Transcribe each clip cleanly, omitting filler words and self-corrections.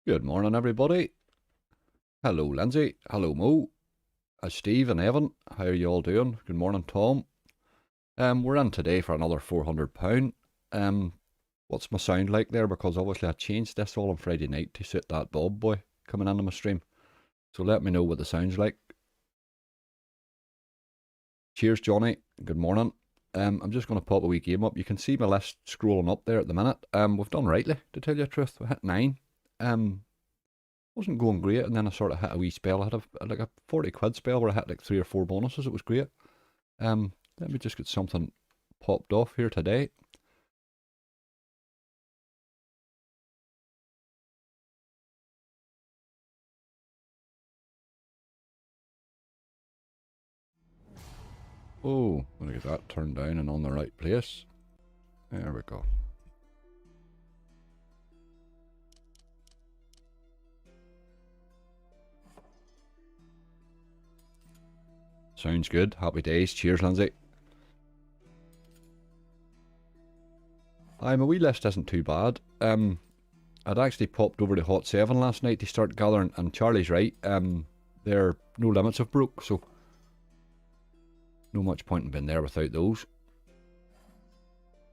Good morning, everybody. Hello, Lindsay. Hello, Mo. Steve and Evan. How are you all doing? Good morning, Tom. We're in today for another £400. What's my sound like there? Because obviously I changed this all on Friday night to suit that Bob boy coming into my stream. So let me know what the sound's like. Cheers, Johnny. Good morning. I'm just going to pop a wee game up. You can see my list scrolling up there at the minute. We've done rightly, to tell you the truth. We hit 9. Wasn't going great, and then I sort of hit a wee spell. I had like a 40 quid spell where I hit like 3 or 4 bonuses. It was great. Let me just get something popped off here today. Oh, I'm going to get that turned down and on the right place. There we go. Sounds good. Happy days. Cheers, Lindsay. My wee list isn't too bad. I'd actually popped over to Hot 7 last night to start gathering, and Charlie's right. There no limits have broke, so no much point in being there without those.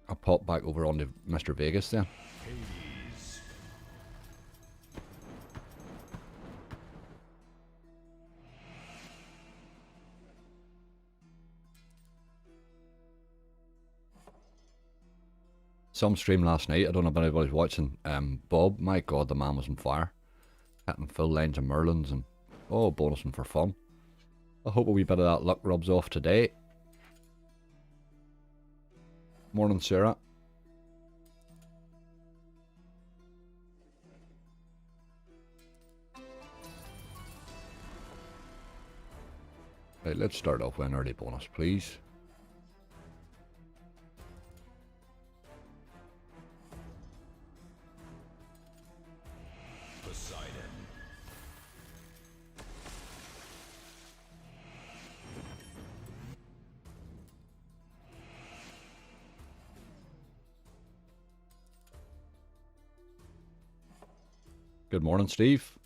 I'll pop back over onto Mr. Vegas then. Some stream last night, I don't know if anybody's watching, Bob, my god, the man was on fire. Hitting full lines of Merlins and, oh, bonusing for fun. I hope a wee bit of that luck rubs off today. Morning, Sarah. Right, let's start off with an early bonus, please. Good morning, Steve.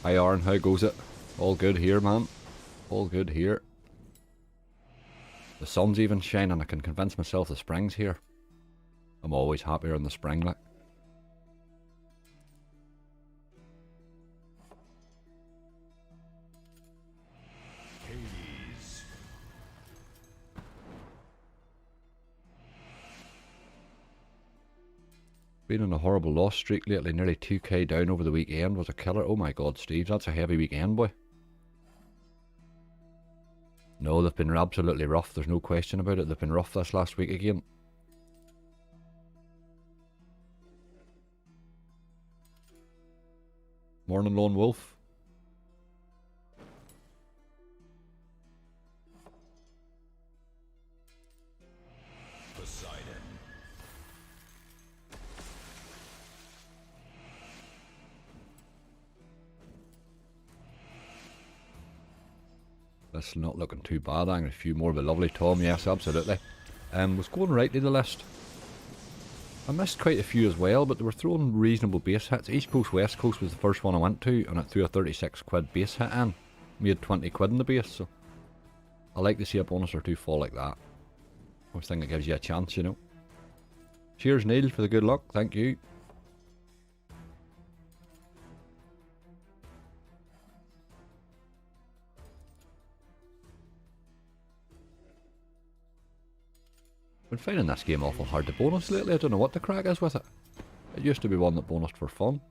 Hi Aaron, how goes it? All good here, man. All good here. The sun's even shining. I can convince myself the spring's here. I'm always happier in the spring, like. Been on a horrible loss streak lately, nearly 2k down over the weekend was a killer. Oh my god, Steve, that's a heavy weekend, boy. No, they've been absolutely rough, there's no question about it. They've been rough this last week again. Morning, Lone Wolf. That's not looking too bad. I'm a few more of a lovely Tom. Yes, absolutely. Was going right to the list. I missed quite a few as well, but they were throwing reasonable base hits. East Coast, West Coast was the first one I went to, and it threw a 36 quid base hit in. Made 20 quid in the base, so I like to see a bonus or two fall like that. I always think it gives you a chance, you know. Cheers, Neil, for the good luck. Thank you. Been finding this game awful hard to bonus lately. I don't know what the crack is with it. It used to be one that bonused for fun.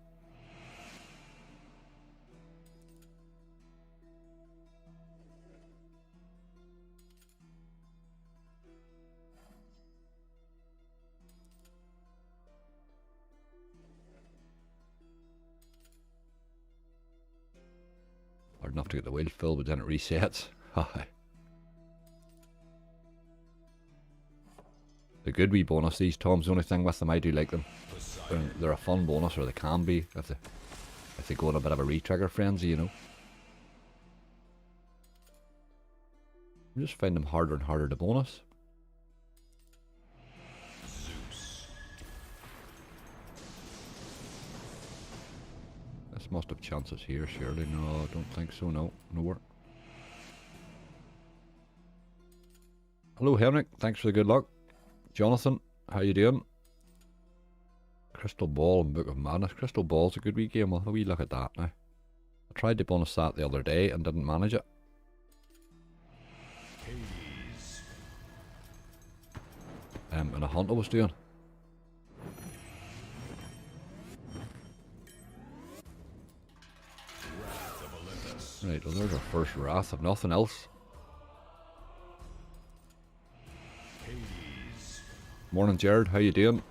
Hard enough to get the wheel filled, but then it resets. Hi. The good wee bonus, these Tom's the only thing with them, I do like them. They're a fun bonus, or they can be if they go on a bit of a re-trigger frenzy, you know. I just find them harder and harder to bonus. This must have chances here, surely. No, I don't think so. No, nowhere. Hello, Henrik. Thanks for the good luck. Jonathan, how you doing? Crystal Ball and Book of Madness. Crystal Ball's a good wee game. We'll have a wee look at that now. I tried to bonus that the other day and didn't manage it. And a hunt I was doing. Right, well there's our first Wrath of nothing else. Morning Jared, how you doing?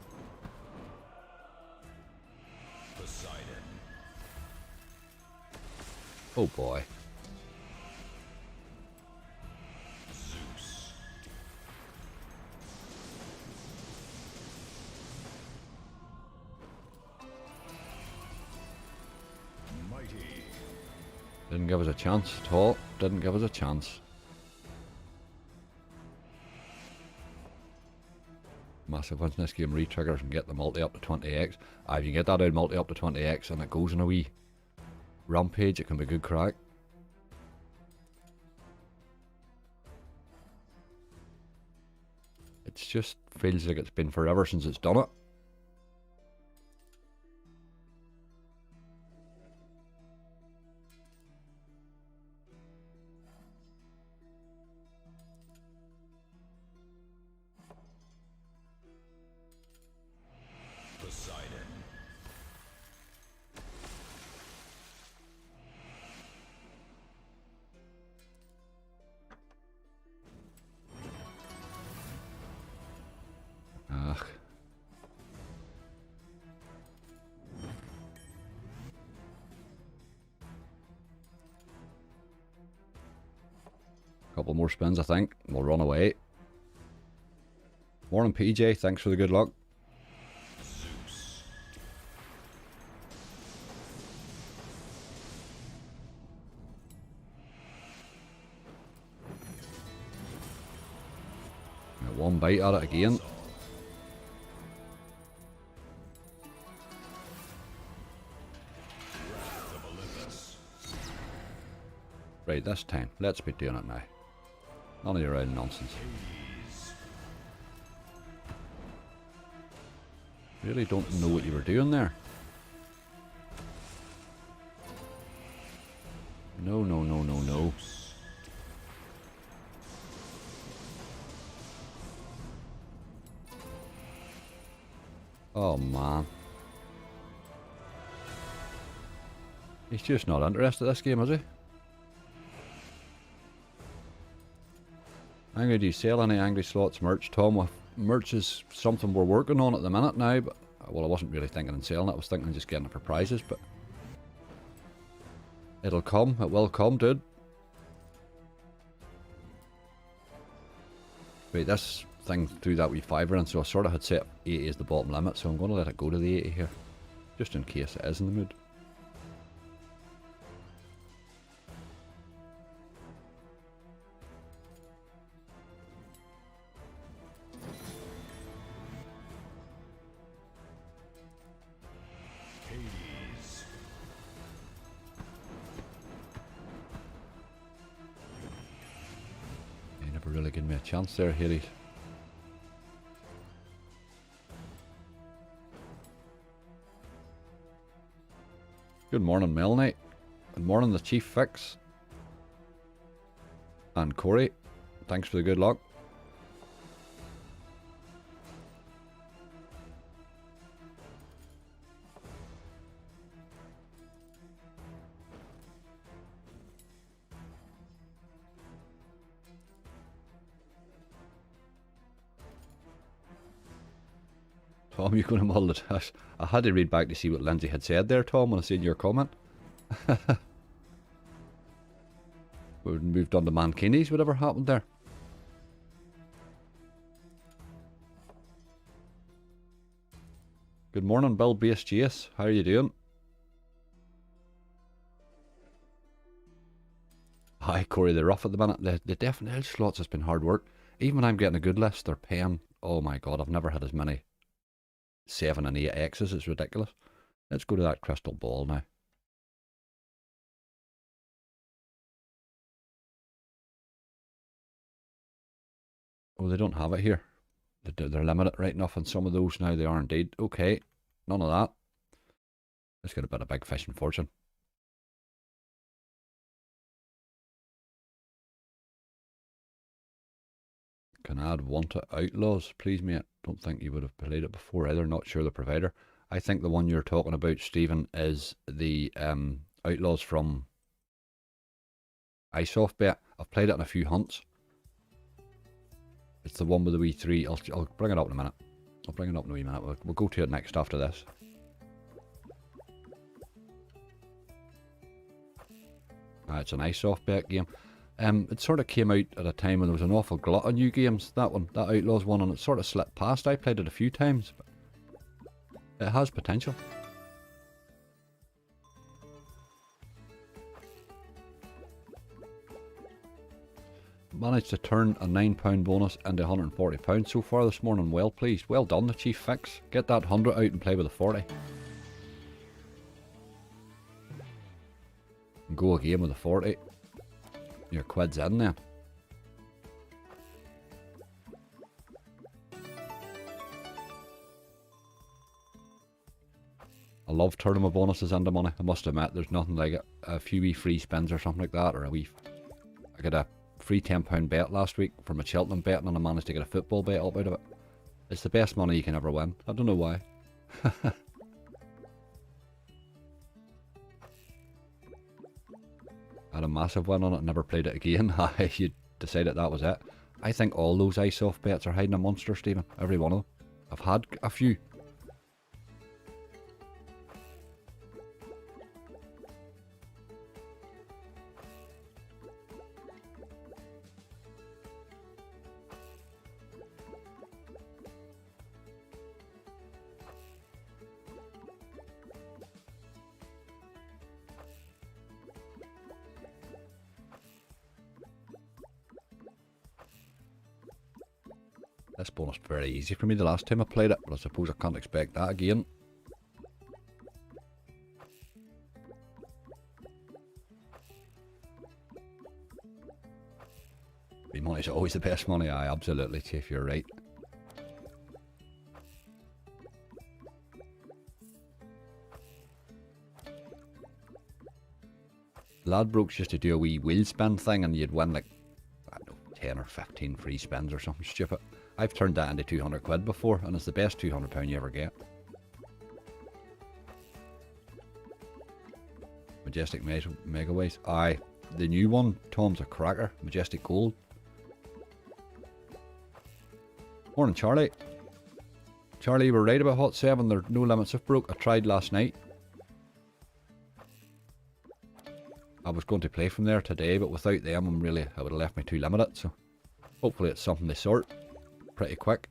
Oh boy. Didn't give us a chance at all. Didn't give us a chance. Massive wins in this game. Re-triggers and get the multi up to 20x. If you get that out multi up to 20x and it goes in a wee rampage, it can be good crack. It just feels like it's been forever since it's done it. Ugh. Couple more spins, I think. We'll run away. Morning, PJ. Thanks for the good luck. Got one bite at it again. Right, this time, let's be doing it now. None of your old nonsense. Really don't know what you were doing there. No, no, no, no, no. Oh man. He's just not interested in this game, is he? Angry, do you sell any Angry Slots merch, Tom? Merch is something we're working on at the minute now, but well, I wasn't really thinking of selling it. I was thinking of just getting it for prizes, but it'll come. It will come, dude. Wait, this thing threw that wee fiver in, so I sort of had set 80 as the bottom limit, so I'm going to let it go to the 80 here, just in case it is in the mood. Really give me a chance there, Hades. Good morning, Melanie. Good morning, the Chief Fix. And Corey, thanks for the good luck. Tom, you're going to muddle it. I had to read back to see what Lindsay had said there, Tom, when I seen your comment. We moved on to Mankinis, whatever happened there. Good morning, Bill Base Jace. How are you doing? Hi, Corey, they're rough at the minute. The definite slots has been hard work. Even when I'm getting a good list, they're paying. Oh my god, I've never had as many 7 and 8 X's. It's ridiculous. Let's go to that crystal ball now. Oh, they don't have it here. They're limited right enough on some of those now. They are indeed. Okay, none of that. Let's get a bit of big fishing fortune. Can add one to Outlaws, please, mate. Don't think you would have played it before either. Not sure the provider. I think the one you're talking about, Stephen, is the Outlaws from iSoftBet. I've played it in a few hunts. It's the one with the wee 3. I'll bring it up in a minute. I'll bring it up in a wee minute. We'll go to it next after this. It's an iSoftBet game. It sort of came out at a time when there was an awful glut of new games. That one, that Outlaws one, and it sort of slipped past. I played it a few times, but it has potential. Managed to turn a £9 bonus into £140 so far this morning. Well pleased. Well done, the Chief Fix. Get that 100 out and play with a 40. And go a game with a 40. Your quid's in then. I love turning my bonuses into money. I must admit, there's nothing like it. A few wee free spins or something like that, or a wee... I got a free £10 bet last week from a Cheltenham bet, and I managed to get a football bet up out of it. It's the best money you can ever win. I don't know why. I had a massive win on it, never played it again. You decided that was it. I think all those iSoft bets are hiding a monster, Stephen. Every one of them. I've had a few. This bonus was very easy for me the last time I played it, but I suppose I can't expect that again. Free money's always the best money. Aye, absolutely, Chief, you're right. Ladbrokes used to do a wee wheel spin thing and you'd win like, I don't know, 10 or 15 free spins or something stupid. I've turned that into 200 quid before, and it's the best £200 you ever get. Majestic Megaways. Aye, the new one, Tom's a cracker. Majestic Gold. Morning, Charlie. Charlie, you were right about Hot 7. There are no limits if broke. I tried last night. I was going to play from there today, but without them, it would have left me too limited. So hopefully it's something they sort pretty quick.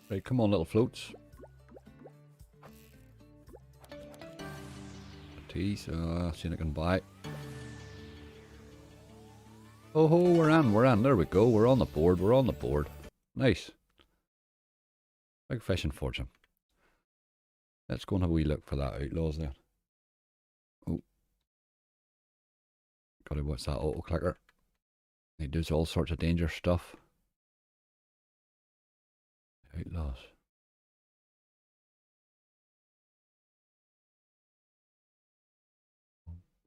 Right, come on, little floats. Tease, seeing I can buy. Oh ho, we're in, there we go, we're on the board, Nice. Big fishing fortune. Let's go and have a wee look for that Outlaws then. Oh. Gotta watch that auto clicker. He does all sorts of dangerous stuff. Outlaws.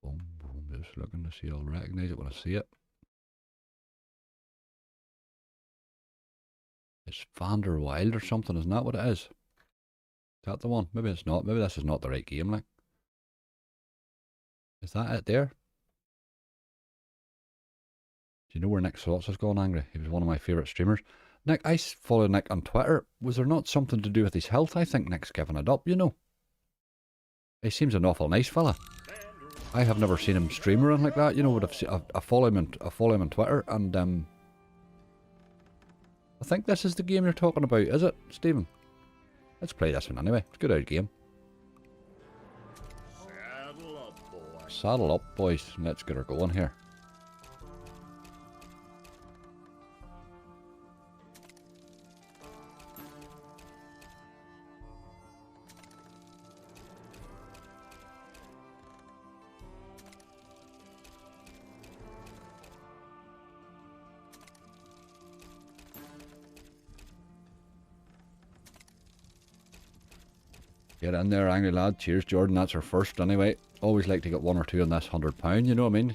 Boom, boom, just looking to see I'll recognise it when I see it. It's Vander Wild or something, isn't that what it is? Is that the one? Maybe it's not. Maybe this is not the right game, like. Is that it there? Do you know where Nick Slots has gone angry? He was one of my favourite streamers. Nick, I follow Nick on Twitter. Was there not something to do with his health? I think Nick's given it up, you know. He seems an awful nice fella. I have never seen him stream or anything like that, you know, but I follow him on Twitter, and I think this is the game you're talking about, is it, Stephen? Let's play this one anyway. It's a good old game. Saddle up, boy. Saddle up, boys. Let's get her going here. Get in there, angry lad. Cheers, Jordan. That's our first anyway. Always like to get one or two on this £100, you know what I mean?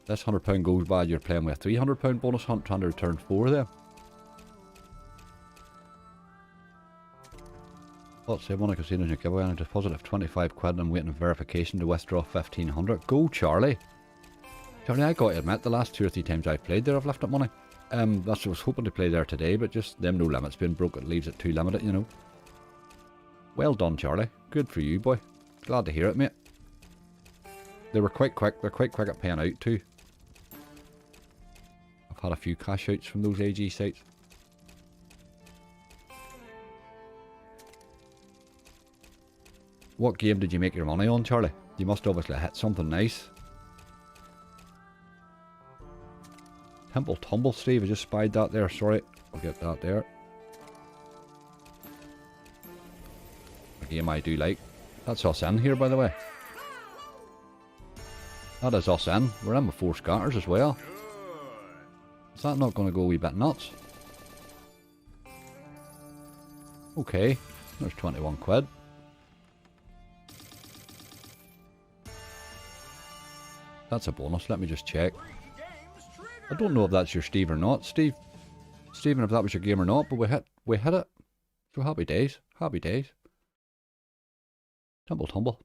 This £100 goes bad, you're playing with a £300 bonus hunt, trying to return 4 of them. Let's say one of casinos in your giveaway and a deposit of 25 quid and I'm waiting for verification to withdraw 1500. Go, Charlie. Charlie, I got to admit, the last 2 or 3 times I've played there, I've left up money. That's what I was hoping to play there today, but just them no limits being broke, it leaves it too limited, you know. Well done, Charlie. Good for you, boy. Glad to hear it, mate. They were quite quick. They're quite quick at paying out, too. I've had a few cash outs from those AG sites. What game did you make your money on, Charlie? You must obviously hit something nice. Temple Tumble, Steve. I just spied that there. Sorry. I'll get that there. A game I do like. That's us in here, by the way. That is us in. We're in with 4 scatters as well. Is that not going to go a wee bit nuts? Okay. There's 21 quid. That's a bonus. Let me just check. I don't know if that's your Steve or not, Stephen, if that was your game or not, but we hit it. So happy days, happy days. Temple Tumble.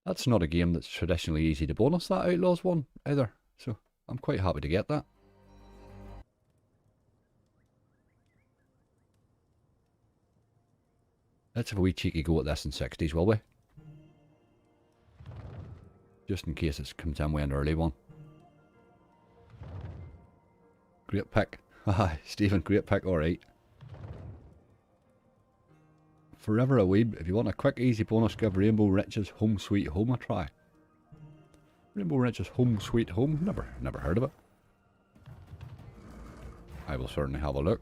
That's not a game that's traditionally easy to bonus, that Outlaws one, either. So I'm quite happy to get that. Let's have a wee cheeky go at this in 60s, will we? Just in case it comes in with an early one. Great pick. Haha, Stephen, great pick, alright. Forever a weeb. If you want a quick, easy bonus, give Rainbow Riches Home Sweet Home a try. Rainbow Riches Home Sweet Home? Never heard of it. I will certainly have a look.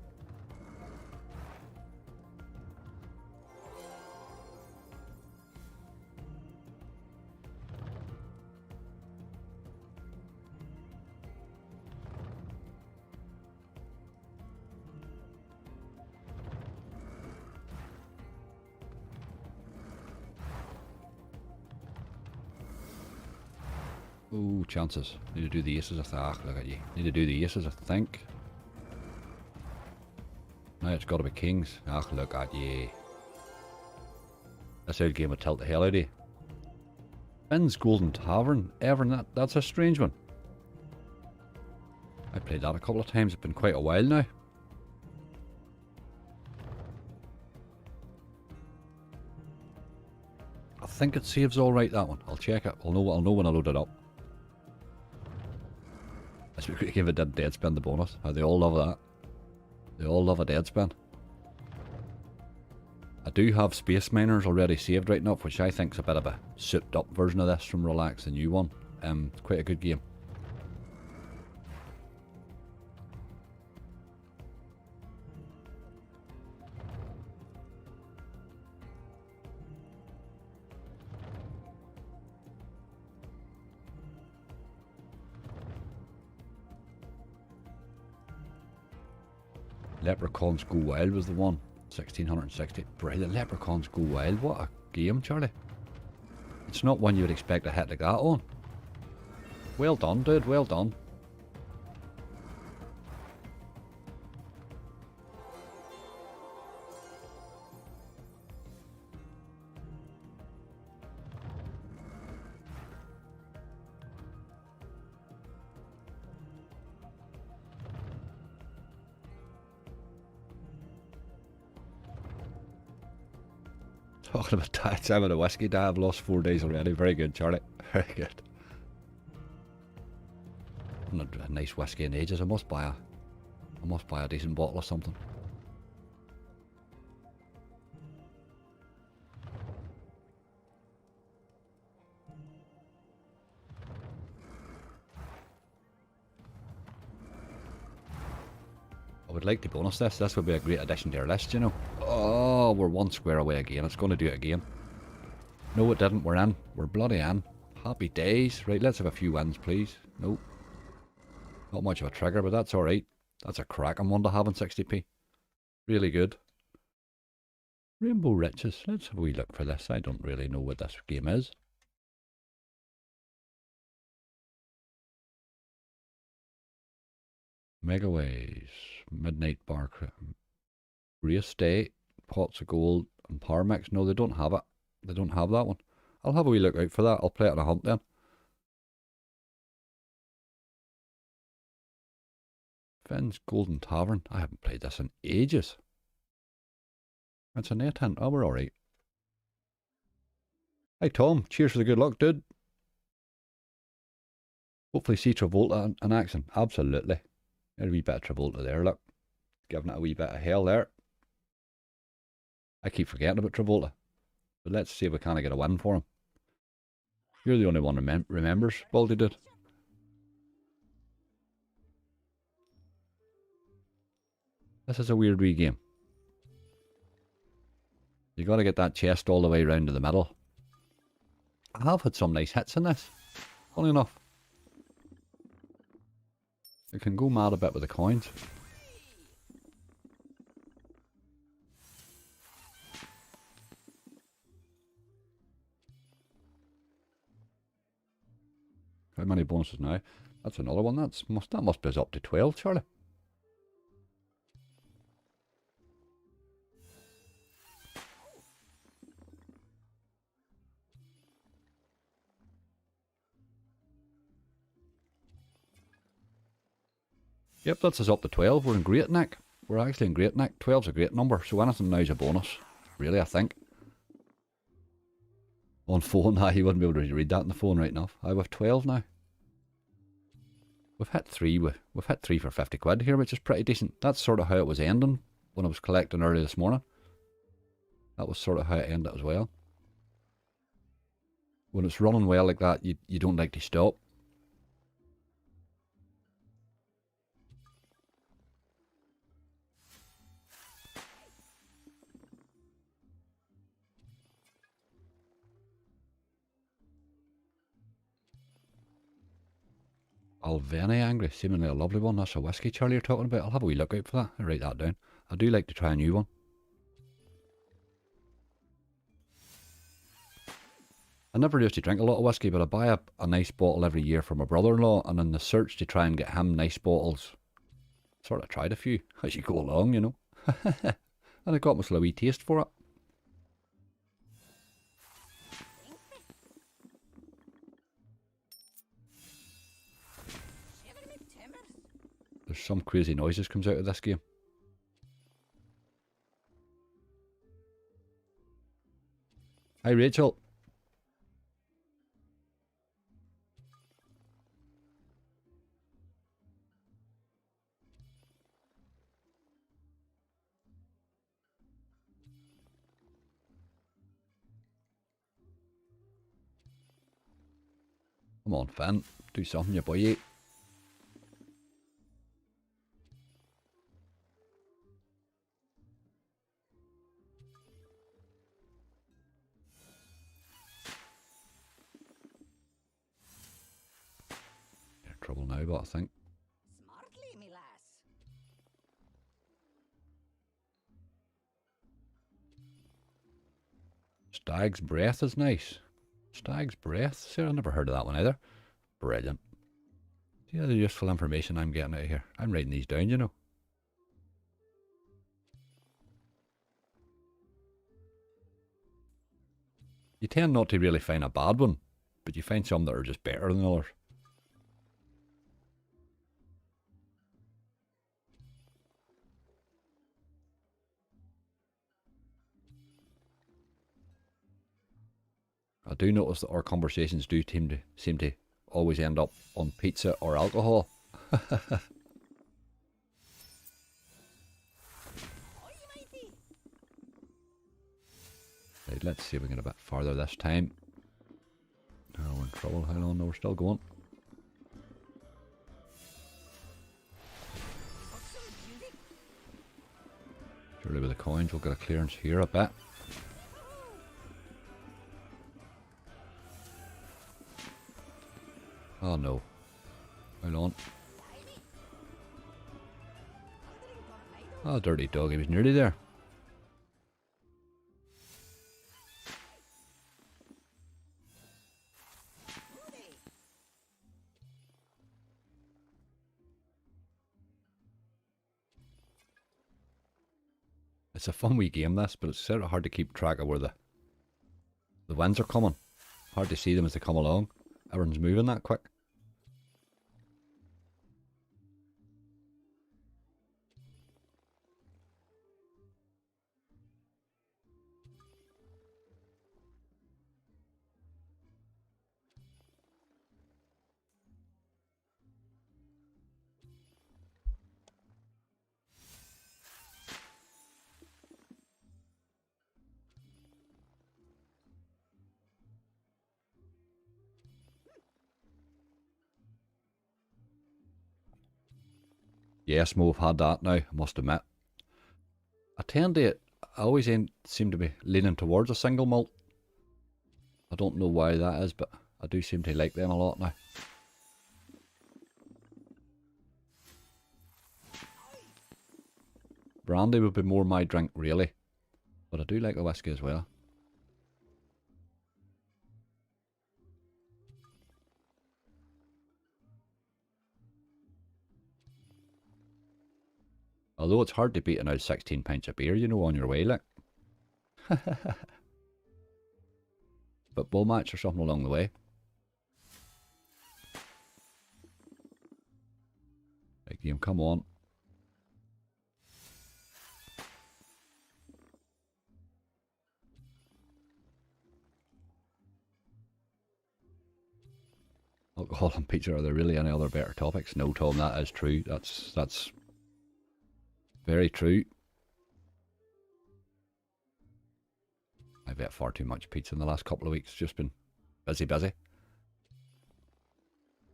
Ooh, chances. Need to do the aces, I think. Ah, look at you. Need to do the aces, I think. Now it's got to be kings. Ah, look at you. This old game would tilt the hell out of you. Finn's Golden Tavern. That's a strange one. I played that a couple of times. It's been quite a while now. I think it saves all right, that one. I'll check it. I'll know when I load it up. It's a great game if it did dead spin the bonus. They all love that. They all love a dead spin. I do have Space Miners already saved right now, which I think is a bit of a souped up version of this from Relax, the new one. It's quite a good game. Leprechauns Go Wild was the one. 1660. Brilliant. Leprechauns Go Wild. What a game, Charlie. It's not one you would expect a hit like that on. Well done, dude. Well done. Talking about diets, I'm at a whiskey diet. I've lost 4 days already. Very good, Charlie. Very good. Not a nice whiskey in ages. I must buy a decent bottle or something. I would like to bonus this. This would be a great addition to your list, you know. Oh, we're 1 square away again. It's going to do it again. No, it didn't. We're in. We're bloody in. Happy days. Right, let's have a few wins, please. Nope. Not much of a trigger, but that's alright. That's a cracking one to have in 60p. Really good. Rainbow Riches. Let's have a wee look for this. I don't really know what this game is. Megaways. Midnight Bar. Race Day. Pots of Gold. And Power Mix. No, they don't have it. They don't have that one. I'll have a wee look out for that. I'll play it on a hunt then. Finn's Golden Tavern. I haven't played this in ages. It's an 8 hint. Oh, we're alright. Hey Tom, cheers for the good luck, dude. Hopefully see Travolta in action. Absolutely. A wee bit of Travolta there, look. Giving it a wee bit of hell there. I keep forgetting about Travolta. But let's see if we can't get a win for him. You're the only one remembers, Baldy dude. This is a weird wee game. You got to get that chest all the way round to the middle. I have had some nice hits in this. Funny enough. You can go mad a bit with the coins. How many bonuses now? That's another one. That must be up to 12, Charlie. Yep, that's us up to 12. We're in great nick. We're actually in great nick. 12's a great number, so anything now is a bonus. Really, I think. On phone, you wouldn't be able to read that on the phone right enough. I have 12 now. We've hit 3. We've hit 3 for 50 quid here, which is pretty decent. That's sort of how it was ending when I was collecting early this morning. That was sort of how it ended as well. When it's running well like that, you don't like to stop. Alveni Angry, seemingly a lovely one. That's a whiskey, Charlie, you're talking about. I'll have a wee look out for that. I'll write that down. I do like to try a new one. I never used to drink a lot of whiskey, but I buy a nice bottle every year for my brother-in-law, and in the search to try and get him nice bottles, sort of tried a few as you go along, you know. And I got myself a wee taste for it. There's some crazy noises comes out of this game. Hi Rachel. Come on, Finn. Do something, you boy. You're in trouble now, but I think. Smartly, me lass. Stag's Breath is nice. Stag's Breath? See, I never heard of that one either. Brilliant. See the useful information I'm getting out of here. I'm writing these down, you know. You tend not to really find a bad one, but you find some that are just better than others. I do notice that our conversations do seem to always end up on pizza or alcohol. Right, let's see if we can get a bit farther this time. Oh, we're in trouble. How long? No, we're still going. Surely with the coins we'll get a clearance here, I bet. Oh no. Hold on. Oh, dirty dog, he was nearly there. It's a fun wee game this, but it's sort of hard to keep track of where the winds are coming. Hard to see them as they come along. Everyone's moving that quick. Yes, Mo, I've had that now, I must admit. I always seem to be leaning towards a single malt. I don't know why that is, but I do seem to like them a lot now. Brandy would be more my drink, really. But I do like the whiskey as well. Although it's hard to beat another 16 pints of beer, you know, on your way, like. But bull match or something along the way. Right, game, come on. Alcohol and pizza, are there really any other better topics? No, Tom, that is true. That's very true. I've ate far too much pizza in the last couple of weeks. Just been busy.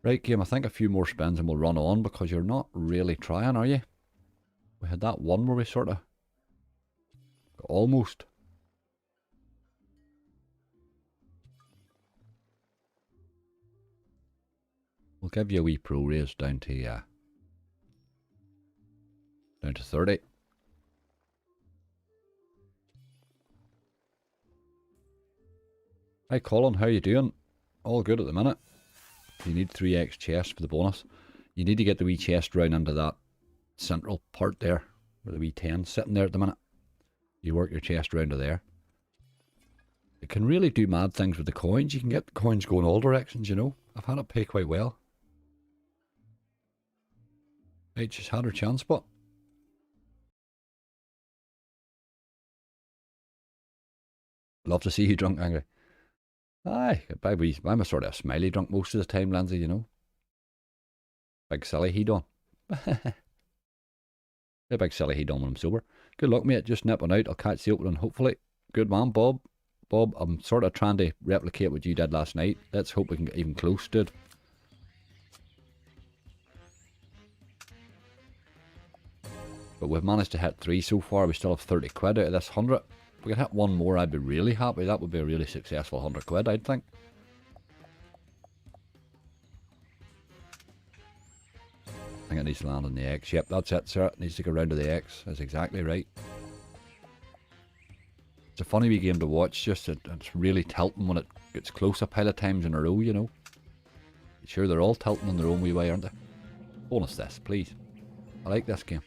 Right, game, I think a few more spins and we'll run on, because you're not really trying, are you? We had that one where we sort of almost. We'll give you a wee pro raise down to 30. Hi Colin, how you doing? All good at the minute. You need 3x chest for the bonus. You need to get the wee chest round into that central part there, where the wee 10's sitting there at the minute. You work your chest round to there. It can really do mad things with the coins. You can get the coins going all directions, you know. I've had it pay quite well. Right, she's had her chance, but love to see you drunk, Angry. Aye, baby, I'm a sort of smiley drunk most of the time, Lindsay, you know. Big silly he done. A big silly he done when I'm sober. Good luck, mate. Just nipping out. I'll catch the opening, hopefully. Good man, Bob. Bob, I'm sort of trying to replicate what you did last night. Let's hope we can get even close, dude. But we've managed to hit 3 so far. We still have 30 quid out of this 100. If we could hit one more, I'd be really happy. That would be a really successful 100 quid, I'd think. I think it needs to land on the X. Yep, that's it, sir. It needs to go round to the X. That's exactly right. It's a funny wee game to watch. Just it's really tilting when it gets close a pile of times in a row, you know. Sure, they're all tilting in their own wee way, aren't they? Bonus this, please. I like this game.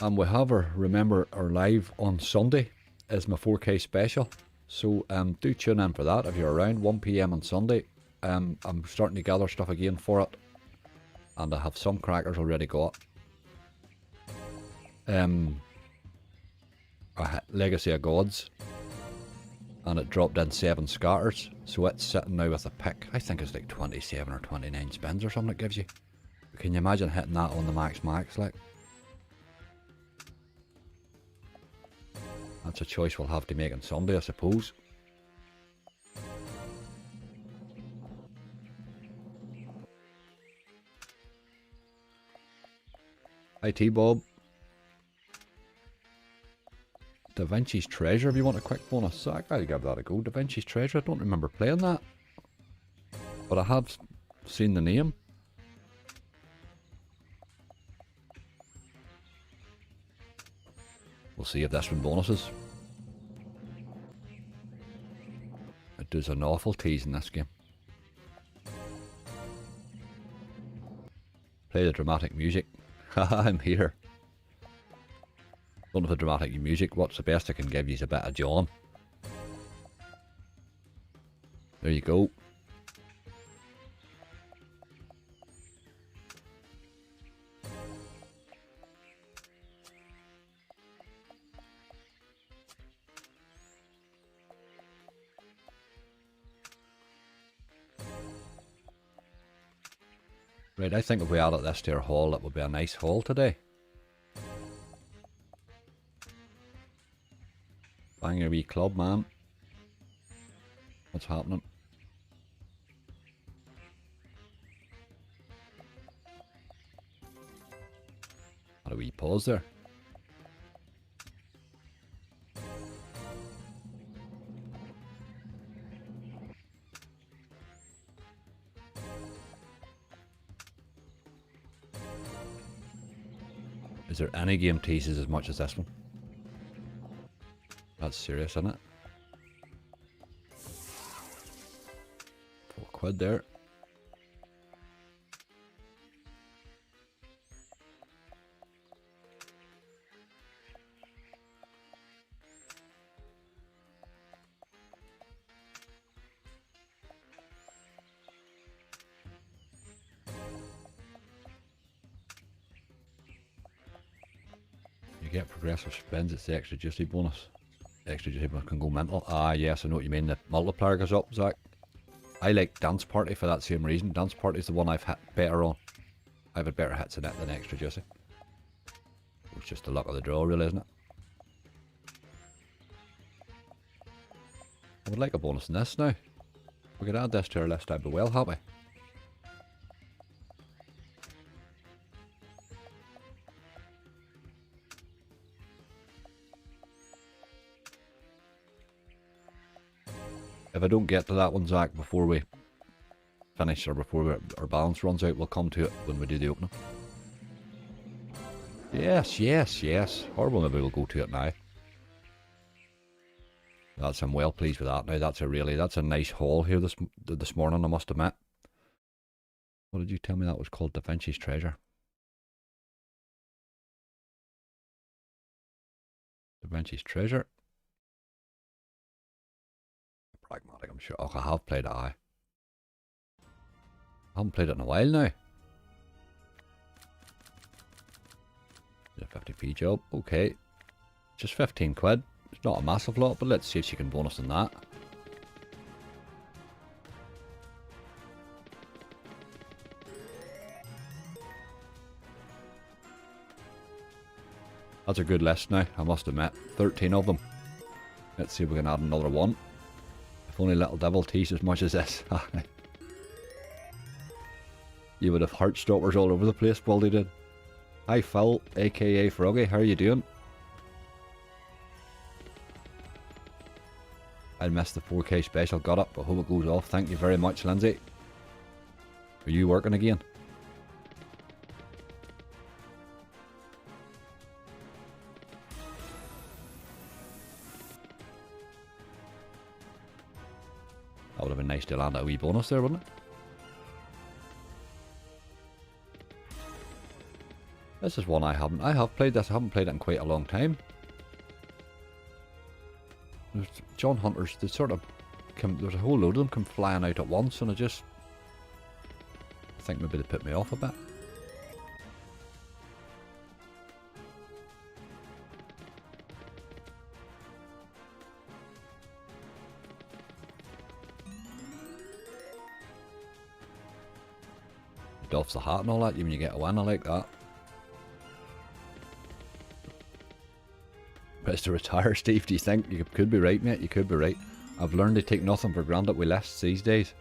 And we have remember our live on Sunday is my 4K special. So do tune in for that if you're around 1 PM on Sunday. I'm starting to gather stuff again for it. And I have some crackers already got. A Legacy of Gods. And it dropped in 7 scatters. So it's sitting now with a pick. I think it's like 27 or 29 spins or something it gives you. But can you imagine hitting that on the max like? That's a choice we'll have to make on Sunday, I suppose. Hi T-Bob. Da Vinci's Treasure, if you want a quick bonus. I'll give that a go. Da Vinci's Treasure, I don't remember playing that. But I have seen the name. We'll see if this one bonuses. It does an awful tease in this game. Play the dramatic music. Haha, I'm here. Don't have the dramatic music. What's the best I can give you is a bit of John. There you go. Right, I think if we added this to our haul, it would be a nice haul today. Bang your wee club, man. What's happening? Had a wee pause there. Is there any game teases as much as this one? That's serious, isn't it? £4 there. You get progressive spins, it's the extra juicy bonus. Extra juicy bonus can go mental. Ah, yes, I know what you mean. The multiplier goes up, Zach. I like Dance Party for that same reason. Dance Party is the one I've hit better on. I've had better hits in it than extra juicy. It's just the luck of the draw, really, isn't it? I would like a bonus in this now. We could add this to our list, I'd be well happy. If I don't get to that one, Zach, before we finish or before our balance runs out, we'll come to it when we do the opening. Yes, yes, yes. Horrible, maybe we'll go to it now. I'm well pleased with that now. That's a nice haul here this morning, I must admit. What did you tell me that was called? Da Vinci's Treasure. Da Vinci's Treasure. Pragmatic, I'm sure. Oh, I have played it, I haven't played it in a while now. A 50p job, okay. Just £15. It's not a massive lot, but let's see if she can bonus in that. That's a good list now, I must admit. 13 of them. Let's see if we can add another one. If only Little Devil teased as much as this. You would have heartstoppers all over the place, Baldy did. Hi Phil, aka Froggy, how are you doing? I missed the 4K special, got it, but hope it goes off. Thank you very much, Lindsay. Are you working again? That would have been nice to land a wee bonus there, wouldn't it? This is one I haven't. I have played this. I haven't played it in quite a long time. There's John Hunters. They sort of there's a whole load of them come flying out at once, and I think maybe they put me off a bit. Doffs the hat and all that when you get a win. I like that. Best to retire, Steve. Do you think? You could be right, mate. You could be right. I've learned to take nothing for granted with lists these days.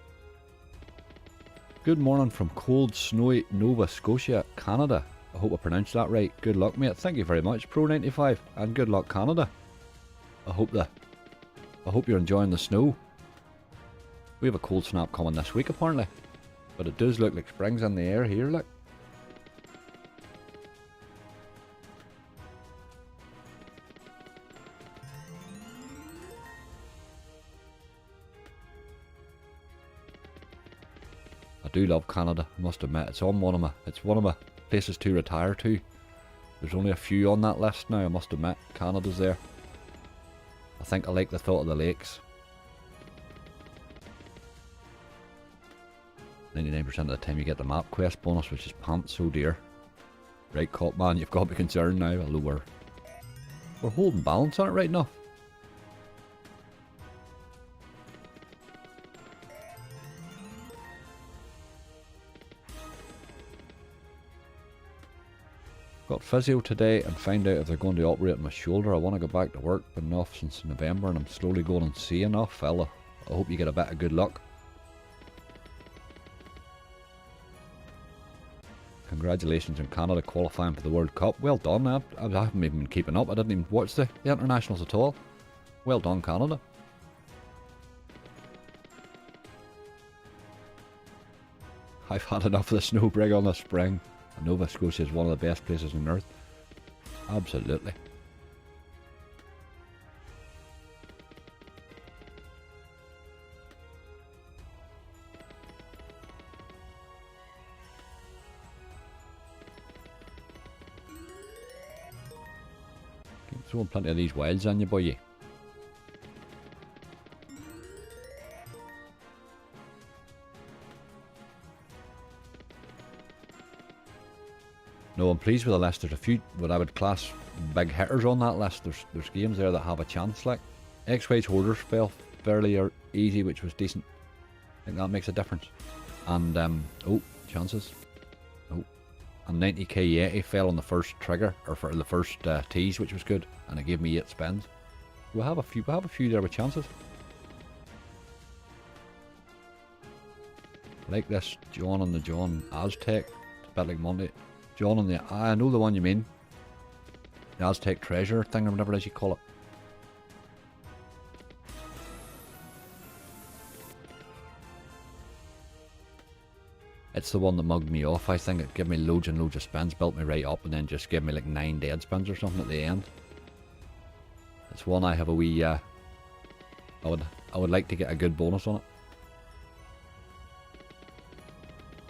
Good morning from cold, snowy Nova Scotia, Canada. I hope I pronounced that right. Good luck, mate. Thank you very much, Pro95, and good luck, Canada. I hope you're enjoying the snow. We have a cold snap coming this week, apparently, but it does look like spring's in the air here. Look. I do love Canada, I must admit. It's one of my places to retire to. There's only a few on that list now, I must admit. Canada's there. I think I like the thought of the lakes. 99% of the time you get the map quest bonus, which is pants so dear. Right, cop man, you've got to be concerned now, although we're holding balance on it right now. Got physio today and find out if they're going to operate on my shoulder. I want to go back to work, been off since November and I'm slowly going and seeing off, fella. I hope you get a bit of good luck. Congratulations on Canada qualifying for the World Cup. Well done. I haven't even been keeping up. I didn't even watch the internationals at all. Well done, Canada. I've had enough of the snow brig on the spring. Nova Scotia is one of the best places on earth. Absolutely. Keep throwing plenty of these wilds on you, boy. No, I'm pleased with the list. There's a few what I would class big hitters on that list. There's games there that have a chance. Like X-Wage Hoarders fell fairly easy, which was decent. I think that makes a difference. And oh, chances. Oh, and 90k Yeti fell on the first trigger or for the first tease, which was good, and it gave me 8 spins. We'll have a few there with chances. I like this John on the John Aztec. It's a bit like Monday. John on the, I know the one you mean. The Aztec treasure thing or whatever it is you call it. It's the one that mugged me off. I think it gave me loads and loads of spins, built me right up, and then just gave me like 9 dead spins or something at the end. It's one I have a wee, I would like to get a good bonus on it.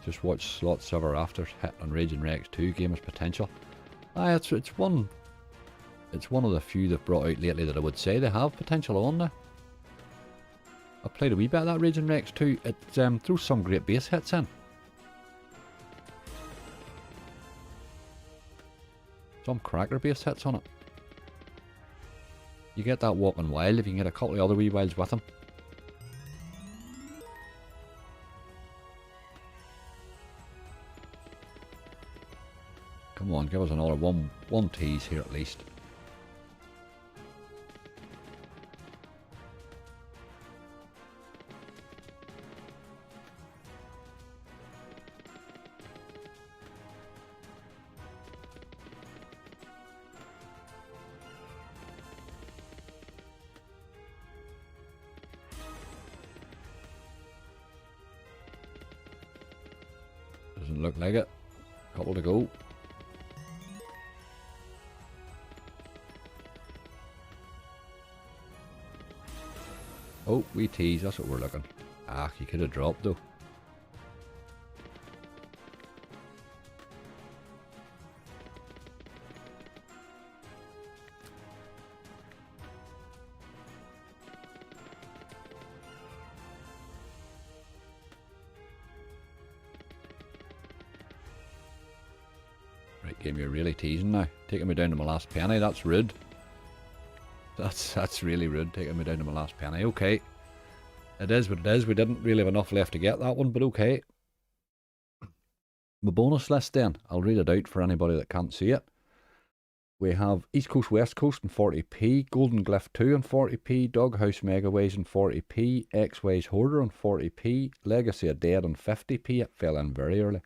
Just watch Slot Server Afters hit on Raging Rex 2 Gamer's Potential. It's one of the few they've brought out lately that I would say they have potential on now. I played a wee bit of that Raging Rex 2. It throws some great base hits in. Some cracker base hits on it. You get that Walking Wild if you can get a couple of other wee wilds with him. Come on, give us another one tease here at least. Doesn't look like it. Couple to go. Oh, we tease, that's what we're looking. Ah, you could have dropped though. Right, game, you're really teasing now. Taking me down to my last penny, that's rude. That's really rude, taking me down to my last penny. Okay. It is what it is. We didn't really have enough left to get that one, but okay. My bonus list then, I'll read it out for anybody that can't see it. We have East Coast, West Coast in 40p, Golden Glyph 2 in 40p, Doghouse Megaways in 40p, X-Ways Hoarder on 40p, Legacy of Dead on 50p, it fell in very early.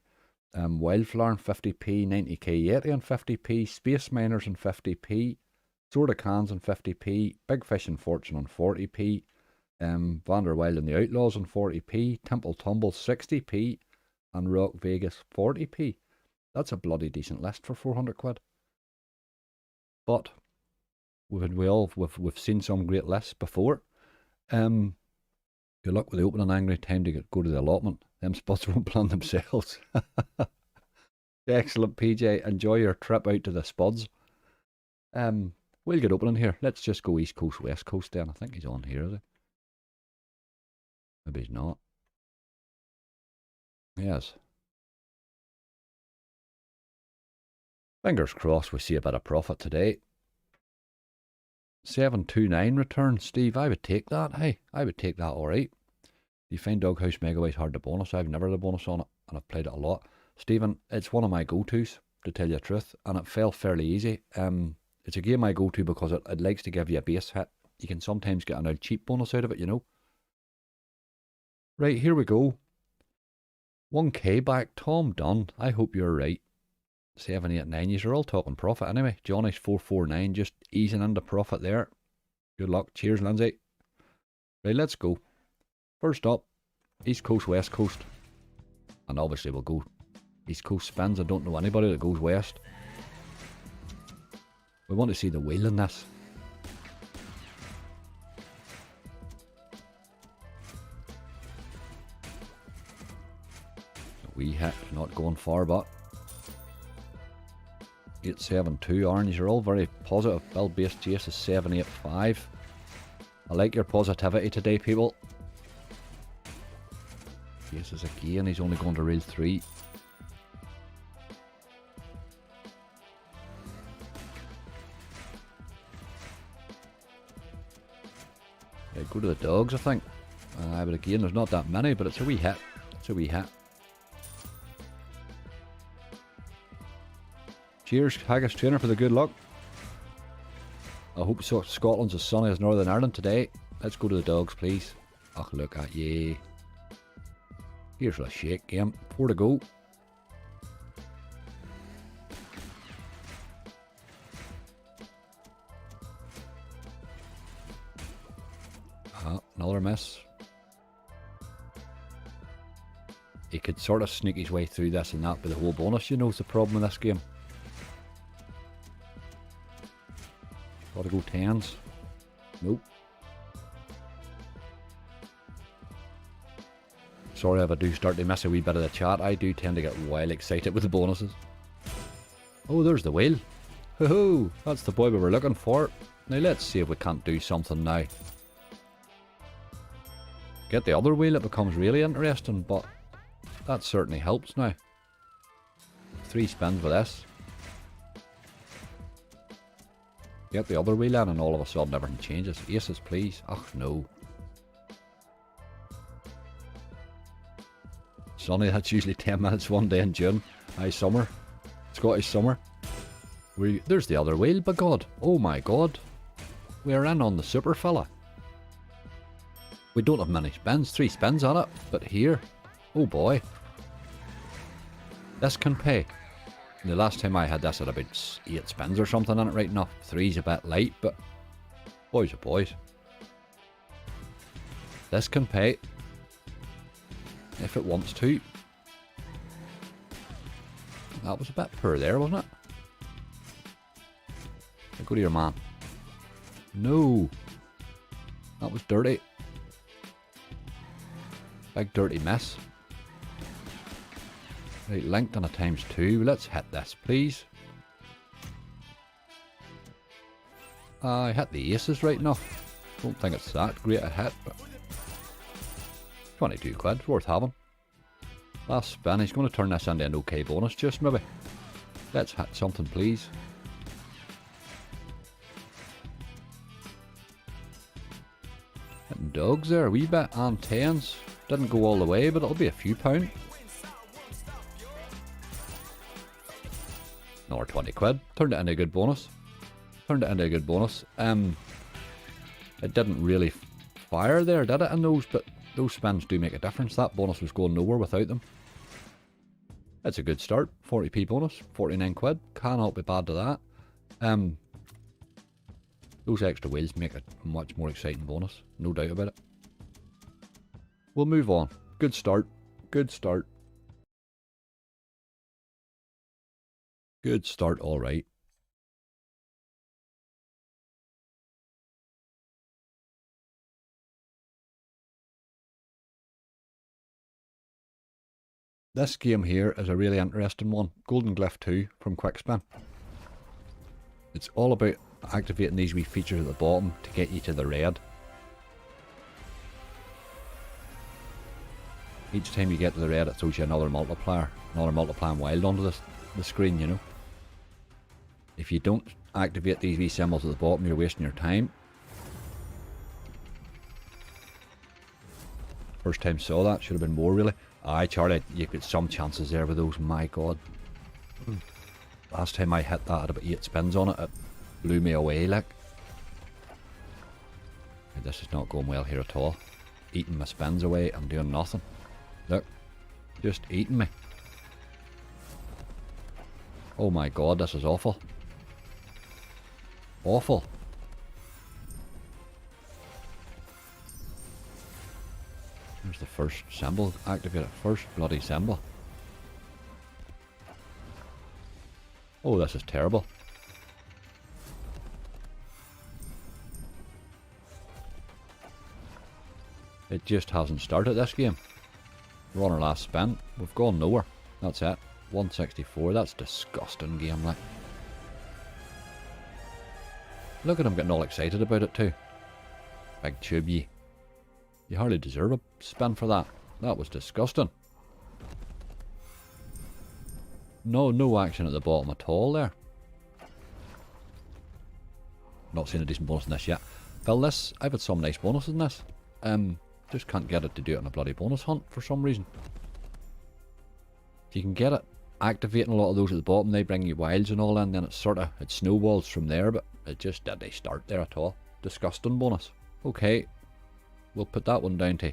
Wildflower on 50p, 90k Yeti on 50p, Space Miners on 50p, Sword of Cans on 50p, Big Fish and Fortune on 40p, Vanderwild and the Outlaws on 40p, Temple Tumble 60p, and Rock Vegas 40p. That's a bloody decent list for 400 quid. But we've seen some great lists before. Good luck with the opening, Angry. Time to go to the allotment. Them spots won't plan themselves. Excellent, PJ. Enjoy your trip out to the spuds. We'll get opening here. Let's just go East Coast, West Coast then. I think he's on here, is he? Maybe he's not. Yes. Fingers crossed we see a bit of profit today. 729 return, Steve. I would take that. Hey, I would take that alright. You find Doghouse Megaways hard to bonus. I've never had a bonus on it, and I've played it a lot. Stephen, it's one of my go-tos, to tell you the truth, and it fell fairly easy. It's a game I go to because it likes to give you a base hit. You can sometimes get an old cheap bonus out of it, you know. Right, here we go. 1k back, Tom Dunn. I hope you're right. 789, you're all talking profit anyway. Johnny's 449, just easing into profit there. Good luck. Cheers, Lindsay. Right, let's go. First up, East Coast, West Coast. And obviously we'll go East Coast spins. I don't know anybody that goes west. We want to see the wheel in this. A wee hit, not going far, but 872. Orange, you're all very positive. Bill Base Chase is 785. I like your positivity today, people. Chase is again, he's only going to reel 3. Yeah, go to the dogs, I think. But again, there's not that many, but it's a wee hit. It's a wee hit. Cheers, Haggis Trainer, for the good luck. I hope so. Scotland's as sunny as Northern Ireland today. Let's go to the dogs, please. Oh, look at ye. Here's a shake game. 4 to go. Another miss. He could sort of sneak his way through this and that, but the whole bonus, you know, is the problem with this game. Gotta go 10s. Nope. Sorry if I do start to miss a wee bit of the chat. I do tend to get wild excited with the bonuses. Oh, there's the whale. Ho-ho! That's the boy we were looking for. Now let's see if we can't do something now. Get the other wheel, it becomes really interesting, but that certainly helps now. 3 spins with this. Get the other wheel in and all of a sudden everything changes. Aces, please. Ugh, no. Sunny, that's usually 10 minutes one day in June. Aye, summer. Scottish summer. There's the other wheel, by God. Oh my God. We're in on the super fella. We don't have many spins, 3 spins on it, but here, oh boy. This can pay. The last time I had this at about 8 spins or something on it right enough. 3's a bit light, but boys are boys. This can pay. If it wants to. That was a bit poor there, wasn't it? Go to your man. No. That was dirty. Big dirty miss. Right, linked on a ×2. Let's hit this, please. I hit the aces right enough. Don't think it's that great a hit, but 22 quid, worth having. Last spin, he's going to turn this into an okay bonus, just maybe. Let's hit something, please. Hitting dogs there a wee bit, and tens. Didn't go all the way, but it'll be a few pound. Another 20 quid. Turned it into a good bonus. It didn't really fire there, did it, in those? But those spins do make a difference. That bonus was going nowhere without them. It's a good start. 40p bonus. 49 quid. Cannot be bad to that. Those extra wheels make a much more exciting bonus. No doubt about it. We'll move on. Good start. Good start. Good start, alright. This game here is a really interesting one. Golden Glyph 2 from Quickspin. It's all about activating these wee features at the bottom to get you to the red. Each time you get to the red, it throws you another multiplier. Another multiplying wild onto the screen, you know. If you don't activate these wee symbols at the bottom, you're wasting your time. First time saw that, should have been more really. Aye, Charlie, you get some chances there with those, my god. Last time I hit that, I had about 8 spins on it, it blew me away like. This is not going well here at all. Eating my spins away and doing nothing. Look, just eating me. Oh my god, this is awful. Awful. There's the first symbol. Activate it. First bloody symbol. Oh, this is terrible. It just hasn't started, this game. We're on our last spin. We've gone nowhere. That's it. 164. That's disgusting game, like. Look at him getting all excited about it too. Big tube ye. You hardly deserve a spin for that. That was disgusting. No action at the bottom at all there. Not seen a decent bonus in this yet. Well, this, I've had some nice bonuses in this. Just can't get it to do it on a bloody bonus hunt for some reason. If you can get it activating a lot of those at the bottom, they bring you wilds and all, and then it snowballs from there, but it just didn't start there at all. Disgusting bonus. Okay, we'll put that one down to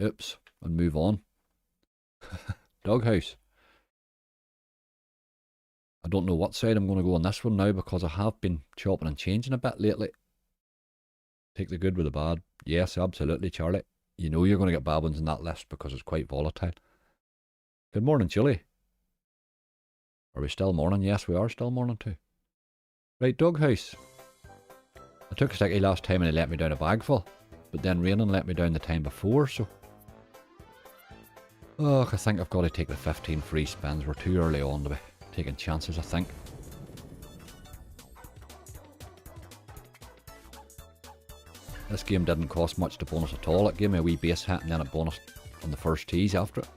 oops and move on. Doghouse. I don't know what side I'm going to go on this one now, because I have been chopping and changing a bit lately. Take the good with the bad. Yes, absolutely, Charlie. You know you're going to get bad ones in that list because it's quite volatile. Good morning, Chili. Are we still morning? Yes, we are still morning too. Right, Doghouse. I took a sticky last time and he let me down a bagful, but then raining let me down the time before, so... Oh, I think I've got to take the 15 free spins. We're too early on to be taking chances, I think. This game didn't cost much to bonus at all. It gave me a wee base hit and then it bonused on the first tease after it.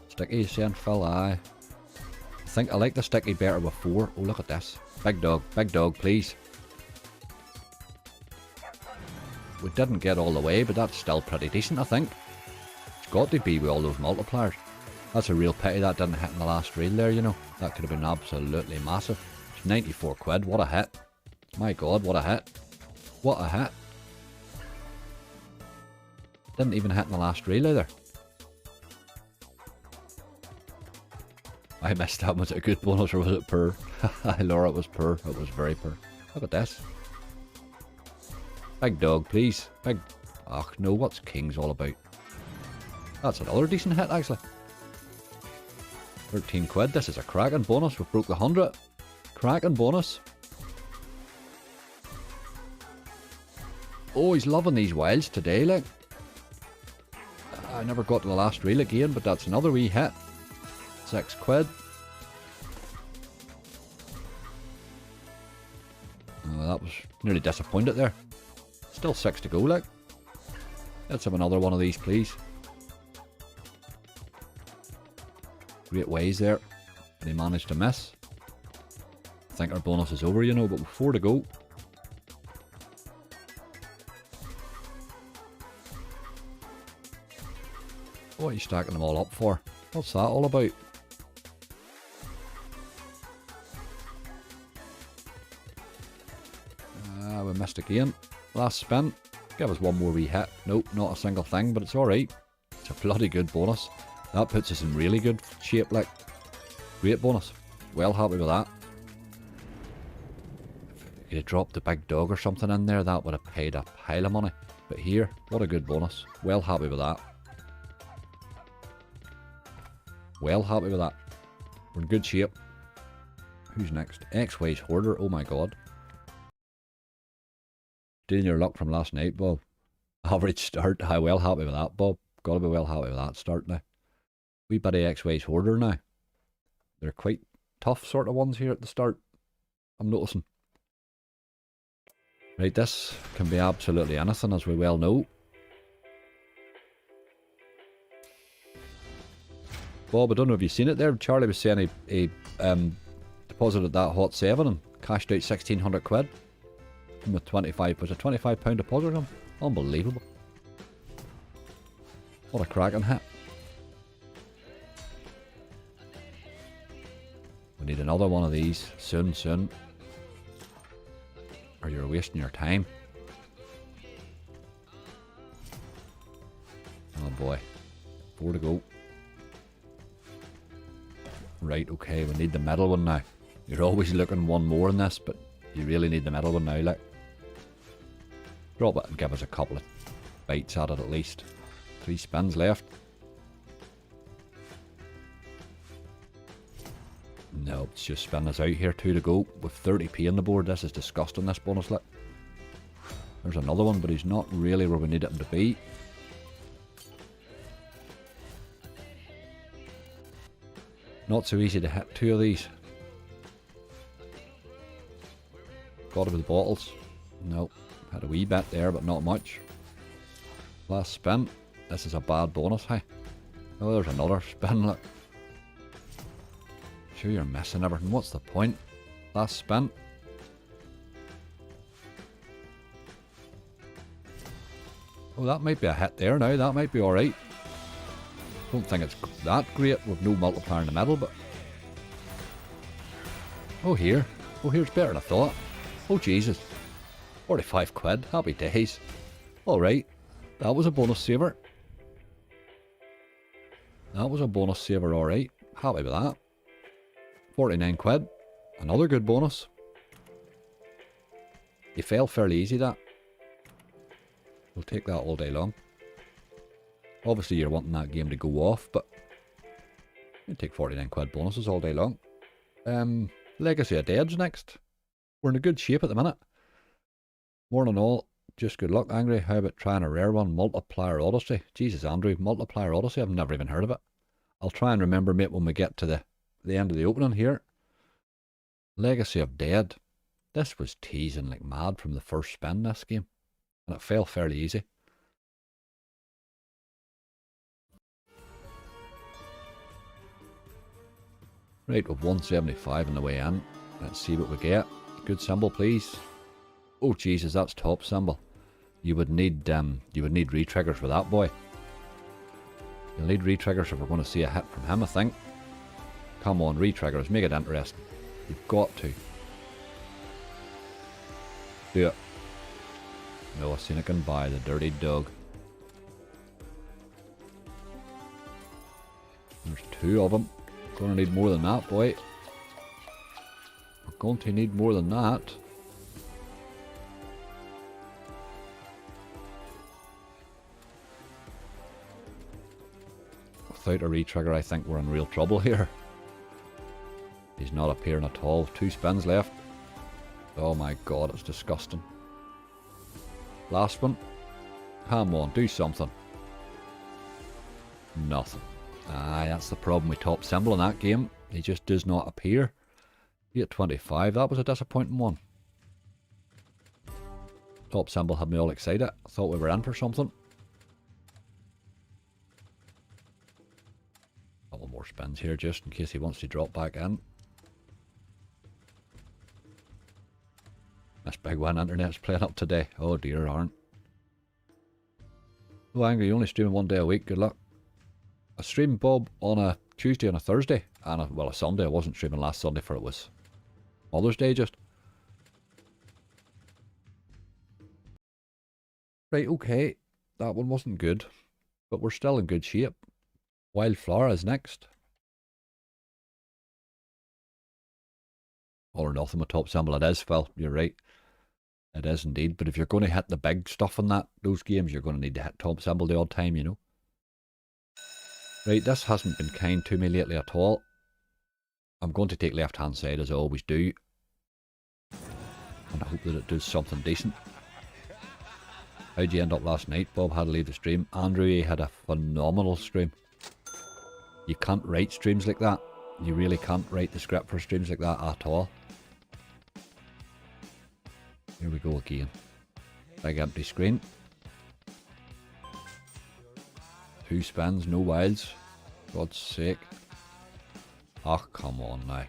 Sticky, you saying, Phil? Aye. I think I like the sticky better before. Oh, look at this. Big dog, please. We didn't get all the way, but that's still pretty decent, I think. It's got to be with all those multipliers. That's a real pity that didn't hit in the last reel there, you know. That could have been absolutely massive. It's 94 quid. What a hit. My god, what a hit. What a hit. Didn't even hit in the last reel either. I missed that. Was it a good bonus or was it poor? Laura, it was poor. It was very poor. Look at this. Big dog, please. Big... Ach, no, what's Kings all about? That's another decent hit, actually. 13 quid. This is a cracking bonus. We've broke the 100. Cracking bonus. Oh, he's loving these wilds today, like. I never got to the last reel again, but that's another wee hit. 6 quid. Oh, that was nearly disappointed there. Still 6 to go, like. Let's have another one of these, please. Great ways there. And he managed to miss. I think our bonus is over, you know, but with 4 to go. What are you stacking them all up for? What's that all about? We missed again. Last spin. Give us one more wee hit. Nope, not a single thing, but it's alright. It's a bloody good bonus. That puts us in really good shape, like. Great bonus. Well happy with that. If you'd have dropped a big dog or something in there, that would have paid a pile of money. But here, what a good bonus. Well happy with that. Well happy with that. We're in good shape. Who's next? X-Way's Hoarder. Oh my god. Doing your luck from last night, Bob. Average start. Hi, well happy with that, Bob. Gotta be well happy with that start now. Wee bit of X-Way's Hoarder now. They're quite tough sort of ones here at the start. I'm noticing. Right, this can be absolutely anything, as we well know. Bob, I don't know if you've seen it there. Charlie was saying he deposited that hot 7 and cashed out 1,600 quid. With 25, was a £25 deposit on him? Unbelievable. What a cracking hit. We need another one of these soon, soon. Or you're wasting your time. Oh boy. 4 to go. Right, okay, we need the middle one now. You're always looking one more in this, but you really need the middle one now, like. Drop it and give us a couple of bites at it at least. 3 spins left. No, it's just spin us out here. 2 to go. With 30p on the board, this is disgusting, this bonus lit. There's another one, but he's not really where we need him to be. Not so easy to hit 2 of these. Got it with the bottles. Nope. Had a wee bit there, but not much. Last spin. This is a bad bonus, hey. Oh, there's another spin, look. Sure you're missing everything. What's the point? Last spin. Oh, that might be a hit there now. That might be alright. Don't think it's that great with no multiplier in the middle, but... Oh, here. Oh, here's better than I thought. Oh, Jesus. 45 quid. Happy days. Alright. That was a bonus saver. That was a bonus saver, alright. Happy with that. 49 quid. Another good bonus. You fell fairly easy, that. We'll take that all day long. Obviously you're wanting that game to go off, but you take 49 quid bonuses all day long. Legacy of Dead's next. We're in a good shape at the minute. Morning all. Just good luck, Angry. How about trying a rare one? Multiplier Odyssey. Jesus, Andrew. Multiplier Odyssey? I've never even heard of it. I'll try and remember, mate, when we get to the end of the opening here. Legacy of Dead. This was teasing like mad from the first spin, this game. And it fell fairly easy. Right, with 175 on the way in. Let's see what we get. Good symbol, please. Oh Jesus, that's top symbol. You would need re-triggers for that boy. You'll need re-triggers if we're going to see a hit from him, I think. Come on, re-triggers, make it interesting. You've got to. Do it. No, I seen it can buy the dirty dog. There's 2 of them. Gonna need more than that, boy. We're going to need more than that. Without a re-trigger, I think we're in real trouble here. He's not appearing at all. 2 spins left. Oh my god, it's disgusting. Last one. Come on, do something. Nothing. Aye, that's the problem with top symbol in that game. He just does not appear. 825, that was a disappointing one. Top symbol had me all excited. I thought we were in for something. Oh couple more spins here just in case he wants to drop back in. This big one internet's playing up today. Oh dear, aren't. Oh, Angry, you only streaming 1 day a week. Good luck. I streamed Bob on a Tuesday and a Thursday. And a Sunday. I wasn't streaming last Sunday for it was Mother's Day just. Right, okay. That one wasn't good. But we're still in good shape. Wildflower is next. All or nothing with top symbol. It is, Phil. You're right. It is indeed. But if you're going to hit the big stuff in those games, you're going to need to hit top symbol the odd time, you know. Right, this hasn't been kind to me lately at all. I'm going to take left hand side as I always do. And I hope that it does something decent. How'd you end up last night? Bob had to leave the stream. Andrew, he had a phenomenal stream. You can't write streams like that. You really can't write the script for streams like that at all. Here we go again. Big empty screen. 2 spins, no wilds. God's sake. Oh, come on now.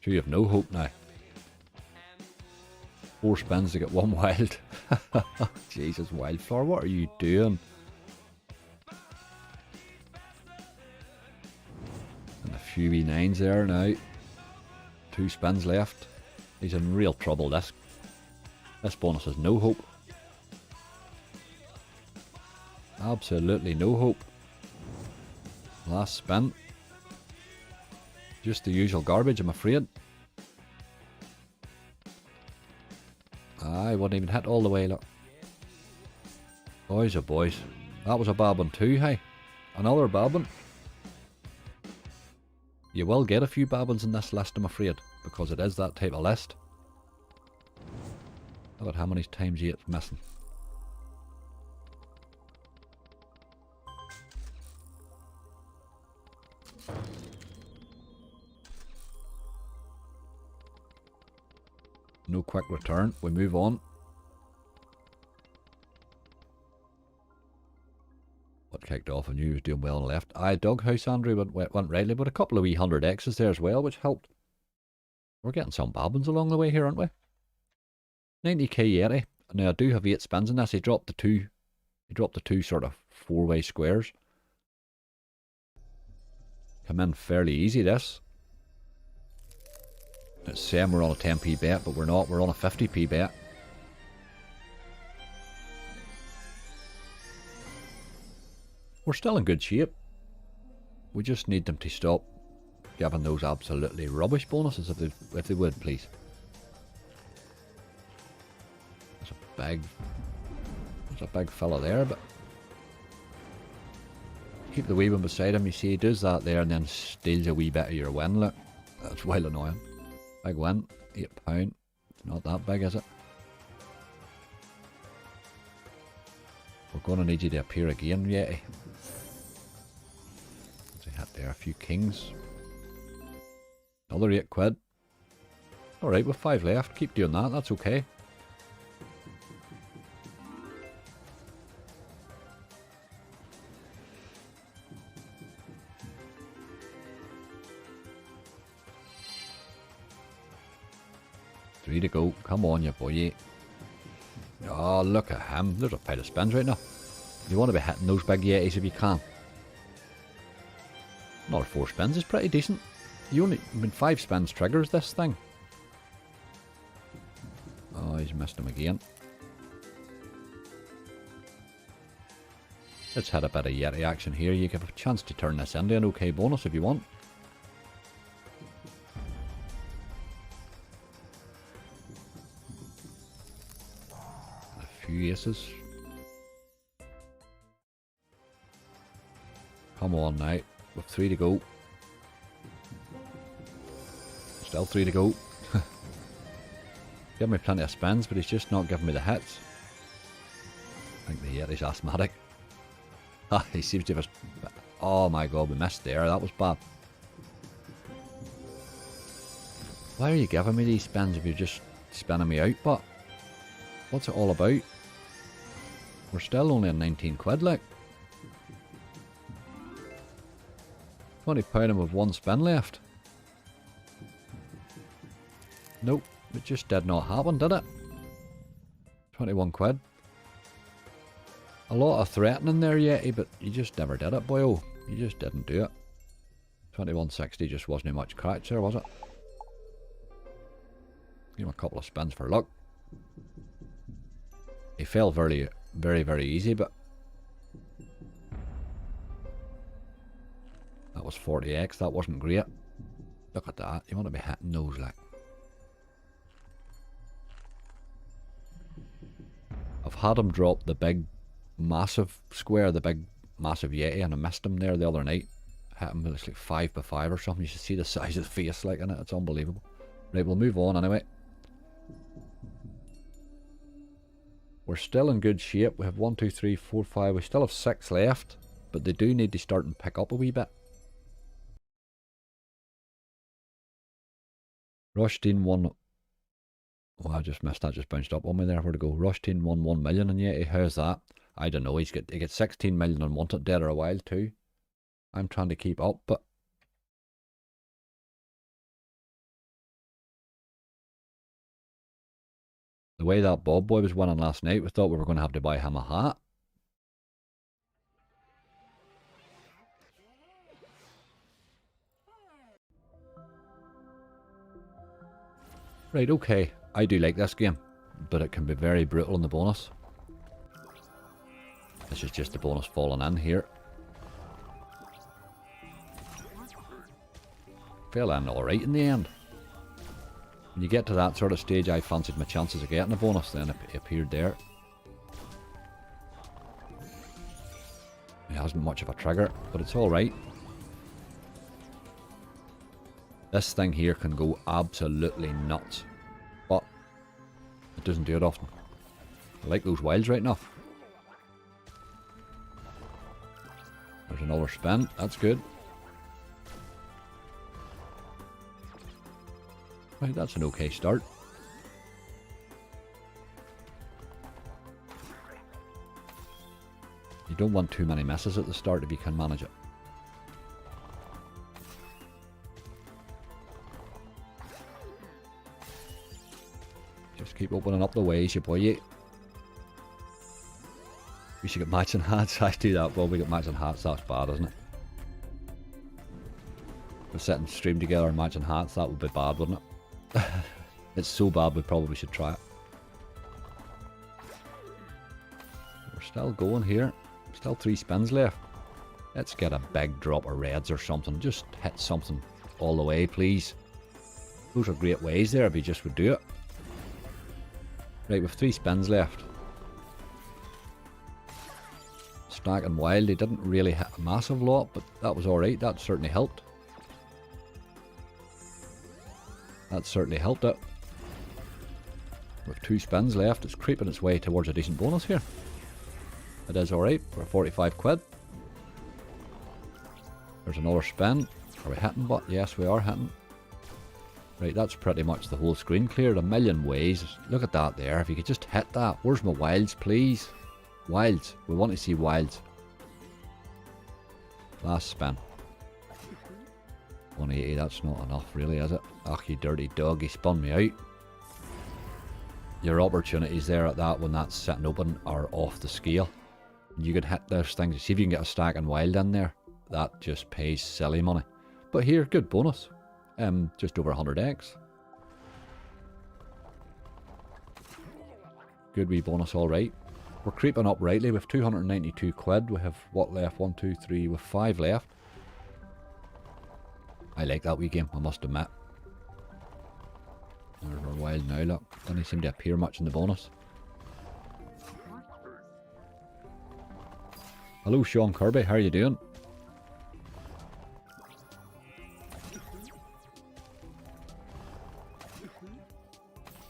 Sure, you have no hope now. 4 spins to get 1 wild. Jesus, Wildflower, what are you doing? And a few wee 9s there now. 2 spins left. He's in real trouble, this bonus has no hope. Absolutely no hope. Last spin. Just the usual garbage, I'm afraid. I wouldn't even hit all the way, look. Boys, oh boys. That was a bad one too, hey? Another bad one. You will get a few bad ones in this list, I'm afraid, because it is that type of list. Look at how many times it's missing. No quick return. We move on. What kicked off? I knew he was doing well on the left. Doghouse Andrew went rightly, but a couple of wee 100Xs there as well, which helped. We're getting some bad ones along the way here, aren't we? 90k Yeti. Now I do have 8 spins in this. He dropped the two sort of 4-way squares. Come in fairly easy, this. It's saying we're on a 10p bet, but we're not. We're on a 50p bet. We're still in good shape. We just need them to stop giving those absolutely rubbish bonuses if they would, please. There's a big fella there, but keep the wee one beside him. You see, he does that there and then steals a wee bit of your win. Look, that's well annoying. Big win, £8. Not that big, is it? We're going to need you to appear again, Yeti. As I hit there, a few kings. Another 8 quid. Alright, with 5 left, keep doing that, that's okay. To go. Come on, you boy. Oh, look at him. There's a pile of spins right now. You want to be hitting those big Yetis if you can. Another 4 spins is pretty decent. You only, 5 spins triggers this thing. Oh, he's missed him again. Let's hit a bit of Yeti action here. You give a chance to turn this into an okay bonus if you want. Few aces. Come on now, with 3 to go. Still 3 to go. Give me plenty of spins, but he's just not giving me the hits. I think the Yeti's asthmatic. Ah, he seems to have a... Oh my god, we missed there. That was bad. Why are you giving me these spins if you're just spinning me out, but... What's it all about? We're still only on 19 quid, like. £20 and with one spin left. Nope, it just did not happen, did it? 21 quid. A lot of threatening there, Yeti, but you just never did it, boyo. You just didn't do it. 21.60 just wasn't much crack there, was it? Give him a couple of spins for luck. He fell very, very easy, but that was 40x. That wasn't great. Look at that. You want to be hitting those, like. I've had him drop the big, massive square, the big, massive Yeti, and I missed him there the other night. Hit him, it's like 5x5 or something. You should see the size of the face, like, in it. It's unbelievable. Right, we'll move on anyway. We're still in good shape. We have 1, 2, 3, 4, 5. We still have 6 left, but they do need to start and pick up a wee bit. Rushteen won. Oh, I just missed that. Just bounced up on me there. Where to go? Rushteen won 1 million, and Yeti. How's that? I don't know. He gets 16 million and wanted dead or a while too. I'm trying to keep up, but the way that Bob boy was winning last night, we thought we were going to have to buy him a hat. Right, okay. I do like this game, but it can be very brutal in the bonus. This is just the bonus falling in here. Fell in alright in the end. When you get to that sort of stage, I fancied my chances of getting a bonus, then it appeared there. It hasn't much of a trigger, but it's alright. This thing here can go absolutely nuts, but it doesn't do it often. I like those wilds right now. There's another spin, that's good. Right, that's an okay start. You don't want too many misses at the start if you can manage it. Just keep opening up the ways, you boy. We should get matching hats. I do that, well, we get matching hats, that's bad, isn't it? If we're sitting stream together and matching hats, that would be bad, wouldn't it? It's so bad we probably should try it. We're still going here. Still 3 spins left. Let's get a big drop of reds or something. Just hit something all the way, please. Those are great ways there if you just would do it. Right, we've 3 spins left. Stack and wild, they didn't really hit a massive lot, but that was alright. That certainly helped. That certainly helped it. With 2 spins left, it's creeping its way towards a decent bonus here. It is alright, we're 45 quid. There's another spin. Are we hitting but? Yes, we are hitting. Right, that's pretty much the whole screen cleared. A million ways. Look at that there. If you could just hit that. Where's my wilds, please? Wilds. We want to see wilds. Last spin. 180, that's not enough really, is it? Ach, you dirty dog, he spun me out. Your opportunities there at that when that's sitting open are off the scale. You could hit those things. See if you can get a stack and wild in there. That just pays silly money. But here, good bonus. Just over 100x. Good wee bonus, alright. We're creeping up rightly with 292 quid. We have what left? 1, 2, 3, with 5 left. I like that wee game, I must admit. There's our wild now, look. Doesn't seem to appear much in the bonus. Hello Sean Kirby, how are you doing?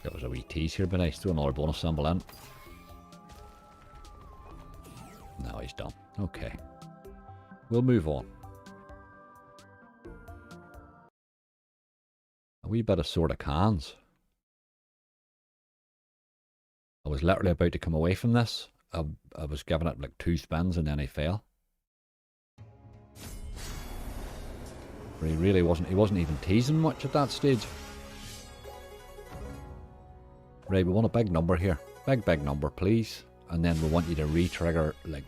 That was a wee tease here, but nice. Throw another bonus symbol in. No, he's done. Okay. We'll move on. A wee bit of sort of cans. I was literally about to come away from this. I was giving it like 2 spins and then he fell. He really wasn't, he wasn't even teasing much at that stage. Right, we want a big number here. Big number, please. And then we want you to re-trigger like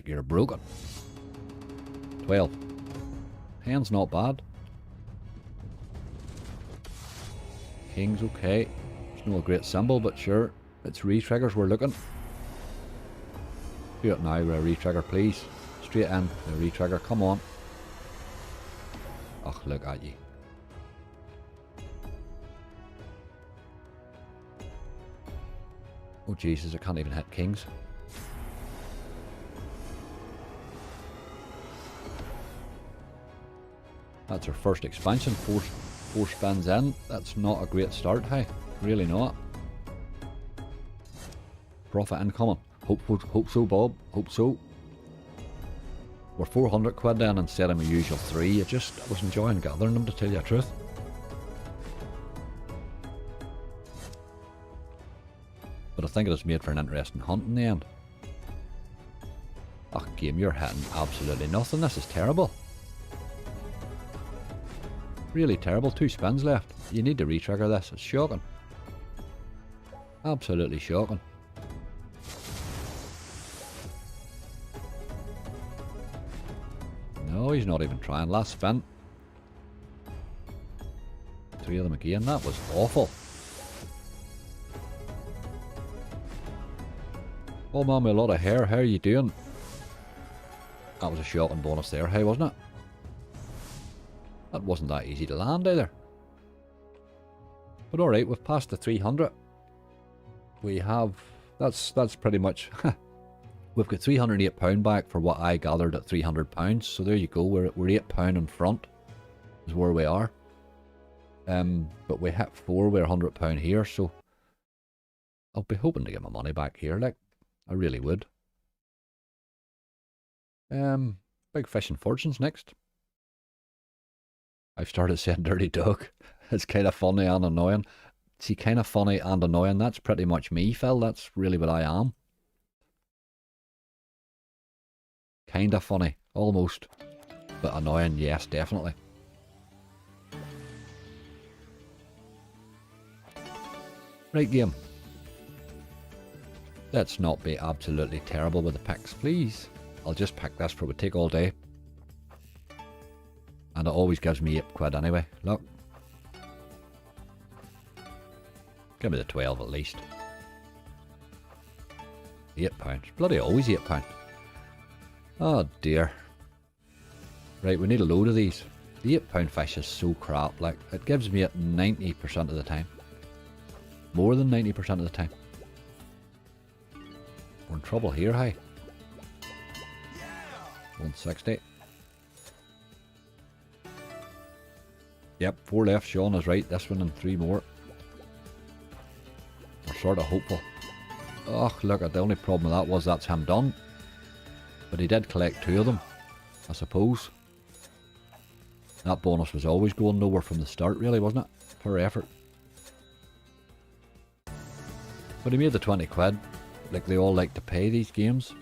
you're broken. 12. 10's not bad. King's okay. It's not a great symbol, but sure. It's re-triggers we're looking. Do it now, re-trigger, please. Straight in, the re-trigger, come on. Oh, look at you. Oh Jesus, I can't even hit kings. That's our first expansion, four spins in. That's not a great start, hey? Really not. Profit incoming. Hope so, Bob. Hope so. We're 400 quid then instead of my usual 3. I was enjoying gathering them, to tell you the truth. But I think it was made for an interesting hunt in the end. Oh, game, you're hitting absolutely nothing. This is terrible. Really terrible. 2 spins left. You need to retrigger this. It's shocking. Absolutely shocking. No, he's not even trying. Last spin. 3 of them again. That was awful. Oh, man, with a lot of hair. How are you doing? That was a shocking bonus there, hey, wasn't it? That wasn't that easy to land either. But alright, we've passed the 300. We have... That's pretty much... We've got £308 back for what I gathered at £300. So there you go, we're £8 in front. Is where we are. But we hit 4, we're £100 here, so... I'll be hoping to get my money back here, like... I really would. Big Fish and Fortunes next. I've started saying dirty dog. It's kind of funny and annoying. See, kind of funny and annoying. That's pretty much me, Phil. That's really what I am. Kind of funny, almost. But annoying, yes, definitely. Right, game. Let's not be absolutely terrible with the picks, please. I'll just pick this for it would take all day. And it always gives me 8 quid anyway. Look. Give me the 12 at least. £8. Bloody always £8. Oh dear. Right, we need a load of these. The £8 fish is so crap. Like, it gives me it 90% of the time. More than 90% of the time. We're in trouble here, hey. 160. Yep, 4 left. Sean is right. This one and 3 more. We're sort of hopeful. Oh, look, the only problem with that was that's him done. But he did collect 2 of them, I suppose. That bonus was always going nowhere from the start, really, wasn't it? Per effort. But he made the 20 quid. Like they all like to pay these games.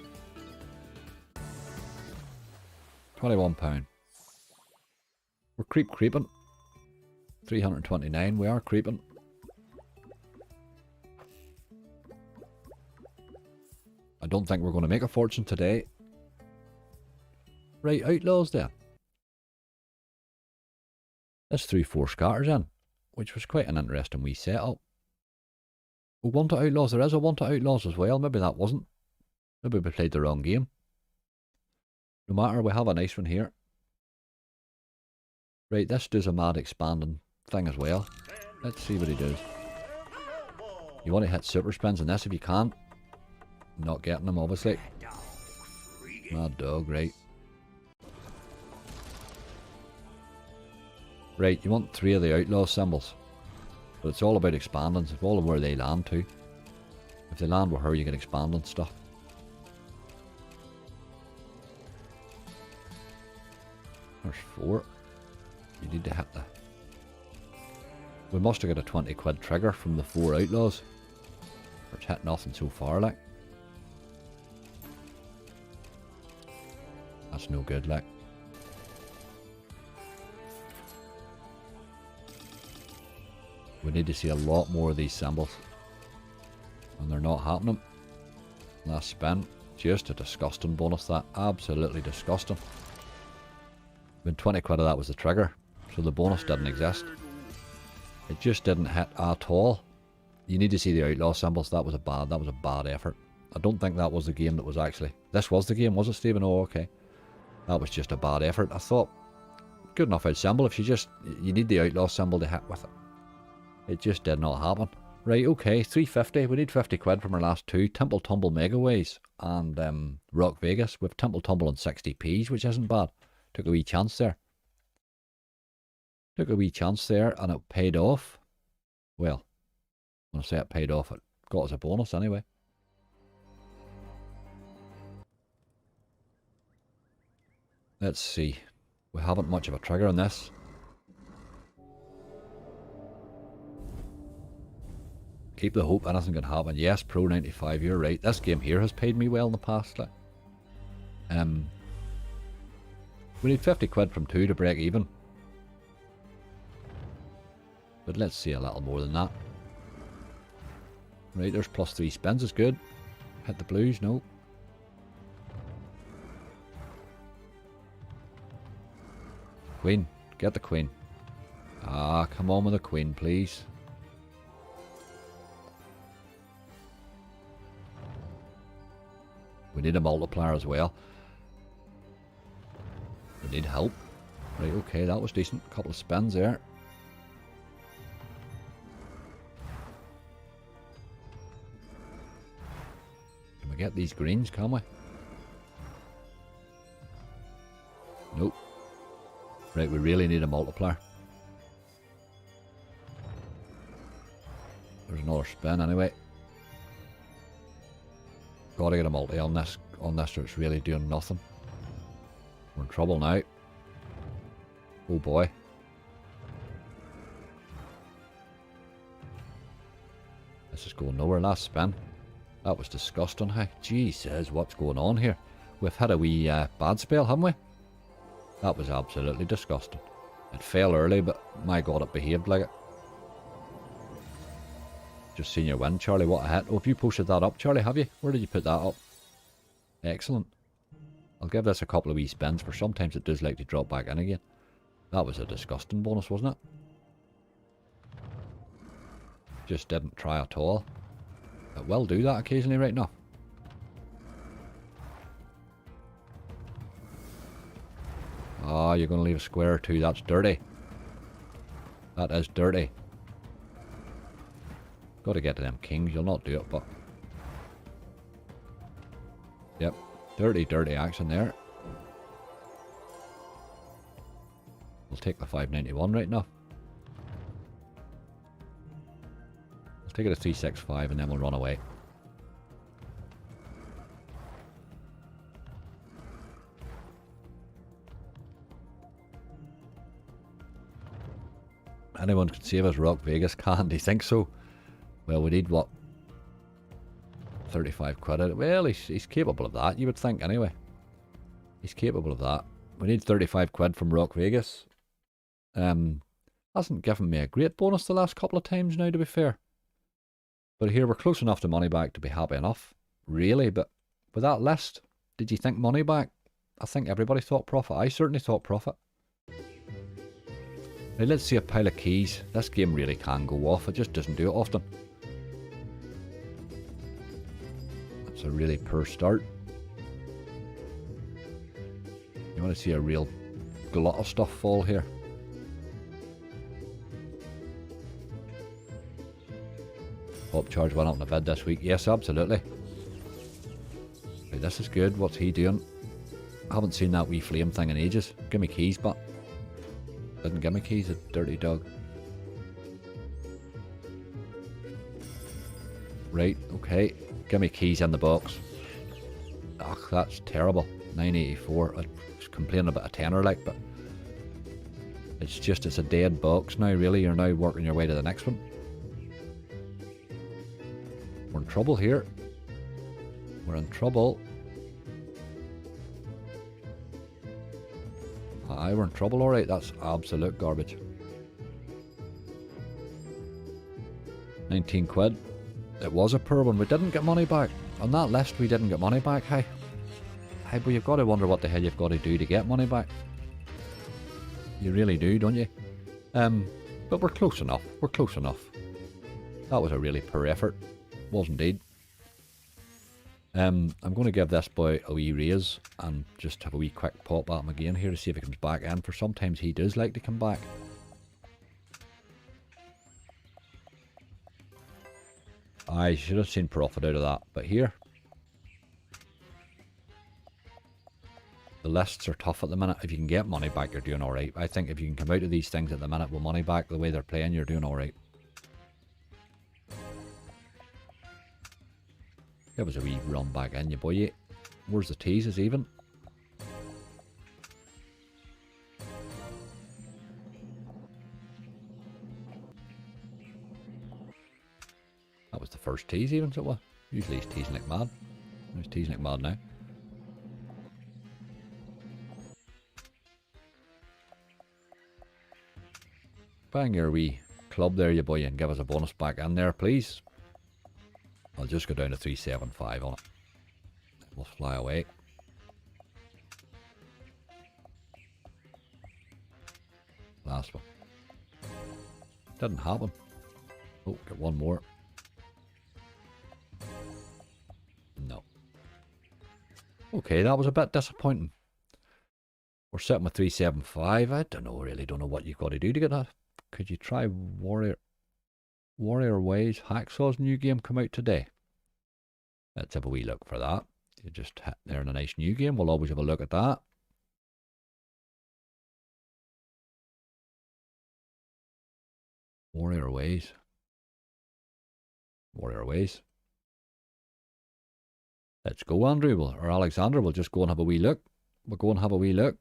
£21. We're creeping. 329, we are creeping. I don't think we're going to make a fortune today. Right, outlaws then. This threw 4 scatters in, which was quite an interesting wee setup. Oh, 1 to outlaws, there is a 1 to outlaws as well. Maybe that wasn't. Maybe we played the wrong game. No matter, we have a nice one here. Right, this does a mad expanding thing as well. Let's see what he does. You want to hit super spins in this if you can. Not getting them, obviously. Mad dog, right. Right, you want 3 of the outlaw symbols. But it's all about expanding. It's all of where they land to. If they land with her, you get expanding stuff. There's 4. You need to hit the... We must have got a 20 quid trigger from the 4 outlaws. It's hit nothing so far, like. That's no good, like. We need to see a lot more of these symbols. And they're not happening. Last spin. Just a disgusting bonus, that. Absolutely disgusting. When 20 quid of that was the trigger. So the bonus didn't exist. It just didn't hit at all. You need to see the outlaw symbols. That was a bad effort. I don't think that was the game that was actually... This was the game, was it, Stephen? Oh, okay. That was just a bad effort. I thought, good enough out symbol. If you need the outlaw symbol to hit with it. It just did not happen. Right, okay, 350. We need 50 quid from our last two. Temple Tumble Megaways and Rock Vegas with Temple Tumble and 60p's, which isn't bad. Took a wee chance there. Took a wee chance there and it paid off. Well, when I say it paid off, it got us a bonus anyway. Let's see. We haven't much of a trigger on this. Keep the hope anything can happen. Yes, Pro 95, you're right. This game here has paid me well in the past. Like. We need 50 quid from 2 to break even. But let's see a little more than that. Right, there's plus 3 spins, is good. Hit the blues, no. Queen, get the queen. Ah, come on with the queen, please. We need a multiplier as well. We need help. Right, okay, that was decent. A couple of spins there. Can we get these greens, can we? Nope. Right, we really need a multiplier. There's another spin anyway. Gotta get a multi on this or it's really doing nothing. We're in trouble now. Oh boy. This is going nowhere. Last spin. That was disgusting. Hey, Jesus, what's going on here? We've had a wee bad spell, haven't we? That was absolutely disgusting. It fell early, but my God, it behaved like it. Just seen your win, Charlie. What a hit. Oh, have you posted that up, Charlie? Have you? Where did you put that up? Excellent. I'll give this a couple of wee spins, for sometimes it does like to drop back in again. That was a disgusting bonus, wasn't it? Just didn't try at all. It will do that occasionally right now. Ah, you're going to leave a square or two. That's dirty. That is dirty. Got to get to them kings. You'll not do it, but... Yep. Dirty, dirty action there. We'll take the 591 right now. Let's take it to 365 and then we'll run away. Anyone can save us, Rock Vegas can. Do you think so? Well, we need what? 35 quid. Well, he's capable of that, you would think, anyway. He's capable of that. We need 35 quid from Rock Vegas. Hasn't given me a great bonus the last couple of times now, to be fair. But here, we're close enough to money back to be happy enough. Really, but with that list, did you think money back? I think everybody thought profit. I certainly thought profit. Now, let's see a pile of keys. This game really can go off. It just doesn't do it often. That's a really poor start. You want to see a real glut of stuff fall here. Upcharge went up in a bid this week. Yes, absolutely. Right, this is good. What's he doing? I haven't seen that wee flame thing in ages. Give me keys, but... Didn't give me keys, a dirty dog. Right, okay. Give me keys in the box. Ugh, that's terrible. 984. I was complaining about a tenner, like, but... It's a dead box now, really. You're now working your way to the next one. We're in trouble here. We're in trouble. Aye, we're in trouble, alright. That's absolute garbage. 19 quid. It was a poor one. We didn't get money back. On that list, we didn't get money back. Hey, but you've got to wonder what the hell you've got to do to get money back. You really do, don't you? But we're close enough. We're close enough. That was a really poor effort. Was indeed. I'm going to give this boy a wee raise and just have a wee quick pop at him again here to see if he comes back in, for sometimes he does like to come back. I should have seen profit out of that, but here, the lists are tough at the minute. If you can get money back, you're doing alright. I think if you can come out of these things at the minute with money back the way they're playing, you're doing alright. Give us a wee run back in, you boy. Where's the teases even? That was the first tease even, so it was. Usually he's teasing like mad. He's teasing like mad now. Bang your wee club there, you boy, and give us a bonus back in there, please. I'll just go down to 375 on it. We'll fly away. Last one. Didn't happen. Oh, get one more. No. Okay, that was a bit disappointing. We're sitting with 375. I don't know, really don't know what you've got to do to get that. Could you try Warrior Ways? Hacksaw's new game come out today. Let's have a wee look for that. You just hit there in a nice new game. We'll always have a look at that. Warrior Ways. Warrior Ways. Let's go, Andrew, or Alexander. We'll just go and have a wee look. We'll go and have a wee look.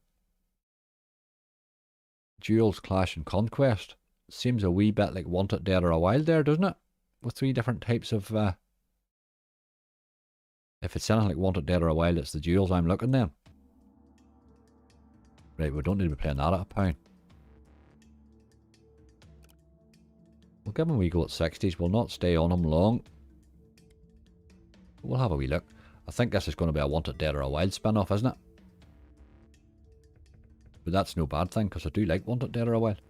Duels, Clash and Conquest. Seems a wee bit like Wanted Dead or a Wild there, doesn't it? With three different types of... if it's anything like Wanted Dead or a Wild, it's the duels I'm looking then. Right, we don't need to be playing that at £1. We'll give him a wee go at 60s. We'll not stay on him long. We'll have a wee look. I think this is going to be a Wanted Dead or a Wild spin-off, isn't it? But that's no bad thing, because I do like Wanted Dead or a Wild.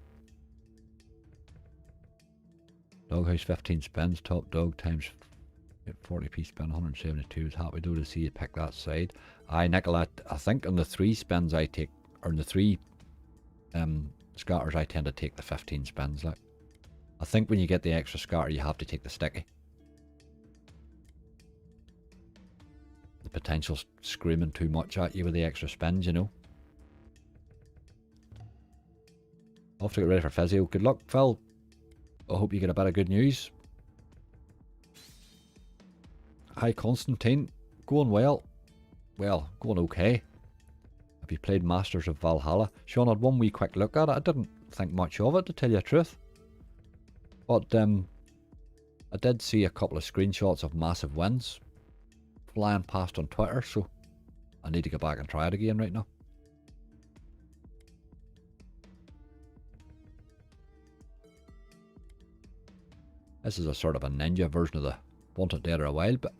Doghouse 15 spins, top dog times 40p spin, 172 is happy to see you pick that side. Nicola, I think on the 3 spins I take, or in the 3 scatters I tend to take the 15 spins. Like, I think when you get the extra scatter you have to take the sticky. The potential's screaming too much at you with the extra spins, you know. I'll have to get ready for physio. Good luck, Phil. I hope you get a bit of good news. Hi, Constantine. Going well. Well, going okay. Have you played Masters of Valhalla? Sean, I had one wee quick look at it. I didn't think much of it, to tell you the truth. But I did see a couple of screenshots of massive wins flying past on Twitter, so I need to go back and try it again right now. This is a sort of a ninja version of the Wanted Dead or a Wild, but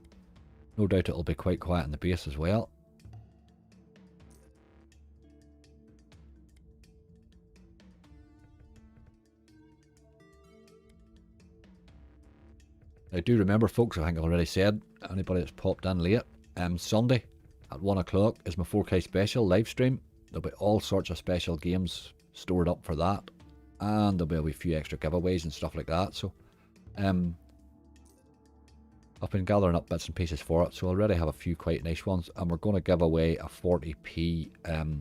no doubt it'll be quite quiet in the base as well. I do remember, folks, I think I've already said, anybody that's popped in late, Sunday at 1 o'clock is my 4K special live stream. There'll be all sorts of special games stored up for that, and there'll be a wee few extra giveaways and stuff like that. So I've been gathering up bits and pieces for it, so I already have a few quite nice ones, and we're going to give away a 40p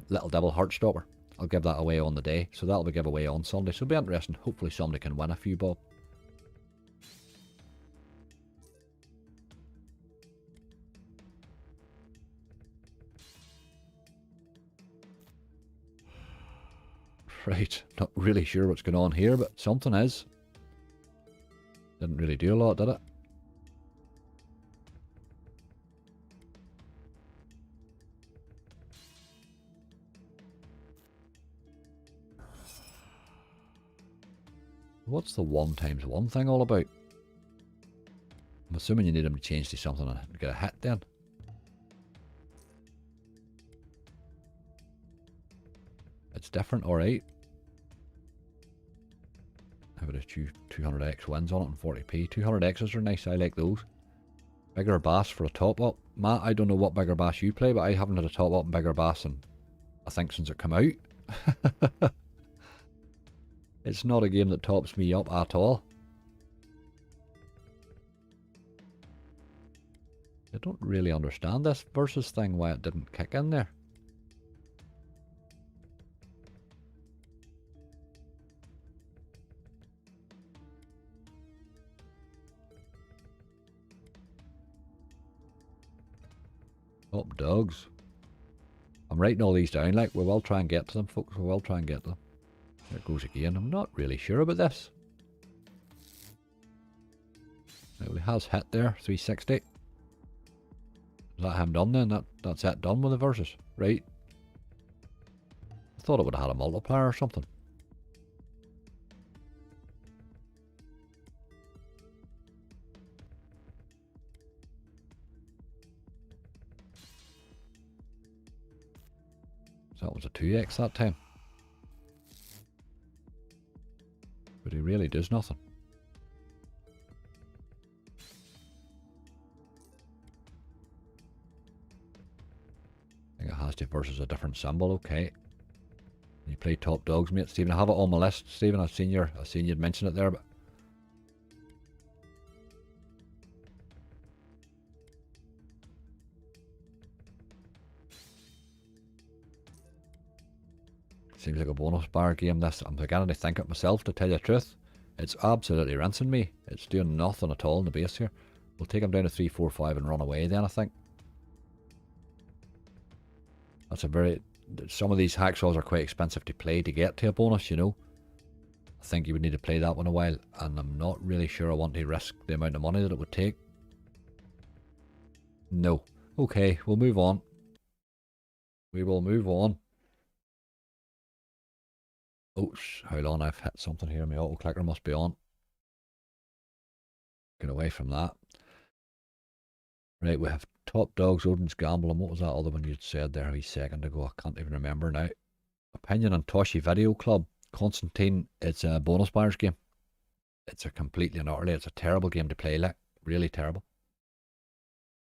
Little Devil Heartstopper. I'll give that away on the day, so that'll be giveaway on Sunday, so it'll be interesting. Hopefully somebody can win a few bob. Right, not really sure what's going on here, but something is. Didn't really do a lot, did it? What's the 1 times 1 thing all about? assuming you need him to change to something and get a hit then. It's different, alright. How about a 200x wins on it and 40p? 200x's are nice, I like those. Bigger bass for a top up. Matt, I don't know what bigger bass you play, but I haven't had a top up in bigger bass and I think since it came out. It's not a game that tops me up at all. I don't really understand this versus thing, why it didn't kick in there. Top dogs. I'm writing all these down, like, we will try and get to them, folks. We will try and get to them. There it goes again. I'm not really sure about this. Now, he has hit there, 360. Is that him done then? That's it done with the verses, right? I thought it would have had a multiplier or something. So that was a 2x that time. But he really does nothing. I think it has to versus a different symbol, okay. You play top dogs, mate. Stephen, I have it on my list. Stephen, I've seen you'd mention it there, but seems like a bonus bar game this. I'm beginning to think it myself, to tell you the truth. It's absolutely rinsing me. It's doing nothing at all in the base here. We'll take him down to 3, 4, 5 and run away then, I think. That's a very... Some of these hacksaws are quite expensive to play to get to a bonus, you know. I think you would need to play that one a while, and I'm not really sure I want to risk the amount of money that it would take. No. Okay, we'll move on. We will move on. Oops, hold on, I've hit something here. My auto clicker must be on. Get away from that. Right, we have Top Dogs, Odin's Gamble, and what was that other one you'd said there a wee second ago? I can't even remember now. Opinion on Toshi Video Club. Constantine, it's a bonus buyers game. It's a completely and utterly, it's a terrible game to play, like, really terrible.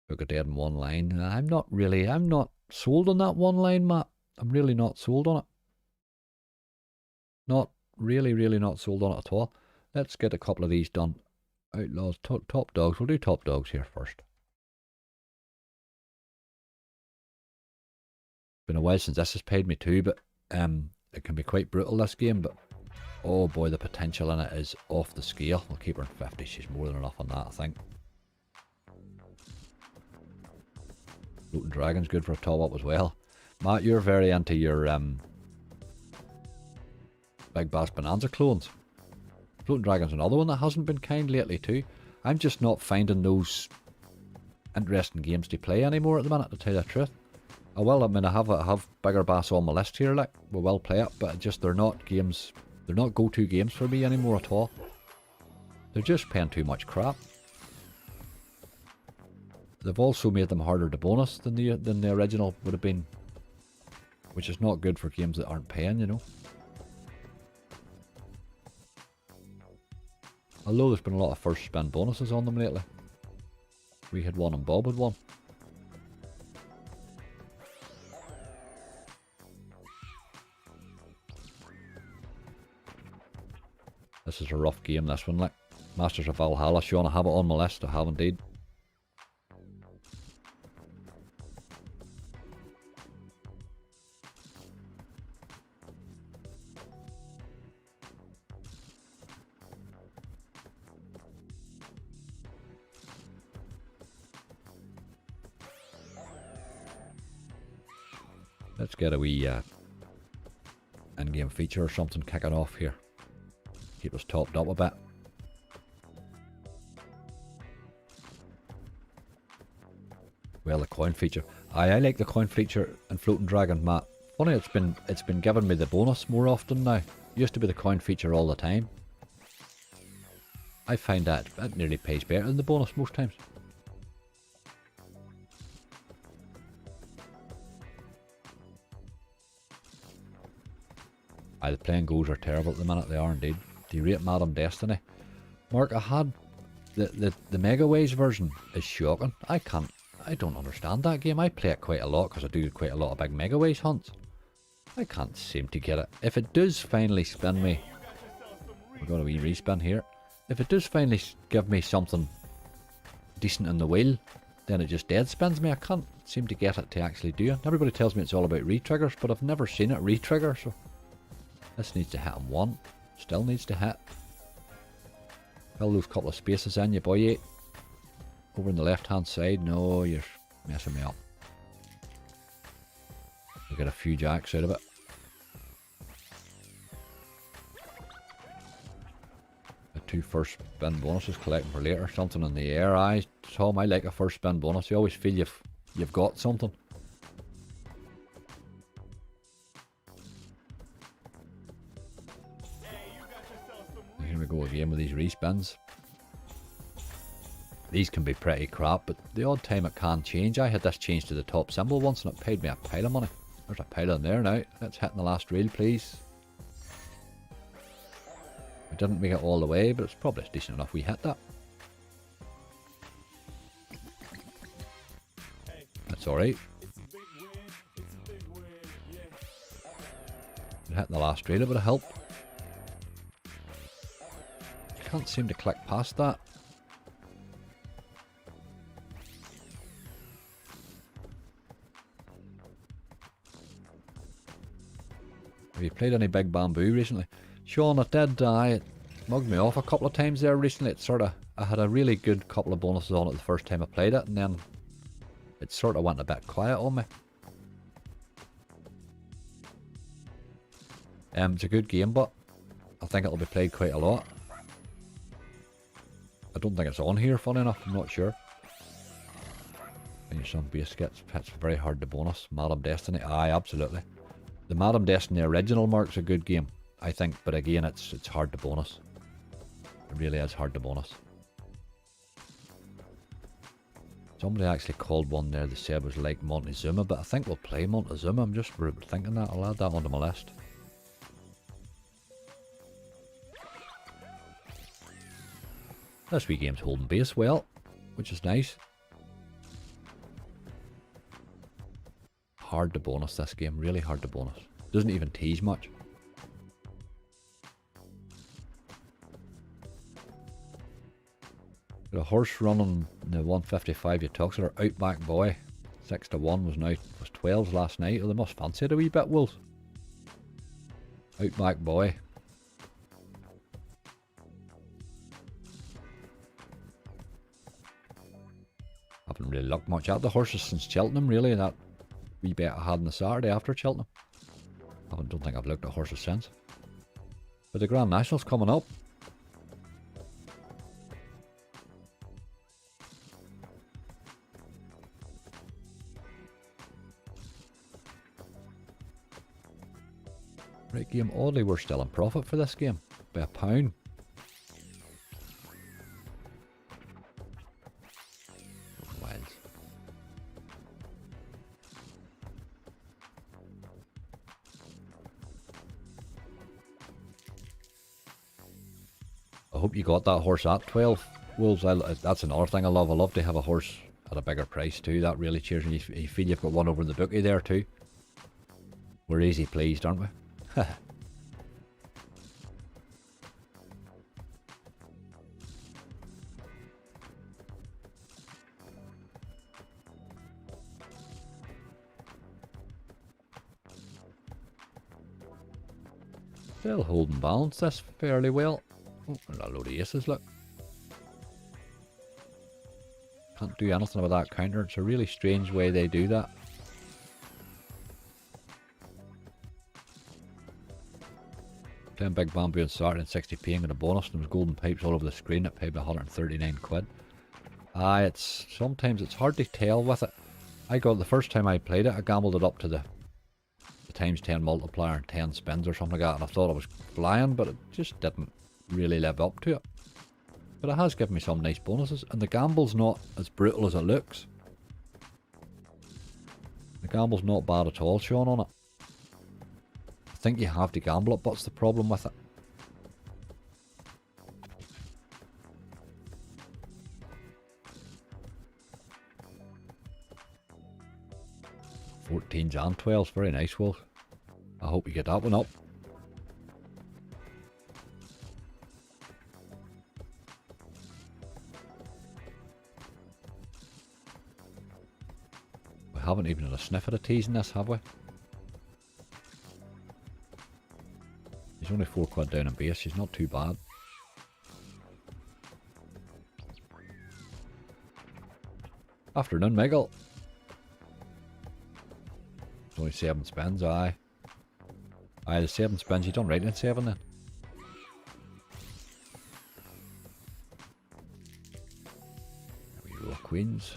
Book a dead in one line. I'm not sold on that one line, Matt. I'm really not sold on it. Not really not sold on it at all. Let's get a couple of these done. Outlaws, top dogs. We'll do top dogs here first. Been a while since this has paid me too, but it can be quite brutal, this game, but oh boy, the potential in it is off the scale. We'll keep her in 50. She's more than enough on that, I think. Floating Dragon's good for a top up as well. Matt, you're very into your Big Bass Bonanza clones. Floating Dragon's another one that hasn't been kind lately too. I'm just not finding those interesting games to play anymore at the minute, to tell you the truth. I have Bigger Bass on my list here, like, we will play it, but they're not games, they're not go-to games for me anymore at all. They're just paying too much crap. They've also made them harder to bonus than the original would have been, which is not good for games that aren't paying, you know. Although there's been a lot of first spin bonuses on them lately. We had one and Bob had one. This is a rough game, this one, like. Masters of Valhalla, Sean, I have it on my list, I have indeed. Let's get a wee in-game feature or something kicking off here. Keep us topped up a bit. Well, the coin feature. I like the coin feature in Floating Dragon, Matt. Funny, it's been giving me the bonus more often now. It used to be the coin feature all the time. I find that it nearly pays better than the bonus most times. Aye, the playing goals are terrible at the minute, they are indeed. Do you rate Madam Destiny? Mark, I had the Mega Ways version is shocking. I don't understand that game. I play it quite a lot because I do quite a lot of big Mega Ways hunts. I can't seem to get it. If it does finally spin me, we've got a wee respin here. If it does finally give me something decent in the wheel, then it just dead spins me. I can't seem to get it to actually do it. Everybody tells me it's all about re-triggers, but I've never seen it re-trigger, so this needs to hit on 1. Still needs to hit. Fill those couple of spaces in, you boy. Over on the left hand side. No, you're messing me up. You get a few jacks out of it. The 2 first spin bonuses collecting for later. Something in the air. Tom, I like a first spin bonus. You always feel you've got something. Here we go again with these respins. These can be pretty crap, but the odd time it can change. I had this change to the top symbol once and it paid me a pile of money. There's a pile in there now. Let's hit in the last reel, please. I didn't make it all the way, but it's probably decent enough we hit that. That's alright. Hitting the last reel, it would have helped. Can't seem to click past that. Have you played any Big Bamboo recently? Sean, it did. It mugged me off a couple of times there recently. I had a really good couple of bonuses on it the first time I played it, and then it sort of went a bit quiet on me. It's a good game, but I think it'll be played quite a lot. I don't think it's on here, funny enough, I'm not sure. And some biscuits, it's very hard to bonus. Madam Destiny, aye, absolutely. The Madam Destiny original Mark's a good game, I think, but again, it's hard to bonus. It really is hard to bonus. Somebody actually called one there they said was like Montezuma, but I think we'll play Montezuma. I'm just thinking that. I'll add that onto my list. This wee game's holding base well, which is nice. Hard to bonus this game, really hard to bonus. Doesn't even tease much. Got a horse running the 155 you talked about, Outback Boy. 6 to 1 was 12s last night. Oh, they must fancy it a wee bit, Wolves. Outback Boy. Haven't really looked much at the horses since Cheltenham, really. That wee bet I had on the Saturday after Cheltenham. I don't think I've looked at horses since. But the Grand National's coming up. Right game, oddly we're still in profit for this game. By £1. I hope you got that horse at 12. Wolves, that's another thing I love. I love to have a horse at a bigger price too. That really cheers me. You feel you've got one over in the bookie there too. We're easy pleased, aren't we? Still holding balance this fairly well. Oh, and a load of aces, look. Can't do anything about that counter. It's a really strange way they do that. Playing Big Bamboo on Saturday and 60p and got a bonus and there was golden pipes all over the screen. It paid me 139 quid. Aye, sometimes it's hard to tell with it. The first time I played it, I gambled it up to the times 10 multiplier and 10 spins or something like that, and I thought I was flying, but it just didn't really live up to it. But it has given me some nice bonuses, and the gamble's not as brutal as it looks. The gamble's not bad at all, Sean, on it. I think you have to gamble it, what's the problem with it? $14s and $12s, very nice, Wolf. I hope you get that one up. We haven't even had a sniff at a tease in this, have we? He's only £4 down in base, he's not too bad. Afternoon, Miguel. It's only 7 spins, aye. Aye, the 7 spins, you done right in 7 then. There we go, queens.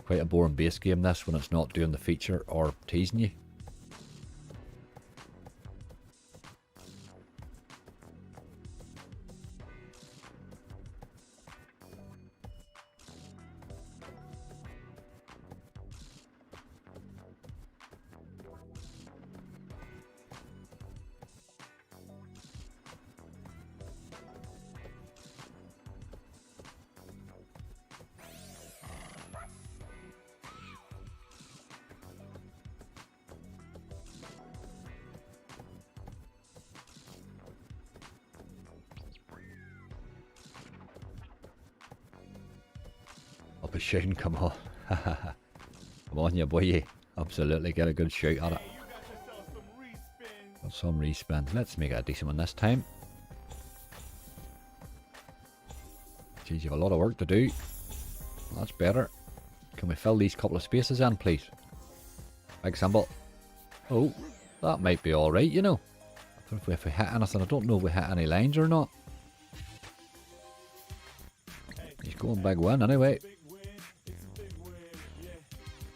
Quite a boring base game this when it's not doing the feature or teasing you. Up a shooting, come on. Come on, you boy. Absolutely, get a good shoot at it. Got some respins. Let's make it a decent one this time. Jeez, you have a lot of work to do. That's better. Can we fill these couple of spaces in, please? Big symbol. Oh, that might be alright, you know. If we hit anything, I don't know if we hit any lines or not. He's going big win anyway.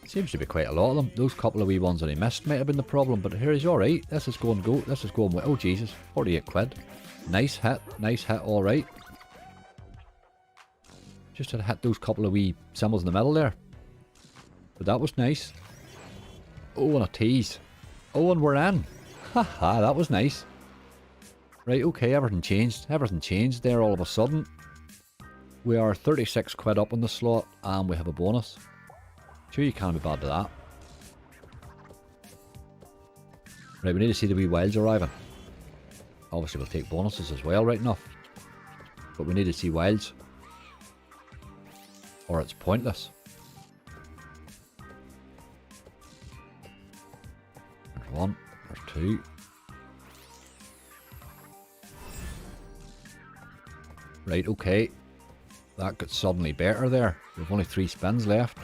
Seems to be quite a lot of them. Those couple of wee ones that he missed might have been the problem, but here he's alright. This is going go. This is going well. Oh Jesus, 48 quid. Nice hit, alright. Just had to hit those couple of wee symbols in the middle there. But that was nice. Oh, and a tease. Oh, and we're in. Haha, that was nice. Right, okay, everything changed. Everything changed there all of a sudden. We are 36 quid up on the slot, and we have a bonus. Sure, you can't be bad to that. Right, we need to see the wee wilds arriving. Obviously, we'll take bonuses as well, right enough. But we need to see wilds, or it's pointless. There's one, there's two. Right, okay. That got suddenly better there. We've only 3 spins left.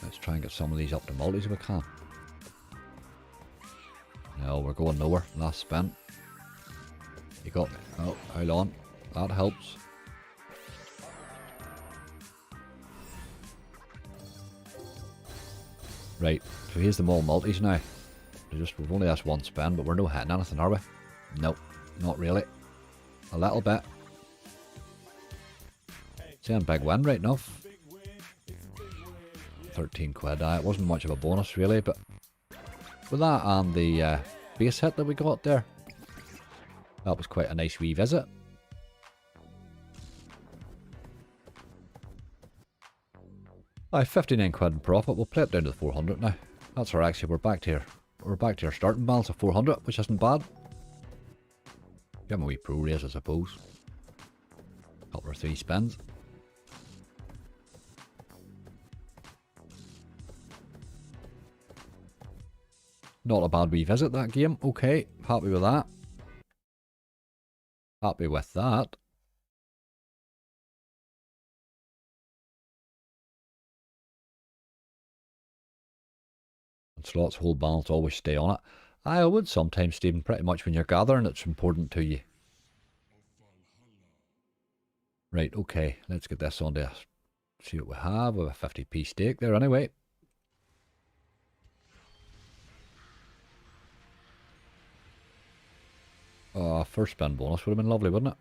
Let's try and get some of these up to multis if we can. No, we're going nowhere. Last spin. You got me. Oh, hold on. That helps. Right, so here's the mall multis now. We've only asked 1 spin, but we're no hitting anything, are we? Nope, not really. A little bit. Saying big win, right enough. 13 quid, it wasn't much of a bonus really, but with that and the base hit that we got there, that was quite a nice wee visit. Aye, 59 quid in profit. We'll play it down to the 400 now. That's our actually, we're back to our starting balance of 400, which isn't bad. Give him a wee pro raise, I suppose. Couple or 3 spins. Not a bad wee visit, that game. Okay, happy with that. Happy with that. And slots hold balance, always stay on it. I would sometimes, Stephen, pretty much when you're gathering, it's important to you. Right, okay, let's get this on there. See what we have. We have a 50p stake there anyway. Oh, first spin bonus would have been lovely, wouldn't it?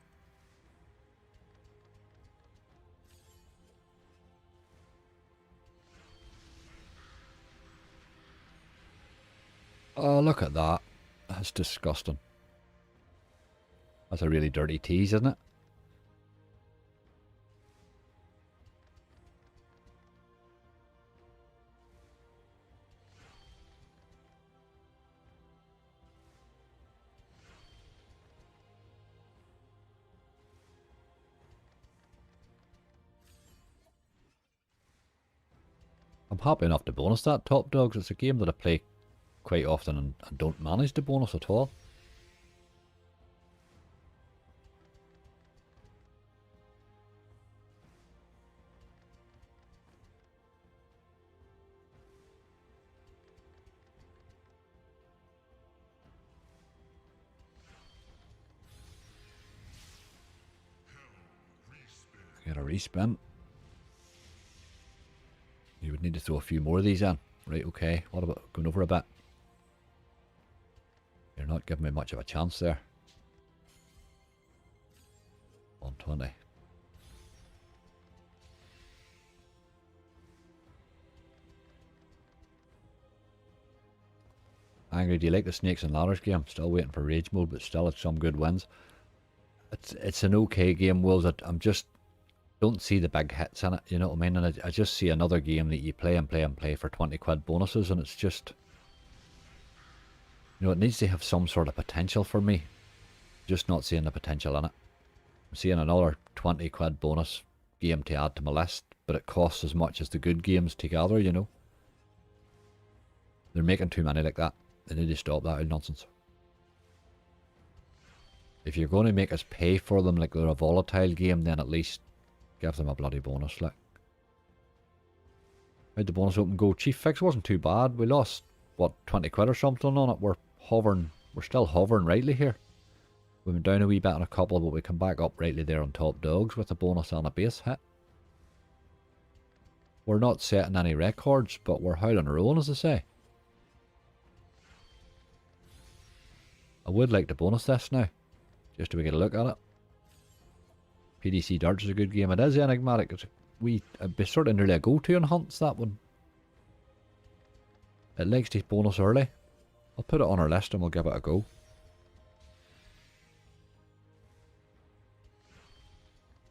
Oh, look at that. That's disgusting. That's a really dirty tease, isn't it? I'm happy enough to bonus that Top Dogs. It's a game that I play quite often and don't manage to bonus at all. Get a respin. You would need to throw a few more of these in. Right, okay. What about going over a bit? You're not giving me much of a chance there. 120. Angry, do you like the Snakes and Ladders game? Still waiting for Rage Mode, but still it's some good wins. It's an okay game, Wolves. I'm just don't see the big hits in it, you know what I mean? And I just see another game that you play and play and play for 20 quid bonuses, and it's just, you know, it needs to have some sort of potential for me. Just not seeing the potential in it. I'm seeing another 20 quid bonus game to add to my list, but it costs as much as the good games together, you know. They're making too many like that. They need to stop that nonsense. If you're going to make us pay for them like they're a volatile game, then at least give them a bloody bonus, like. How'd the bonus open go? Chief Fix wasn't too bad. We lost, what, 20 quid or something on it. We're still hovering rightly here. We went down a wee bit on a couple, but we come back up rightly there on Top Dogs with a bonus and a base hit. We're not setting any records, but we're howling our own, as I say. I would like to bonus this now, just so we get a look at it. PDC Darts is a good game. It is enigmatic. It'd be sort of nearly a go-to on hunts, that one. It likes to bonus early. I'll put it on our list and we'll give it a go.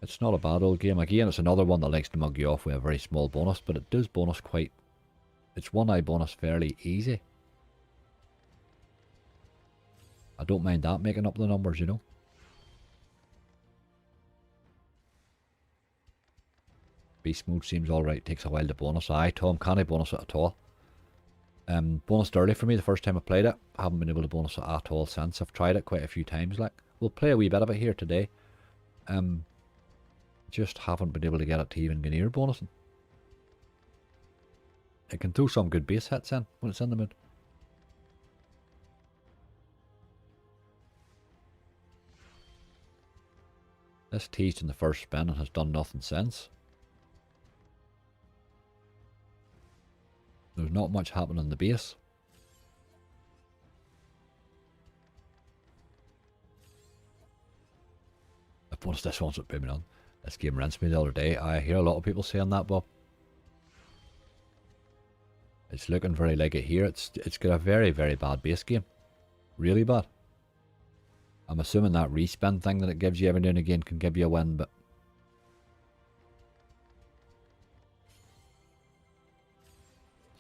It's not a bad old game. Again, it's another one that likes to mug you off with a very small bonus, but it does bonus quite... It's one I bonus fairly easy. I don't mind that making up the numbers, you know. Beast mode seems alright. Takes a while to bonus. Aye, Tom, can't I bonus it at all? Bonused early for me the first time I played it. I haven't been able to bonus it at all since. I've tried it quite a few times, like. We'll play a wee bit of it here today. Just haven't been able to get it to even go near bonusing. It can throw some good base hits in when it's in the mood. This teased in the first spin and has done nothing since. There's not much happening in the base. I bonus this one's what put me on. This game rinsed me the other day. I hear a lot of people saying that, Bob. It's looking very like it here. It's got a very, very bad base game. Really bad. I'm assuming that respin thing that it gives you every now and again can give you a win, but...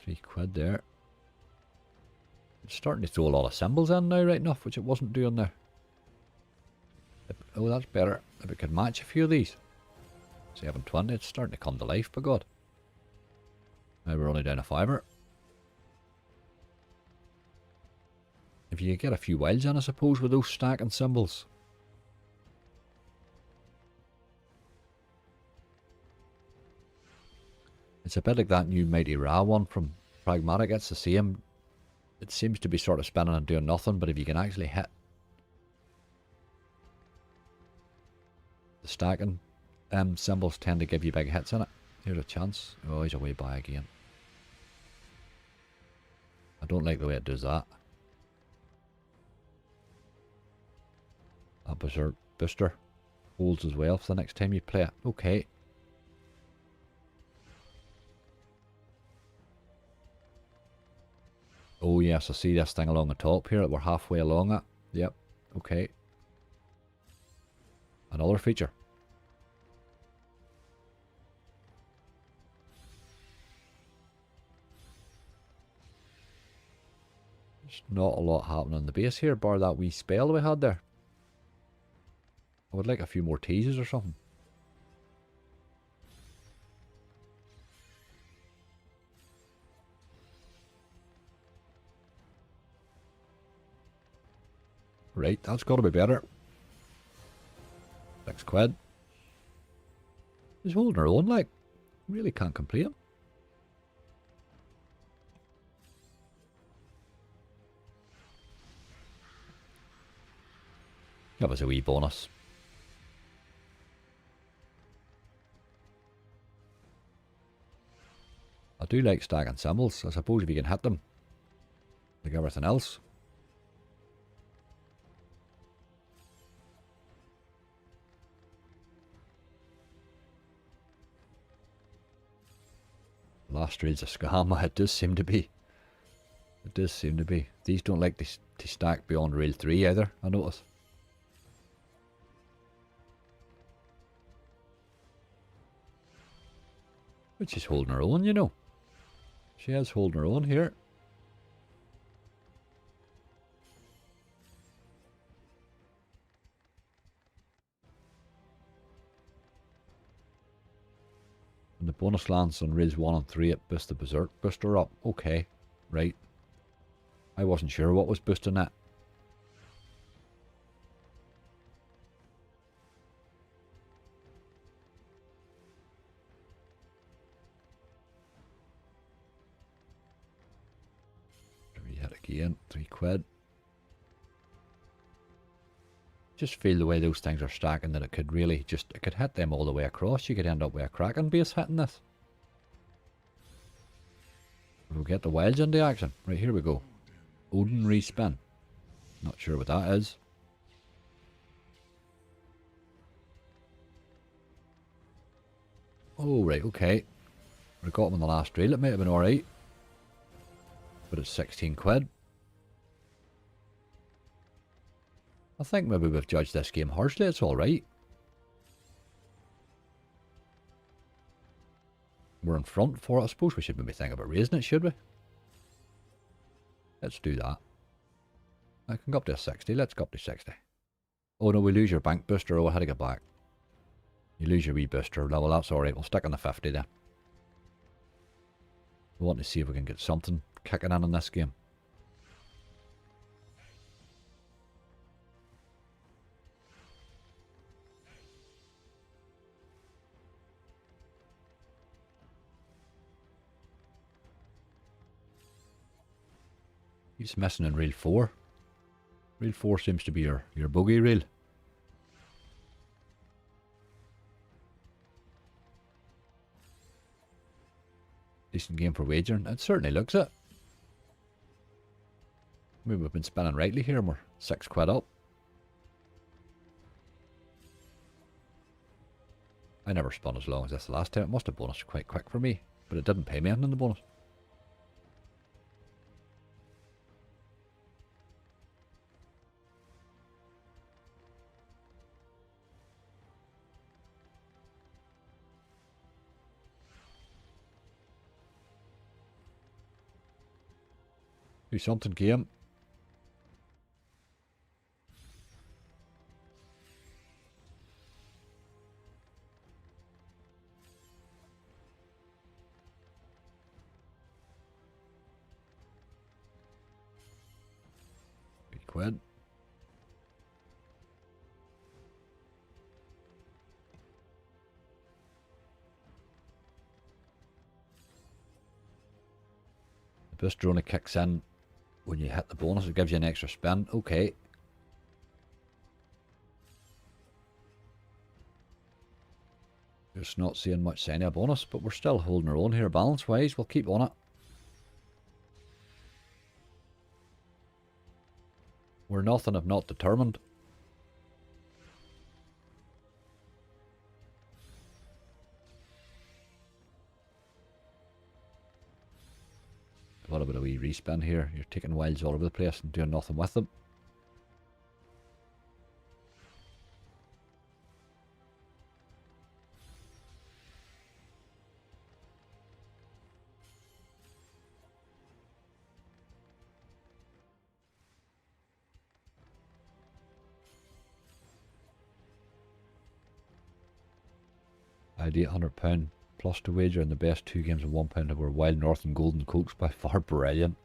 £3 there. It's starting to throw a lot of symbols in now, right enough, which it wasn't doing there. Oh, that's better. If it could match a few of these. 720, it's starting to come to life, by God. Now we're only down a fiver. If you get a few wilds in, I suppose, with those stacking symbols. It's a bit like that new Mighty Ra one from Pragmatic. It's the same. It seems to be sort of spinning and doing nothing, but if you can actually hit the stacking symbols tend to give you big hits in it. Here's a chance. Oh, he's away by again. I don't like the way it does that. That berserk booster holds as well for the next time you play it. Okay. Oh yes, I see this thing along the top here. We're halfway along it. Yep. Okay. Another feature. There's not a lot happening on the base here, bar that wee spell we had there. I would like a few more teases or something. Right, that's got to be better. 6 quid. He's holding her own, like. Really can't complain. That was a wee bonus. I do like stacking symbols. I suppose if you can hit them, like everything else. Last raid's a scam. It does seem to be. It does seem to be. These don't like to stack beyond rail 3 either, I notice. But she's holding her own, you know. She is holding her own here. And the bonus lands on rails 1 and 3 it boosts the berserk booster up. Okay, right. I wasn't sure what was boosting that. We hit again, 3 quid. Just feel the way those things are stacking that it could really just, it could hit them all the way across. You could end up with a Kraken base hitting this. We'll get the wilds into action. Right, here we go. Odin respin. Not sure what that is. Oh, right, okay. We got him on the last reel. It might have been alright. But it's 16 quid. I think maybe we've judged this game harshly. It's alright. We're in front for it. I suppose we should maybe think about raising it, should we? Let's do that. I can go up to a 60. Let's go up to 60. Oh no, we lose your bank booster. Oh, I had to get back. You lose your wee booster. No, well, that's alright. We'll stick on the 50 then. We want to see if we can get something kicking in this game. He's missing in reel 4. Reel 4 seems to be your bogey reel. Decent game for wagering. It certainly looks it. Maybe we've been spinning rightly here and we're 6 quid up. I never spun as long as this the last time. It must have bonused quite quick for me. But it didn't pay me anything in the bonus. Do something, game. £8. The booster only kicks in when you hit the bonus. It gives you an extra spin. Okay. Just not seeing much sign of a bonus, but we're still holding our own here balance-wise. We'll keep on it. We're nothing if not determined. What about a wee respin here? You're taking wilds all over the place and doing nothing with them. I had £800 plus to wager in the best 2 games of £1 that were Wild North and Golden Coats, by far brilliant.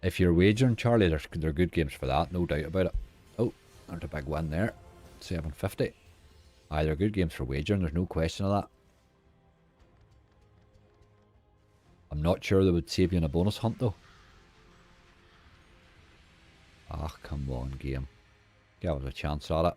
If you're wagering, Charlie, they're good games for that, no doubt about it. Oh, there's a big win there. 750. Aye, they're good games for wagering, there's no question of that. I'm not sure they would save you in a bonus hunt though. Ah, come on, game. Give us a chance at it.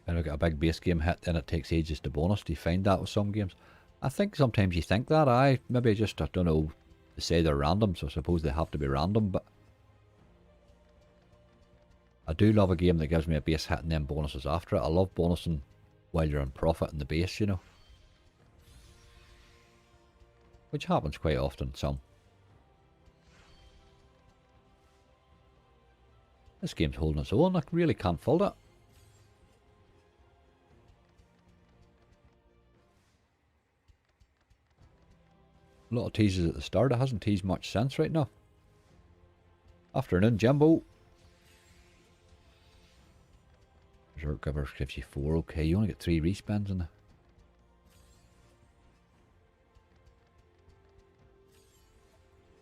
And we get a big base game hit, then it takes ages to bonus. Do you find that with some games? I think sometimes you think that. Maybe just, I don't know, they say they're random, so I suppose they have to be random, but I do love a game that gives me a base hit and then bonuses after it. I love bonusing while you're in profit in the base, you know. Which happens quite often, some. This game's holding its own, I really can't fault it. A lot of teases at the start. It hasn't teased much since right now. Afternoon, Jimbo. Berserk Giver gives you 4. Okay, you only get 3 respins in there.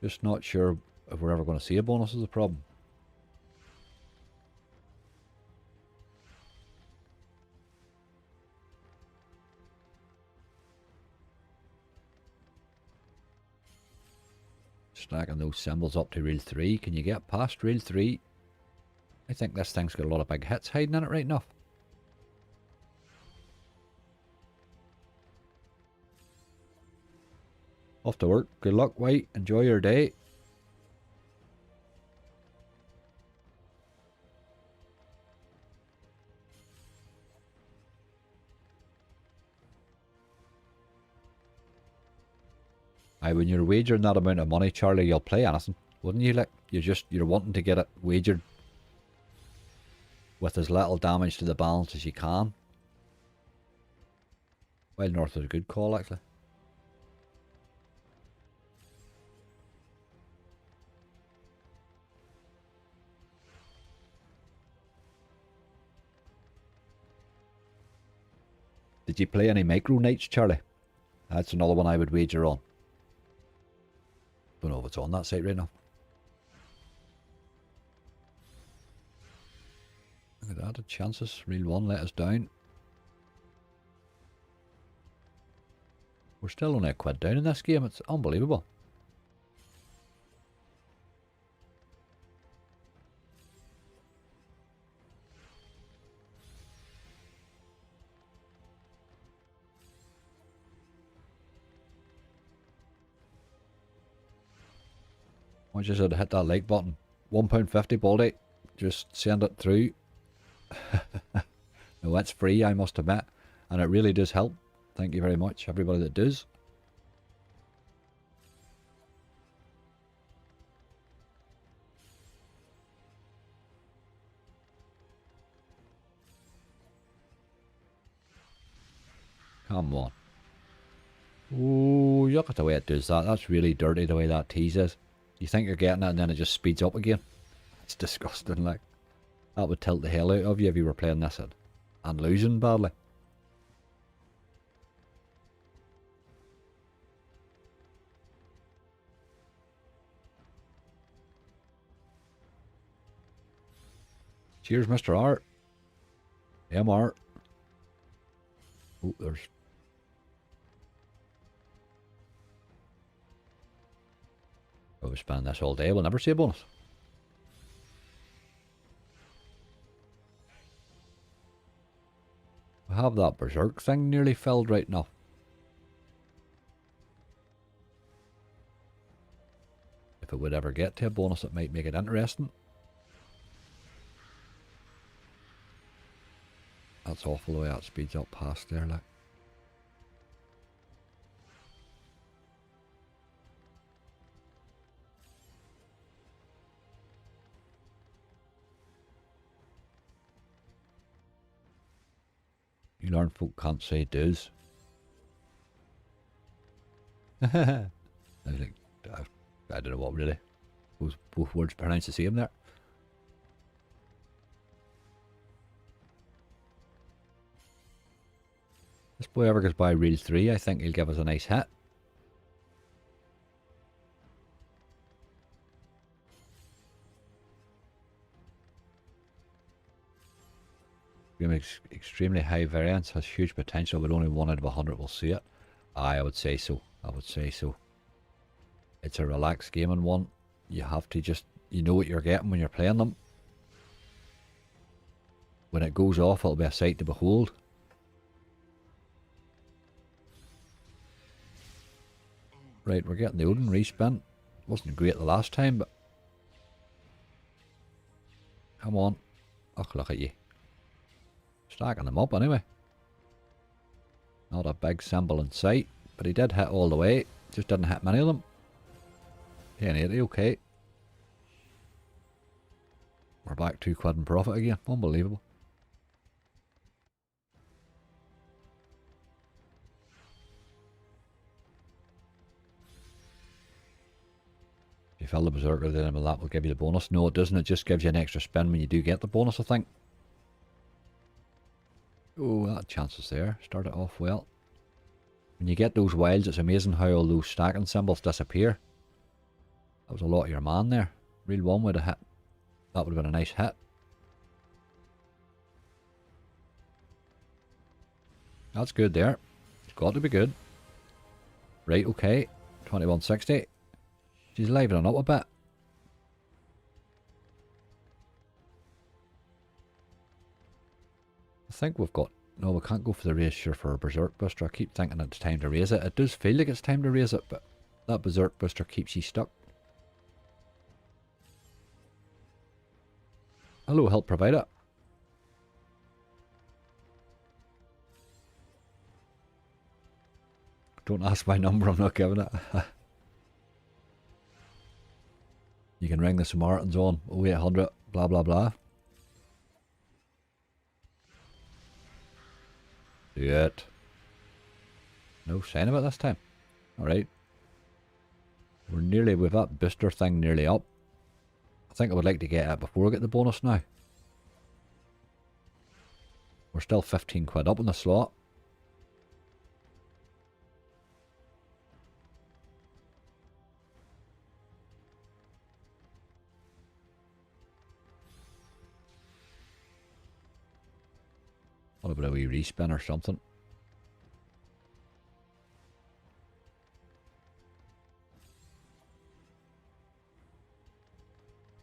Just not sure if we're ever going to see a bonus is the problem. Stacking those symbols up to reel 3. Can you get past reel 3? I think this thing's got a lot of big hits hiding in it right now. Off to work. Good luck, White. Enjoy your day. Aye, when you're wagering that amount of money, Charlie, you'll play anything, wouldn't you? Like, you're wanting to get it wagered with as little damage to the balance as you can. Wild North is a good call, actually. Did you play any micro nights, Charlie? That's another one I would wager on. Don't know if it's on that site right now. Look at that, the chances. Reel 1 let us down. We're still only a quid down in this game. It's unbelievable. I just had to hit that like button. £1.50 Baldy. Just send it through. No, that's free, I must admit. And it really does help. Thank you very much, everybody that does. Come on. Oh, look at the way it does that. That's really dirty the way that teases. You think you're getting it and then it just speeds up again. It's disgusting, like. That would tilt the hell out of you if you were playing this and losing badly. Cheers, Mr. Art. MR. Oh, there's... Oh, we spend this all day. We'll never see a bonus. We have that berserk thing nearly filled right now. If it would ever get to a bonus, it might make it interesting. That's awful the way that speeds up past there, like. You learn folk can't say does. I think, I don't know what really. Both words pronounced the same there. This boy ever goes by reel 3, I think he'll give us a nice hit. Extremely high variance, has huge potential, but only 1 out of 100 will see it. I would say so. I would say so. It's a relaxed gaming one. You have to just, you know what you're getting when you're playing them. When it goes off, it'll be a sight to behold. Right, we're getting the Odin respin. Wasn't great the last time, but... Come on. Oh, look at you. Stacking them up anyway. Not a big symbol in sight, but he did hit all the way. Just didn't hit many of them. 1080, okay. We're back 2 quid in profit again. Unbelievable. If you fill the berserker, then that will give you the bonus. No, it doesn't. It just gives you an extra spin when you do get the bonus, I think. Oh, that chance is there. Start it off well. When you get those wilds, it's amazing how all those stacking symbols disappear. That was a lot of your man there. Reel 1 would have hit. That would have been a nice hit. That's good there. It's got to be good. Right, okay. 2160. She's livening up a bit. I think we've got... No, we can't go for the raise sure for a Berserk Booster. I keep thinking it's time to raise it. It does feel like it's time to raise it, but that Berserk Booster keeps you stuck. Hello, help provider. Don't ask my number, I'm not giving it. You can ring the Samaritans on 0800 blah blah blah. Do it. No sign of it this time. Alright. We're nearly with that booster thing nearly up. I think I would like to get it before I get the bonus now. We're still 15 quid up in the slot. What about a wee respin or something?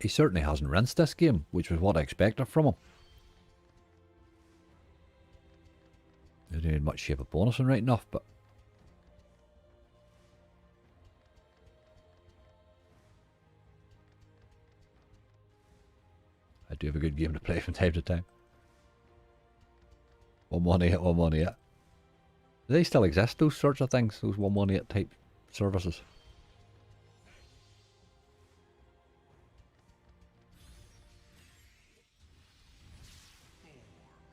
He certainly hasn't rinsed this game, which was what I expected from him. He didn't need much shape of bonusing right enough, but... I do have a good game to play from time to time. 118, 118. Do they still exist, those sorts of things? Those 118 type services?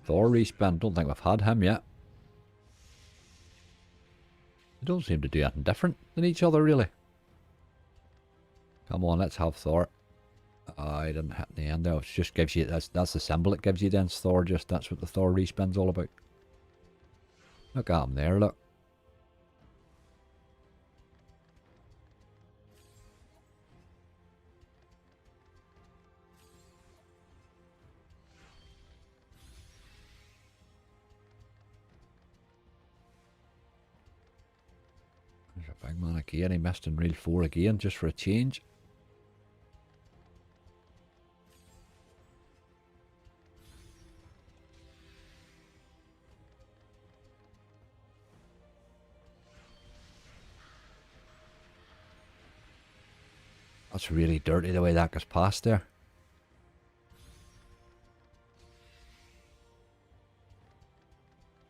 Thor respin, don't think we've had him yet. They don't seem to do anything different than each other, really. Come on, let's have Thor. I didn't hit in the end though. It just gives you, that's the symbol it gives you then, it's Thor, just that's what the Thor respin's all about. Look at him there, look. There's a big man again, he missed in reel 4 again, just for a change. That's really dirty the way that gets past there.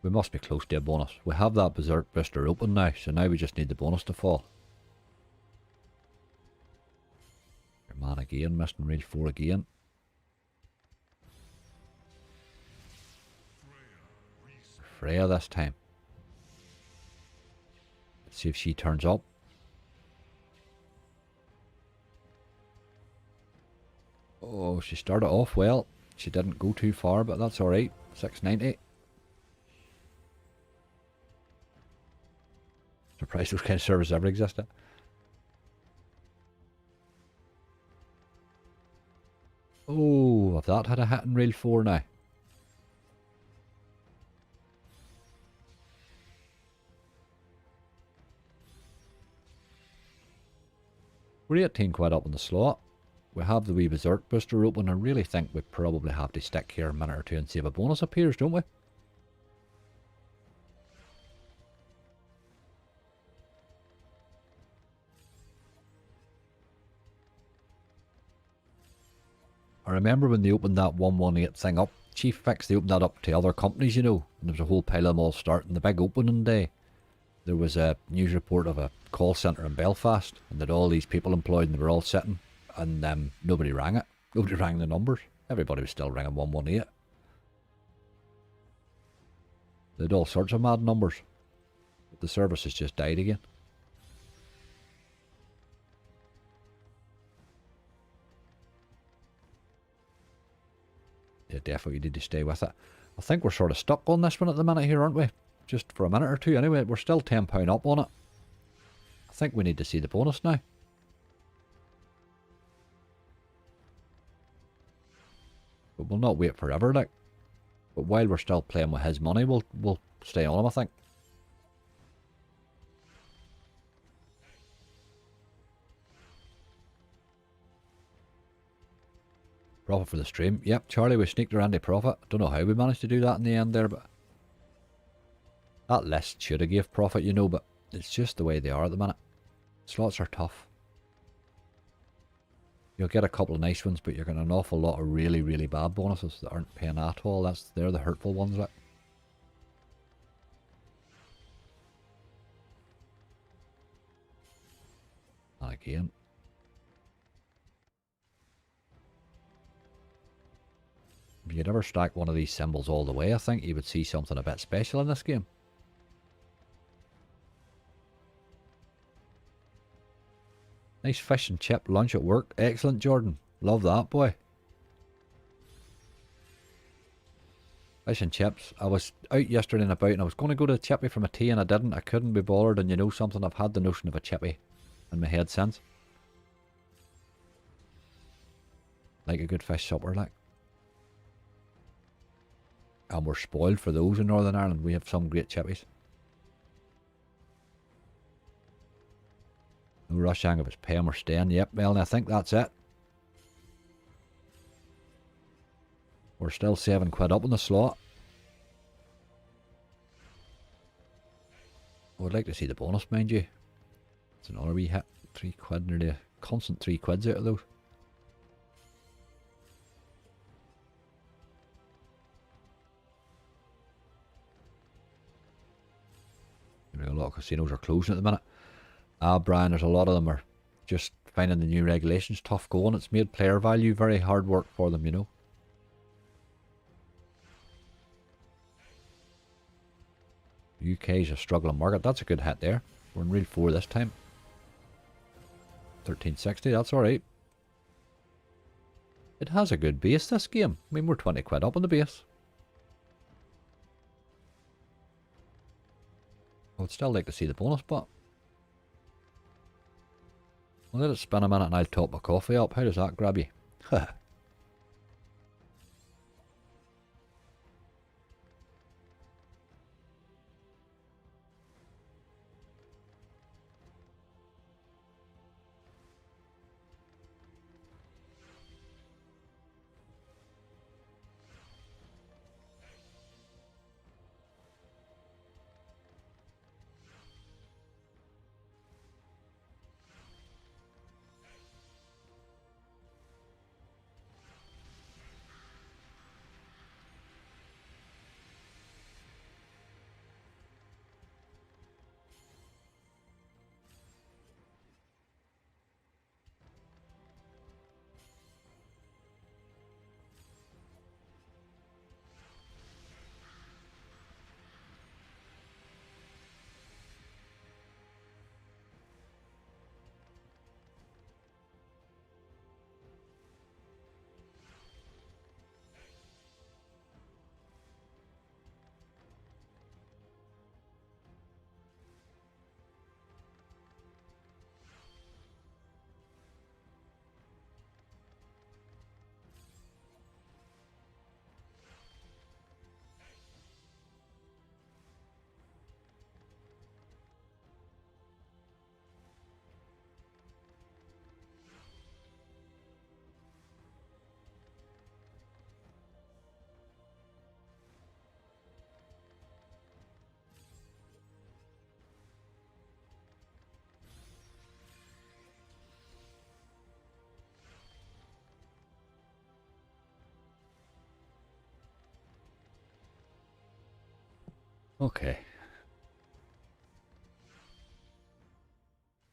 We must be close to a bonus. We have that Berserk Booster open now, so now we just need the bonus to fall. Your man again, missing reel 4 again. Freya this time. Let's see if she turns up. Oh, she started off well. She didn't go too far, but that's alright. 690. Surprised those kind of servers ever existed. Oh, if that had a hit in reel 4 now. We're 18 quid up in the slot. We have the wee Berserk Booster open. I really think we probably have to stick here a minute or two and see if a bonus appears, don't we? I remember when they opened that 118 thing up, Chief Fix, they opened that up to other companies, you know, and there was a whole pile of them all starting the big opening day. There was a news report of a call centre in Belfast, and that all these people employed, and they were all sitting, and nobody rang it. Nobody rang the numbers. Everybody was still ringing 118. They had all sorts of mad numbers. But the service has just died again. Yeah, definitely need to stay with it. I think we're sort of stuck on this one at the minute here, aren't we? Just for a minute or two anyway. We're still £10 up on it. I think we need to see the bonus now. But we'll not wait forever, like. But while we're still playing with his money, we'll stay on him, I think. Profit for the stream. Yep, Charlie, we sneaked around the profit. Don't know how we managed to do that in the end there, but that list should have gave profit, you know, but it's just the way they are at the minute. Slots are tough. You'll get a couple of nice ones, but you're getting an awful lot of really, really bad bonuses that aren't paying at all. They're the hurtful ones, like. And again. If you'd ever stack one of these symbols all the way, I think you would see something a bit special in this game. Nice fish and chip lunch at work. Excellent, Jordan. Love that, boy. Fish and chips. I was out yesterday and about, and I was going to go to a chippy from a tea, and I didn't. I couldn't be bothered, and you know something? I've had the notion of a chippy in my head since. Like a good fish supper, like. And we're spoiled for those in Northern Ireland. We have some great chippies. No rushing if it's paying or staying. Yep, well, I think that's it. We're still 7 quid up in the slot. I would like to see the bonus, mind you. It's another wee hit. 3 quid, nearly a constant 3 quids out of those. A lot of casinos are closing at the minute. Brian, there's a lot of them are just finding the new regulations tough going. It's made player value very hard work for them, you know. UK's a struggling market. That's a good hit there. We're in reel 4 this time. 1360, that's alright. It has a good base, this game. I mean, we're 20 quid up on the base. I would still like to see the bonus, but I'll let it spin a minute and I'll top my coffee up. How does that grab you? Okay.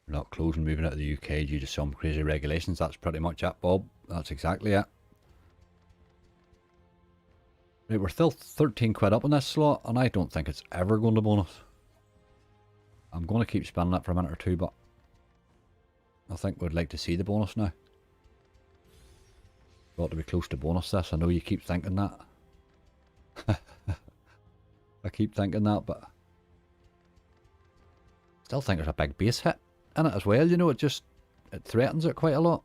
We're not closing moving out of the UK due to some crazy regulations. That's pretty much it, Bob. That's exactly it. Right, we're still 13 quid up on this slot, and I don't think it's ever going to bonus. I'm going to keep spending it for a minute or two, but I think we'd like to see the bonus now. Got to be close to bonus this. I know you keep thinking that. I keep thinking that, but still think there's a big base hit in it as well. You know, it threatens it quite a lot.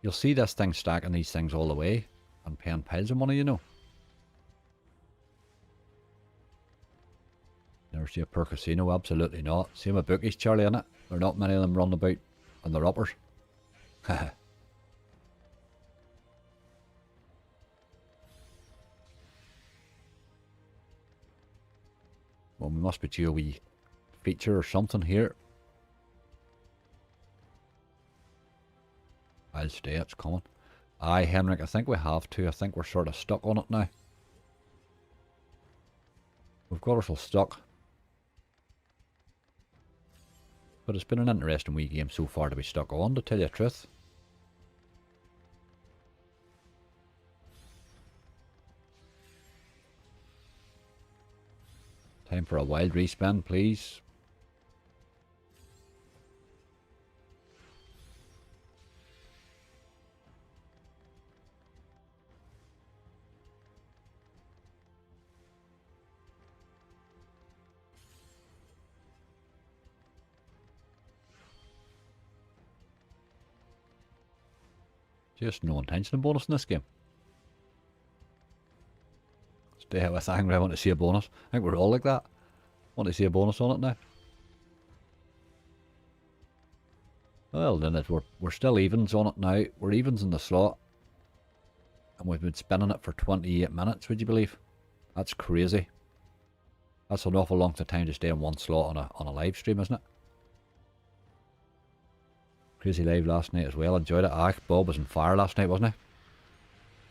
You'll see this thing stacking these things all the way and paying piles of money, you know. Never see a per casino, absolutely not. Same with bookies, Charlie, innit? There are not many of them running about on the uppers. Well, we must be due a wee feature or something here. I'll stay, it's coming. Aye, Henrik, I think we have to. I think we're sort of stuck on it now. We've got ourselves stuck. But it's been an interesting wee game so far to be stuck on, to tell you the truth. Time for a wild respin, please. Just no intention of bonus in this game. Stay out with angry, I want to see a bonus. I think we're all like that. Want to see a bonus on it now. Well then we're still evens on it now. We're evens in the slot. And we've been spinning it for 28 minutes, would you believe? That's crazy. That's an awful long time to stay in one slot on a live stream, isn't it? Crazy live last night as well. Enjoyed it. Ah, Bob was on fire last night, wasn't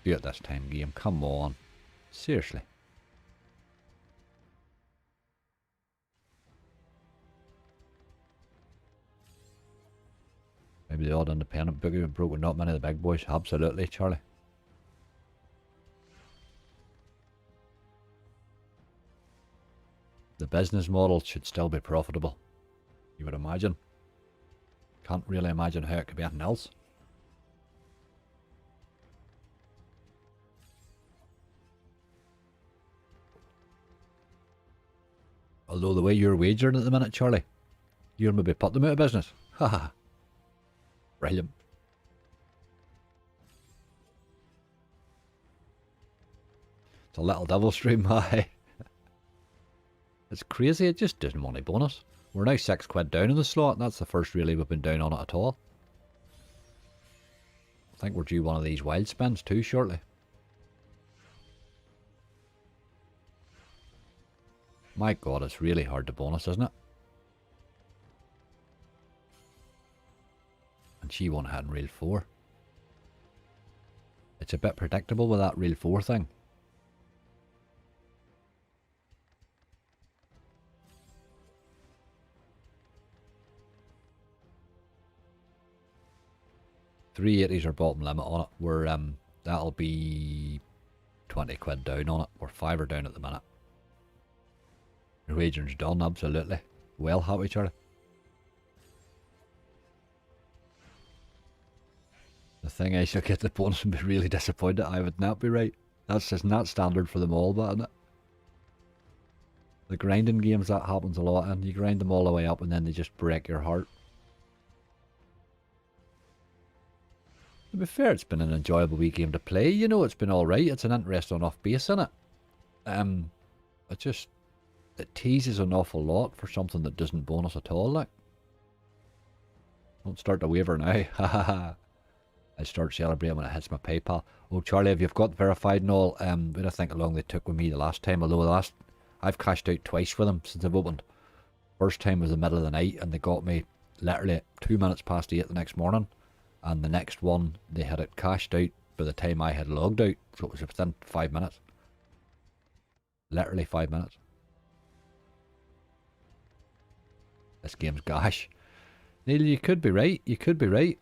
he? Do it this time, game. Come on. Seriously. Maybe the odd independent boogie broke with not many of the big boys. Absolutely, Charlie. The business model should still be profitable, you would imagine. Can't really imagine how it could be anything else. Although the way you're wagering at the minute, Charlie, you'll maybe put them out of business. Haha. Brilliant. It's a little devil stream, hi. It's crazy, it just doesn't want a bonus. We're now 6 quid down in the slot, and that's the first really we've been down on it at all. I think we're due one of these wild spins too shortly. My god, it's really hard to bonus, isn't it? And she won ahead in reel 4. It's a bit predictable with that reel 4 thing. $380's our bottom limit on it. We're that'll be 20 quid down on it. We're 5 down at the minute. Your wagering's done, absolutely. Well happy, Charlie. The thing is, you'll get the bonus and be really disappointed. I would not be right. That's just not standard for them all, but isn't it? The grinding games, that happens a lot, and you grind them all the way up and then they just break your heart. To be fair, it's been an enjoyable wee game to play. You know, it's been alright. It's an interesting enough base in it. It teases an awful lot for something that doesn't bonus at all, like. Don't start to waver now. Hahaha. I start celebrating when it hits my PayPal. Oh, Charlie, if you've got verified and all, we don't think how long they took with me the last time. Although I've cashed out twice with them since I've opened. First time was the middle of the night, and they got me literally 2 minutes past 8 the next morning. And the next one, they had it cashed out by the time I had logged out, so it was within 5 minutes. Literally 5 minutes. This game's gosh. Neil, you could be right. You could be right.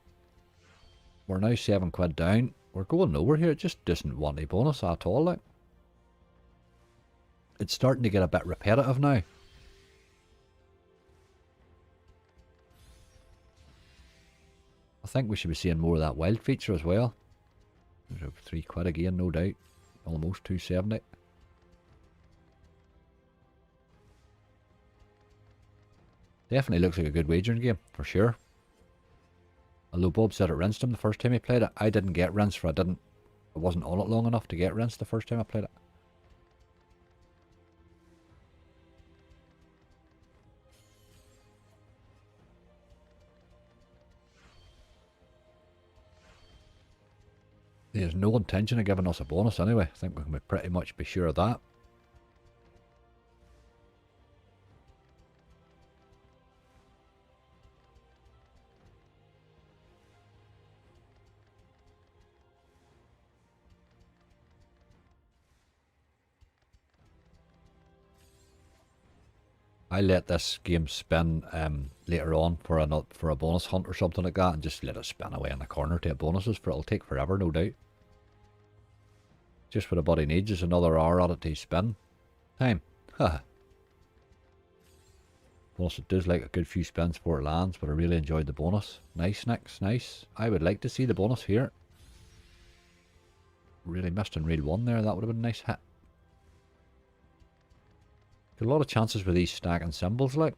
We're now 7 quid down. We're going nowhere here. It just doesn't want a bonus at all. Like, it's starting to get a bit repetitive now. I think we should be seeing more of that wild feature as well. There's 3 quid again, no doubt. Almost 270. Definitely looks like a good wagering game, for sure. Although Bob said it rinsed him the first time he played it. I didn't get rinsed for I wasn't on it long enough to get rinsed the first time I played it. There's no intention of giving us a bonus anyway. I think we can pretty much be sure of that. I let this game spin later on for a bonus hunt or something like that, and just let it spin away in the corner to get bonuses. For it'll take forever, no doubt. Just what a body needs is another hour at it to spin time. Haha. Plus, it does like a good few spins before it lands, but I really enjoyed the bonus. Nice, Nix, nice. I would like to see the bonus here. Really missed in reel 1 there. That would have been a nice hit. Got a lot of chances with these stacking symbols, like.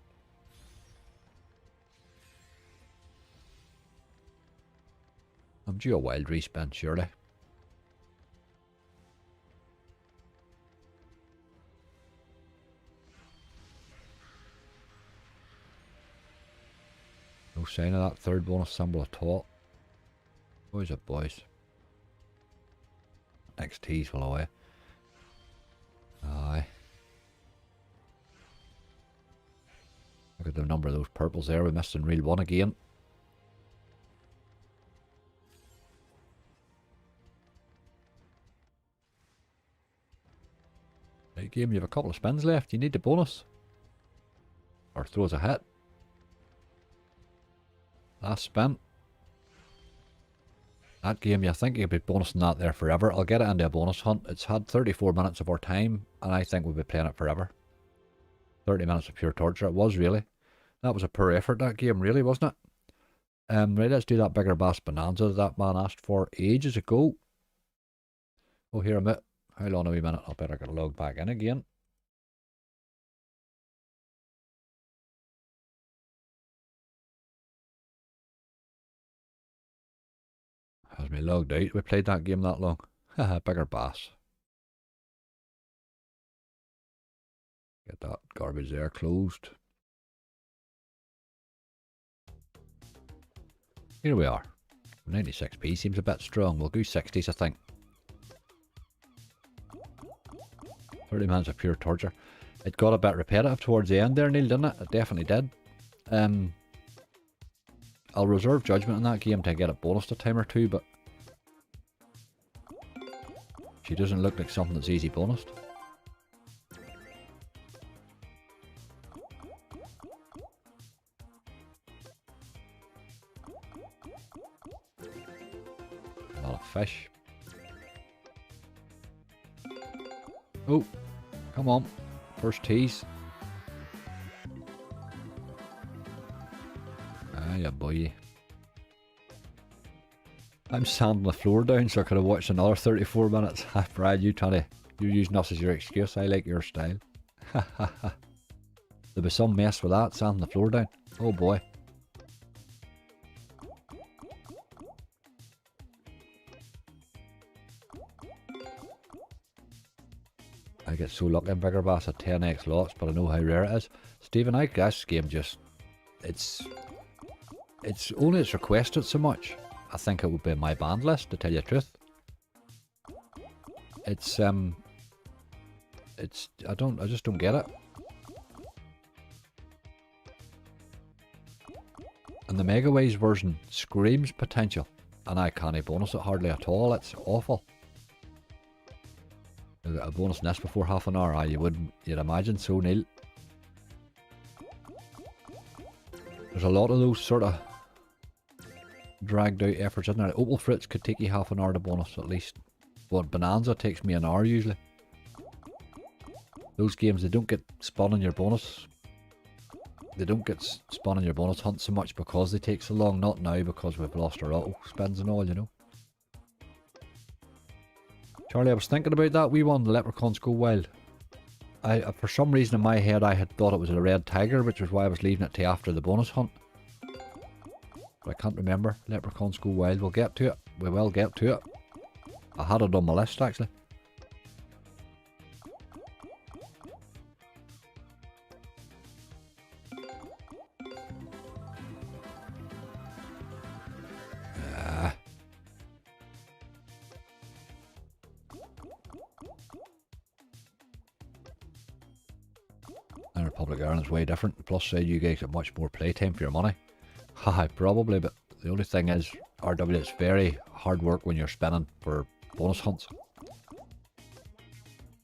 I'm due a wild respin, surely. No sign of that third bonus symbol at all. Boys up, boys. Next tease will away. Aye. Look at the number of those purples there. We missed in reel 1 again. Right, game, you have a couple of spins left. You need the bonus. Or throws a hit. Last spin. That game, you think you'd be bonusing that there forever. I'll get it into a bonus hunt. It's had 34 minutes of our time, and I think we'll be playing it forever. 30 minutes of pure torture. It was really. That was a poor effort, that game, really, wasn't it? Right, let's do that bigger bass bonanza that man asked for ages ago. Oh, here a minute. Hold on a wee minute. I better get logged back in again. Has me logged out. We played that game that long. Haha, bigger bass. Get that garbage there closed. Here we are. 96p seems a bit strong. We'll go 60s, I think. 30 minutes of pure torture. It got a bit repetitive towards the end there, Neil, didn't it? It definitely did. I'll reserve judgment on that game to get a bonus a time or two, but she doesn't look like something that's easy bonused. A lot of fish. Oh, come on. First tease. Yeah, boy. I'm sanding the floor down so I could have watched another 34 minutes. Brad, you're using us as your excuse. I like your style. There'll be some mess with that, sanding the floor down. Oh boy. I get so lucky in bigger bass at 10x lots, but I know how rare it is. Stephen, I guess this game just... It's only it's requested so much. I think it would be in my banned list, to tell you the truth. I just don't get it. And the Megaways version screams potential, and I can't bonus it hardly at all. It's awful. You'll get a bonus nest before half an hour. Ah, you'd imagine so, Neil. There's a lot of those sort of dragged out efforts, isn't there? Opal Fruits could take you half an hour to bonus at least. But Bonanza takes me an hour usually. Those games, they don't get spun on your bonus. They don't get spun on your bonus hunt so much because they take so long. Not now because we've lost our auto spins and all, you know. Charlie, I was thinking about that wee one, the leprechauns go wild. For some reason in my head I had thought it was a red tiger, which was why I was leaving it to after the bonus hunt. But I can't remember. Leprechauns go wild. We'll get to it. We will get to it. I had it on my list actually. And Republic of Ireland's way different. Plus side, you guys get much more playtime for your money. Haha, probably, but the only thing is, RW, it's very hard work when you're spinning for bonus hunts.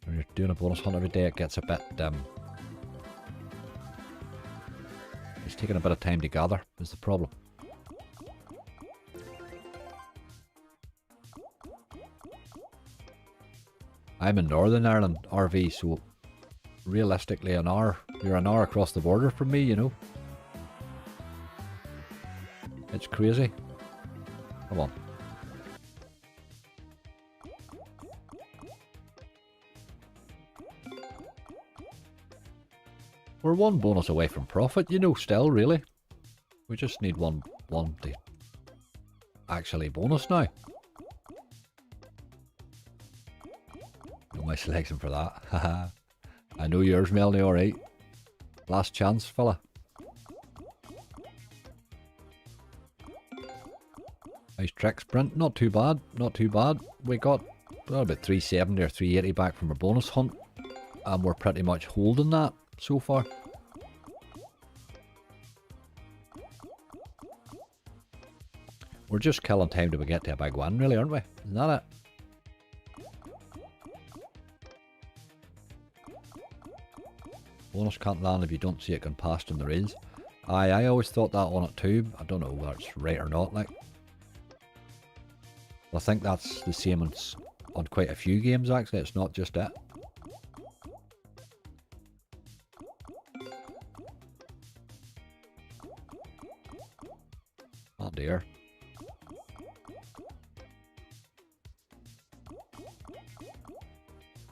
When you're doing a bonus hunt every day, it gets a bit, it's taking a bit of time to gather, is the problem. I'm in Northern Ireland, RV, so realistically you're an hour across the border from me, you know. It's crazy. Come on. We're one bonus away from profit, you know, still, really. We just need one to actually bonus now. No, my selection for that. Haha. I know yours, Melanie, alright. Last chance, fella. Nice trick sprint, not too bad, not too bad. We got about 370 or 380 back from our bonus hunt, and we're pretty much holding that so far. We're just killing time till we get to a big win, really, aren't we? Isn't that it? Bonus can't land if you don't see it going past in the rails. I always thought that on it too. I don't know whether it's right or not, like. I think that's the same on quite a few games actually, it's not just it. Oh dear.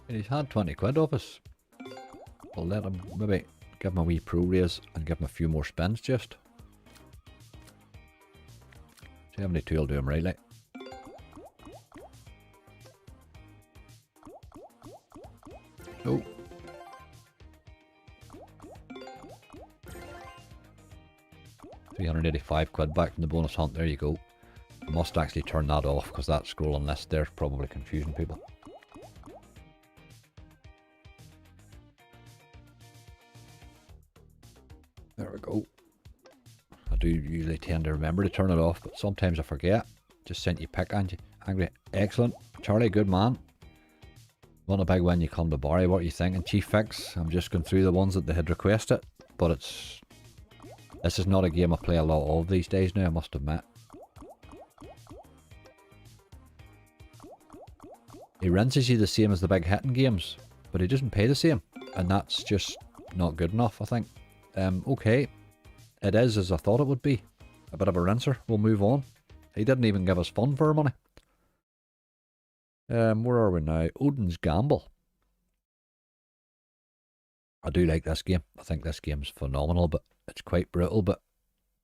And he's had 20 quid off us. We'll let him maybe give him a wee pro raise and give him a few more spins just. 72 will do him right, like. Oh. £385 quid back from the bonus hunt, there you go. I must actually turn that off because that scrolling list there's probably confusing people. There we go. I do usually tend to remember to turn it off, but sometimes I forget. Just sent you pick, Angie. Angry. Excellent. Charlie, good man. Want a big win, you come to Barry. What are you thinking? Chief Fix. I'm just going through the ones that they had requested, but this is not a game I play a lot of these days now, I must admit. He rinses you the same as the big hitting games, but he doesn't pay the same, and that's just not good enough, I think. Okay, it is as I thought it would be. A bit of a rinser. We'll move on. He didn't even give us fun for our money. Where are we now? Odin's Gamble. I do like this game. I think this game's phenomenal, but it's quite brutal, but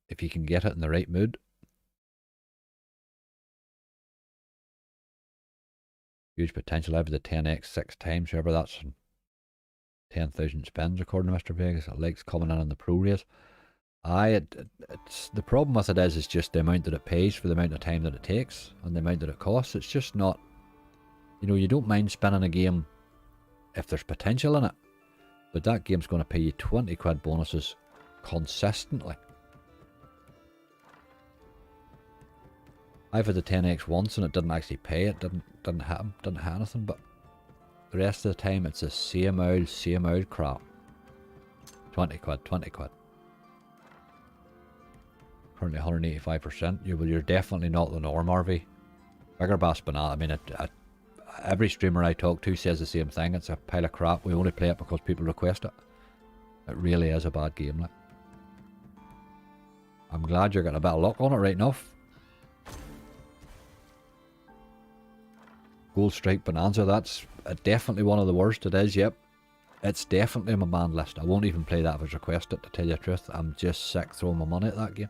if you can get it in the right mood. Huge potential out of the 10x 6 times, however that's 10,000 spins according to Mr. Vegas. It likes coming in on the pro race. It's the problem with it is just the amount that it pays for the amount of time that it takes and the amount that it costs. It's just not, you know, you don't mind spinning a game if there's potential in it, but that game's going to pay you 20 quid bonuses consistently. I've had the 10x once and it didn't actually pay. It didn't hit him, didn't hit anything, but The rest of the time it's the same old crap. 20 quid, 20 quid. Currently 185%. You're definitely not the norm, RV. Bigger bass banana. I mean, every streamer I talk to says the same thing. It's a pile of crap. We only play it because people request it. It really is a bad game, like. I'm glad you're getting a bit of luck on it right enough. Gold Strike Bonanza, that's definitely one of the worst. It is, yep. It's definitely on my banned list. I won't even play that if it's requested, to tell you the truth. I'm just sick throwing my money at that game.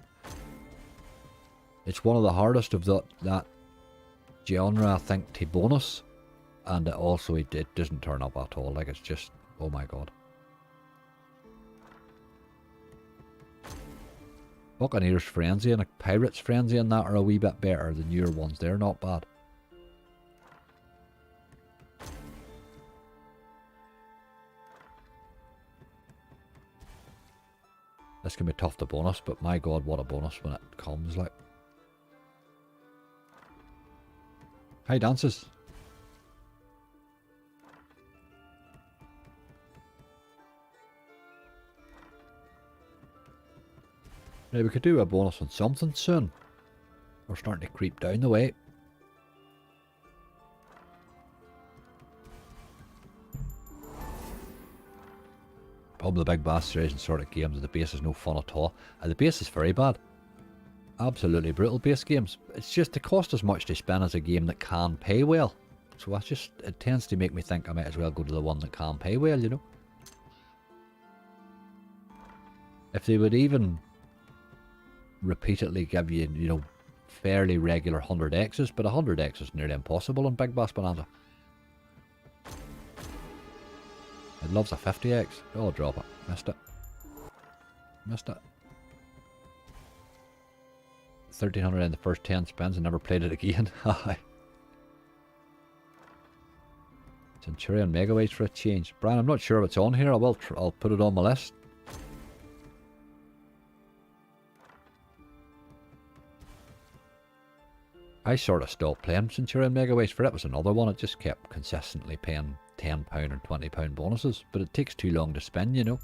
It's one of the hardest of that genre, I think, to bonus. And it doesn't turn up at all. Like, it's just, oh my god. Buccaneers Frenzy and a Pirates Frenzy and that are a wee bit better. The newer ones, they're not bad. This can be tough to bonus, but my god, what a bonus when it comes, like. Hi, Dances. Right, we could do a bonus on something soon. We're starting to creep down the way. Probably the big bass series and sort of games, the base is no fun at all. The base is very bad. Absolutely brutal base games. It's just it costs as much to spend as a game that can pay well. So it tends to make me think I might as well go to the one that can pay well, you know. If they would even repeatedly give you, you know, fairly regular 100x's, but 100x is nearly impossible on Big Bass Bonanza. It loves a 50x. Oh, drop it. Missed it. Missed it. 1300 in the first 10 spins and never played it again. Centurion Megaways for a change. Brian, I'm not sure if it's on here. I'll put it on my list. I sort of stopped playing Centurion Megaways for it. Was another one. It just kept consistently paying £10 and £20 bonuses. But it takes too long to spin, you know.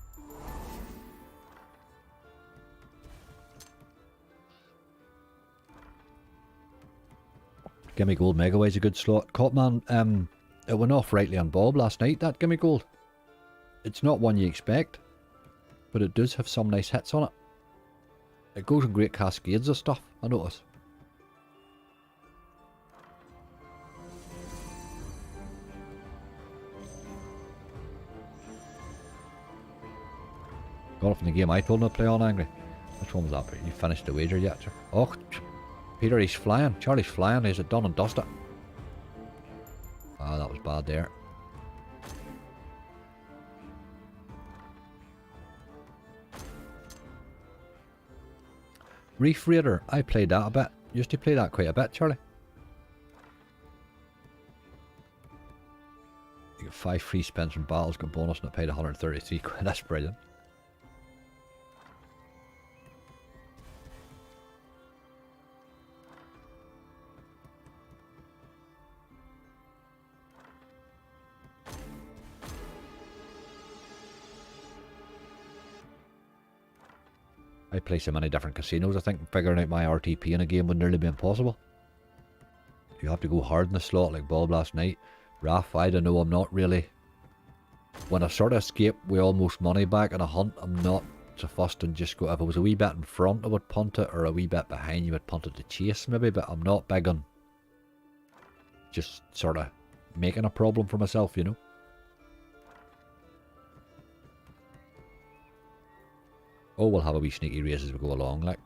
Gimme Gold Megaways a good slot. Copman, it went off rightly on Bob last night, that Gimme Gold. It's not one you expect, but it does have some nice hits on it. It goes in great cascades of stuff, I notice. Got it from the game I told him to play on, Angry. Which one was that? You finished the wager yet, sir? Oh, Peter, he's flying. Charlie's flying. He's done and dusted. Ah, that was bad there. Reef Raider. I played that a bit. Used to play that quite a bit, Charlie. You get 5 free spins from battles, got bonus, and it paid 133 quid. That's brilliant. I play so many different casinos, I think figuring out my RTP in a game would nearly be impossible. You have to go hard in the slot like Bob last night. Raph, I don't know, I'm not really... When I sort of escape with almost money back in a hunt, I'm not so fussed and just go... If I was a wee bit in front, I would punt it, or a wee bit behind, you would punt it to chase maybe, but I'm not big on just sort of making a problem for myself, you know. Oh, we'll have a wee sneaky race as we go along, like.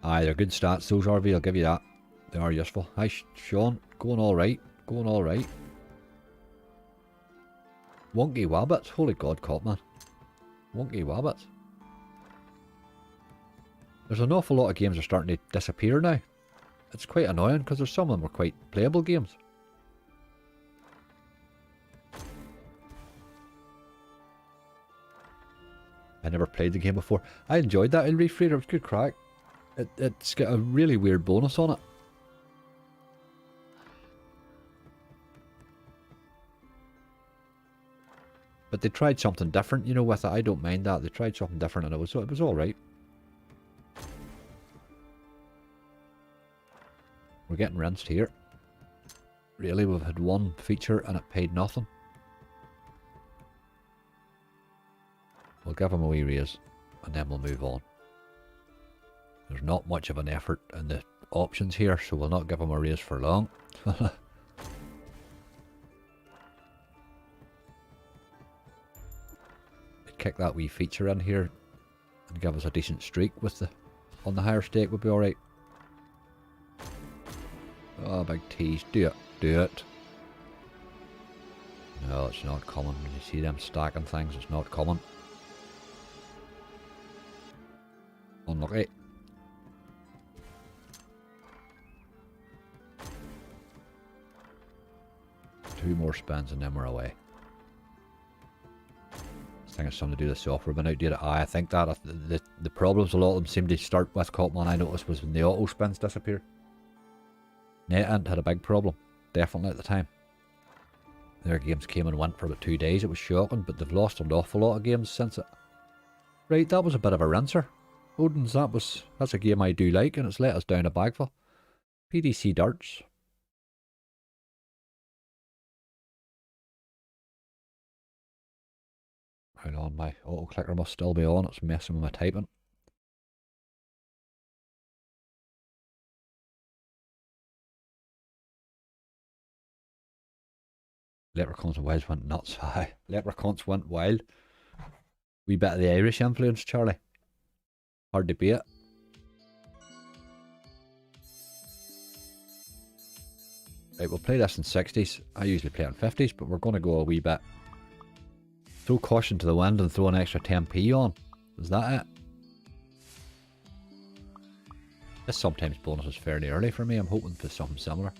Aye, they're good stats, those RV, I'll give you that. They are useful. Hi, Sean. Going alright. Going alright. Wonky Wabbits. Holy God, cop, man. Wonky Wabbits. There's an awful lot of games that are starting to disappear now. It's quite annoying because there's some of them are quite playable games. I never played the game before. I enjoyed that in Reef Raider. It was good crack. It's got a really weird bonus on it. But they tried something different, you know, with it. I don't mind that. They tried something different and it was alright. We're getting rinsed here. Really, we've had one feature and it paid nothing. We'll give them a wee raise and then we'll move on. There's not much of an effort in the options here, so we'll not give them a raise for long. Kick that wee feature in here and give us a decent streak with the on the higher stake would be alright. Oh, big tease. Do it. Do it. No, it's not coming. When you see them stacking things, it's not coming. Unlucky. Two more spins and then we're away. I think it's something to do with the software been outdated. I think that the problems a lot of them seem to start with Copman, I noticed, was when the auto spins disappeared. NetInt had a big problem, definitely at the time. Their games came and went for about 2 days. It was shocking, but they've lost an awful lot of games since it. Right, that was a bit of a rinser. Odin's, that's a game I do like, and it's let us down a bagful. PDC Darts. Hold on, my auto clicker must still be on. It's messing with my typing. Leprechauns and Wilds went nuts. Aye, Leprechauns went wild. Wee bit of the Irish influence, Charlie. Hard to beat. Right, we'll play this in 60s. I usually play in 50s, but we're going to go a wee bit. Throw caution to the wind and throw an extra 10p on. Is that it? This sometimes bonus is fairly early for me. I'm hoping for something similar.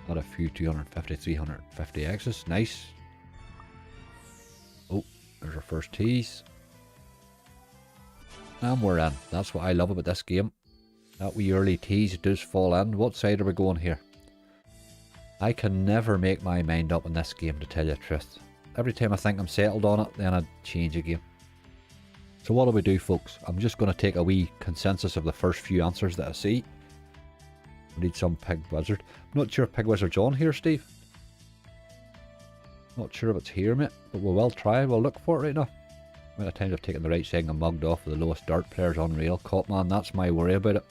Got a few 250, 350 X's. Nice. Oh, there's our first tease. And we're in. That's what I love about this game. That wee early tease does fall in. What side are we going here? I can never make my mind up in this game, to tell you the truth. Every time I think I'm settled on it, then I change again. So what do we do, folks? I'm just going to take a wee consensus of the first few answers that I see. We need some Pig Wizard. I'm not sure if Pig Wizard's on here, Steve. Not sure if it's here, mate, but we will try. We'll look for it right now. Amount of times I've taken the right side and mugged off with the lowest dart players on rail. Copman, that's my worry about it.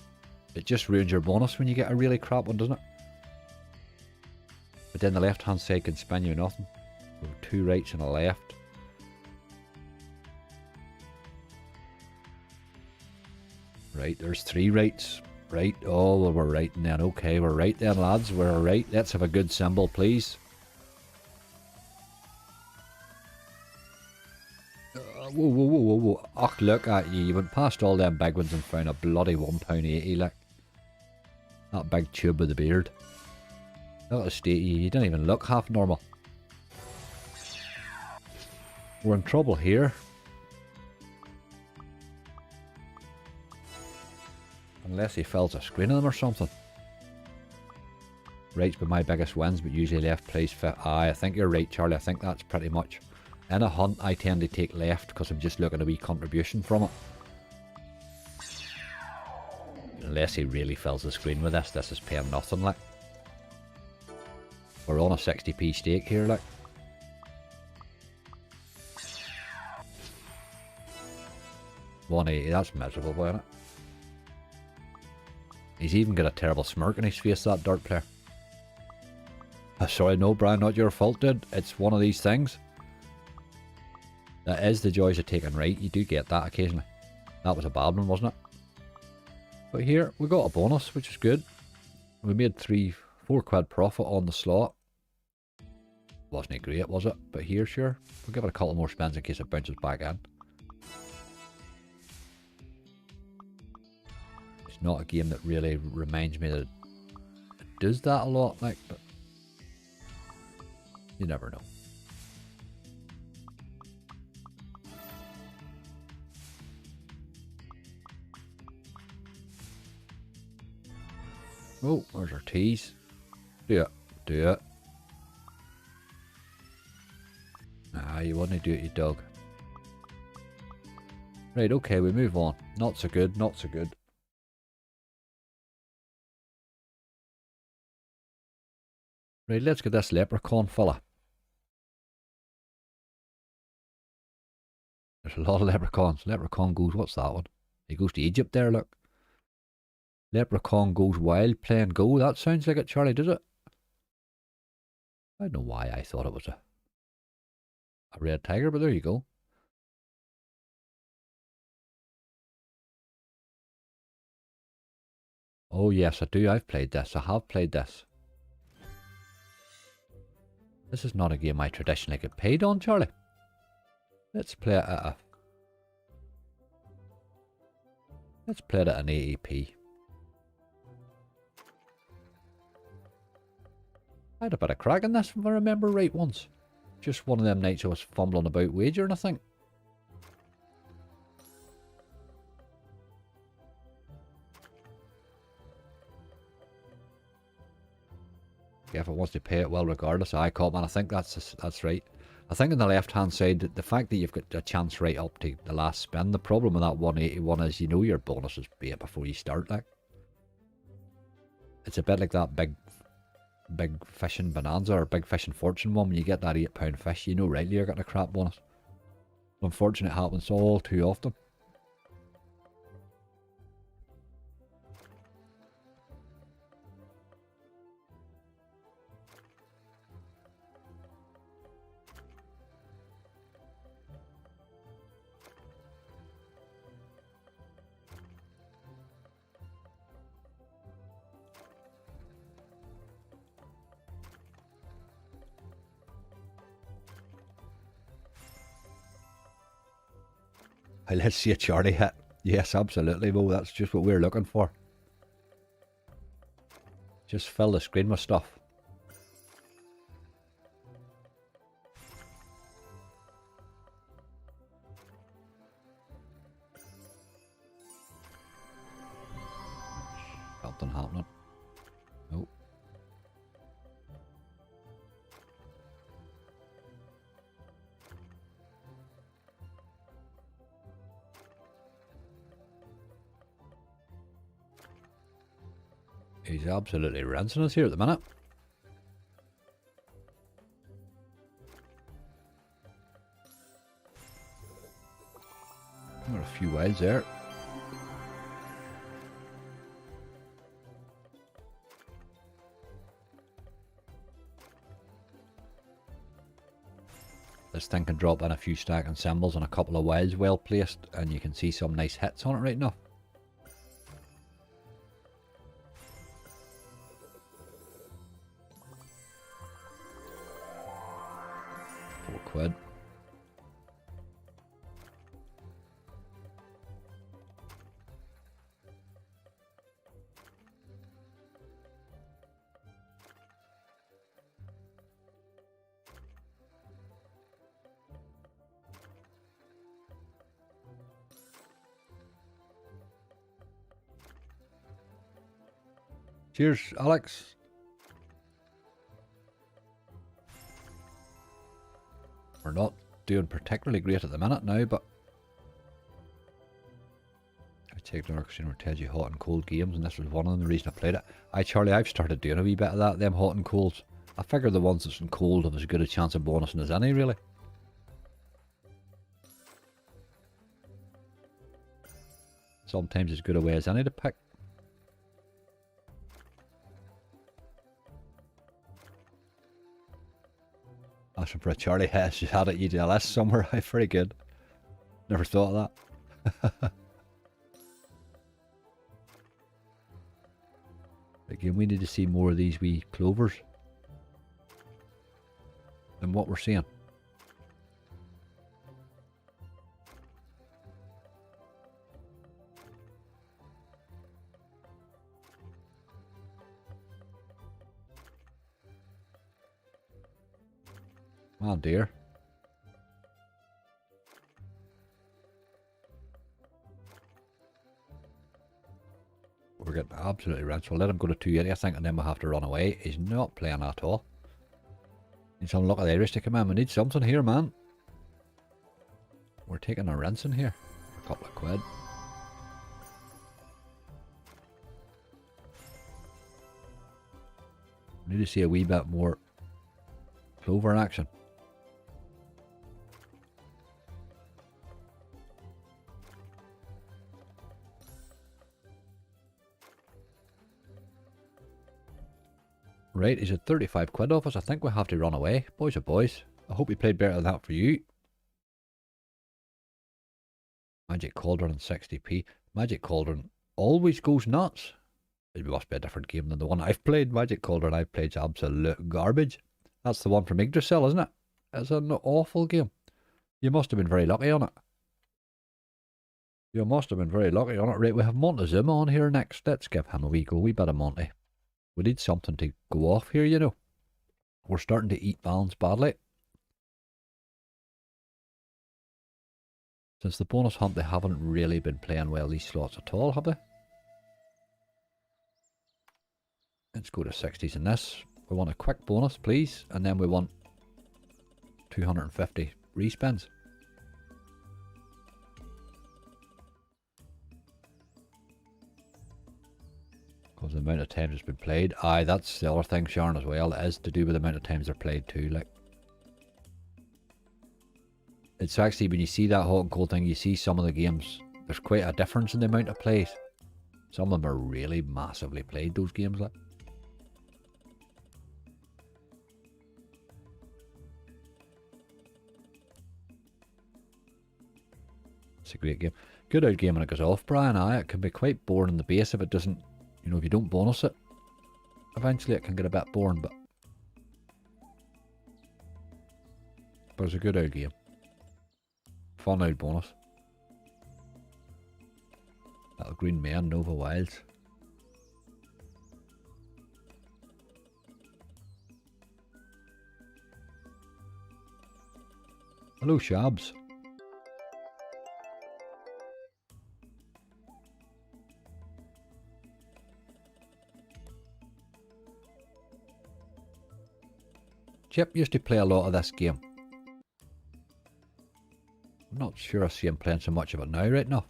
It just ruins your bonus when you get a really crap one, doesn't it? But then the left hand side can spin you nothing. So 2 rights and a left. Right, there's 3 rights. Right, oh, well, we're right then. Okay, we're right then, lads. We're right. Let's have a good symbol, please. Whoa, whoa, whoa, whoa, whoa. Och, look at you. You went past all them big ones and found a bloody £1.80, like. That big tube with the beard. Look at the state you didn't even look half normal. We're in trouble here. Unless he fills a screen of them or something. Right's been my biggest wins, but usually left plays fit. Aye, I think you're right, Charlie. I think that's pretty much. In a hunt, I tend to take left because I'm just looking at a wee contribution from it. Unless he really fills the screen with this is paying nothing, like. We're on a 60p stake here, like. $180, that's miserable, isn't it? He's even got a terrible smirk on his face, that dart player. Sorry, no, Brian, not your fault, dude. It's one of these things. That is the joys of taking right. You do get that occasionally. That was a bad one, wasn't it? But here, we got a bonus, which is good. We made 4 quid profit on the slot. Wasn't it great, was it? But here, sure. We'll give it a couple more spins in case it bounces back in. It's not a game that really reminds me that it does that a lot, like, but you never know. Oh, there's our teas. Do it. Do it. Ah, you wouldn't do it, you dog. Right, okay, we move on. Not so good, not so good. Right, let's get this leprechaun fella. There's a lot of leprechauns. Leprechaun goes, what's that one? He goes to Egypt there, look. Leprechaun goes wild playing Go. That sounds like it, Charlie, does it? I don't know why I thought it was a red tiger, but there you go. Oh yes, I do. I've played this. I have played this. This is not a game I traditionally get paid on, Charlie. Let's play it at Let's play it at an AEP. I had a bit of crack in this if I remember right once. Just one of them nights I was fumbling about wagering, I think. Yeah, if it wants to pay it well regardless, I call man. I think that's right. I think on the left hand side, the fact that you've got a chance right up to the last spin, the problem with that 181 is you know your bonus is bait before you start, like. It's a bit like that big fishing bonanza or big fishing fortune one. When you get that £8 fish, you know rightly you're getting a crap bonus. Unfortunately, it happens all too often. Let's see a Charlie hit. Yes, absolutely, Mo. That's just what we're looking for. Just fill the screen with stuff. Something happening. Nope. He's absolutely rinsing us here at the minute. There are a few wilds there. This thing can drop in a few stacking symbols and a couple of wilds well placed, and you can see some nice hits on it right now. £4. Cheers, Alex. We're not doing particularly great at the minute now, but I take the casino tells you hot and cold games, and this was one of them. The reason I played it. Charlie, I've started doing a wee bit of that. Them hot and colds. I figure the ones that's in cold have as good a chance of bonusing as any, really. Sometimes as good a way as any to pick. Asking for a Charlie Hess, just had it UDLS somewhere. Very good. Never thought of that. Again, we need to see more of these wee clovers than what we're seeing. Oh dear. We're getting absolutely rinsed. We'll let him go to 280, I think, and then we'll have to run away. He's not playing at all. Need some luck of the Irish to come in. We need something here, man. We're taking a rinsing here. A couple of quid. We need to see a wee bit more clover action. Right, he's at 35 quid off us. I think we'll have to run away. Boys are boys. I hope he played better than that for you. Magic Cauldron and 60p. Magic Cauldron always goes nuts. It must be a different game than the one I've played. Magic Cauldron I've played is absolute garbage. That's the one from Yggdrasil, isn't it? It's an awful game. You must have been very lucky on it. You must have been very lucky on it. Right, we have Montezuma on here next. Let's give him a wee go. Wee bit of Monty. We need something to go off here, you know. We're starting to eat balance badly. Since the bonus hunt, they haven't really been playing well these slots at all, have they? Let's go to 60s in this. We want a quick bonus, please. And then we want 250 respins. Because the amount of times it's been played. Aye, that's the other thing, Sharon, as well. It is to do with the amount of times they're played too. Like, it's actually, when you see that hot and cold thing, you see some of the games, there's quite a difference in the amount of plays. Some of them are really massively played, those games. Like, it's a great game. Good old game when it goes off, Brian. Aye, it can be quite boring in the base if it doesn't, you know, if you don't bonus it. Eventually it can get a bit boring, but it's a good old game. Fun old bonus. Little Green Man, Nova Wilds. Hello, Shabs. Chip used to play a lot of this game. I'm not sure I see him playing so much of it now, right now.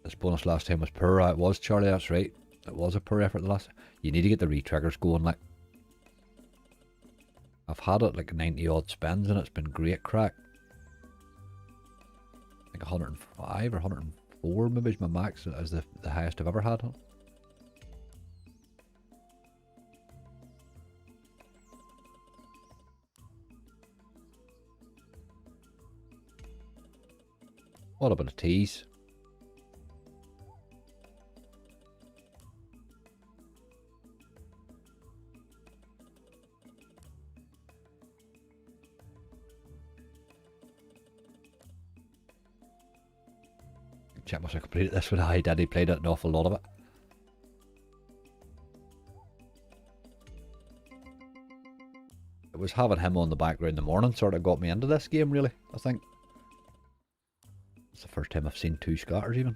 This bonus last time was poor. It was, Charlie, that's right. It was a poor effort the last. You need to get the re-triggers going, like. I've had it like 90 odd spins and it's been great crack. I think 105 or 104 maybe is my max, is the highest I've ever had. What about a tease? Check must have completed this one. I did. He played it an awful lot of it. It was having him on the background in the morning sort of got me into this game, really, I think. It's the first time I've seen two scatters even.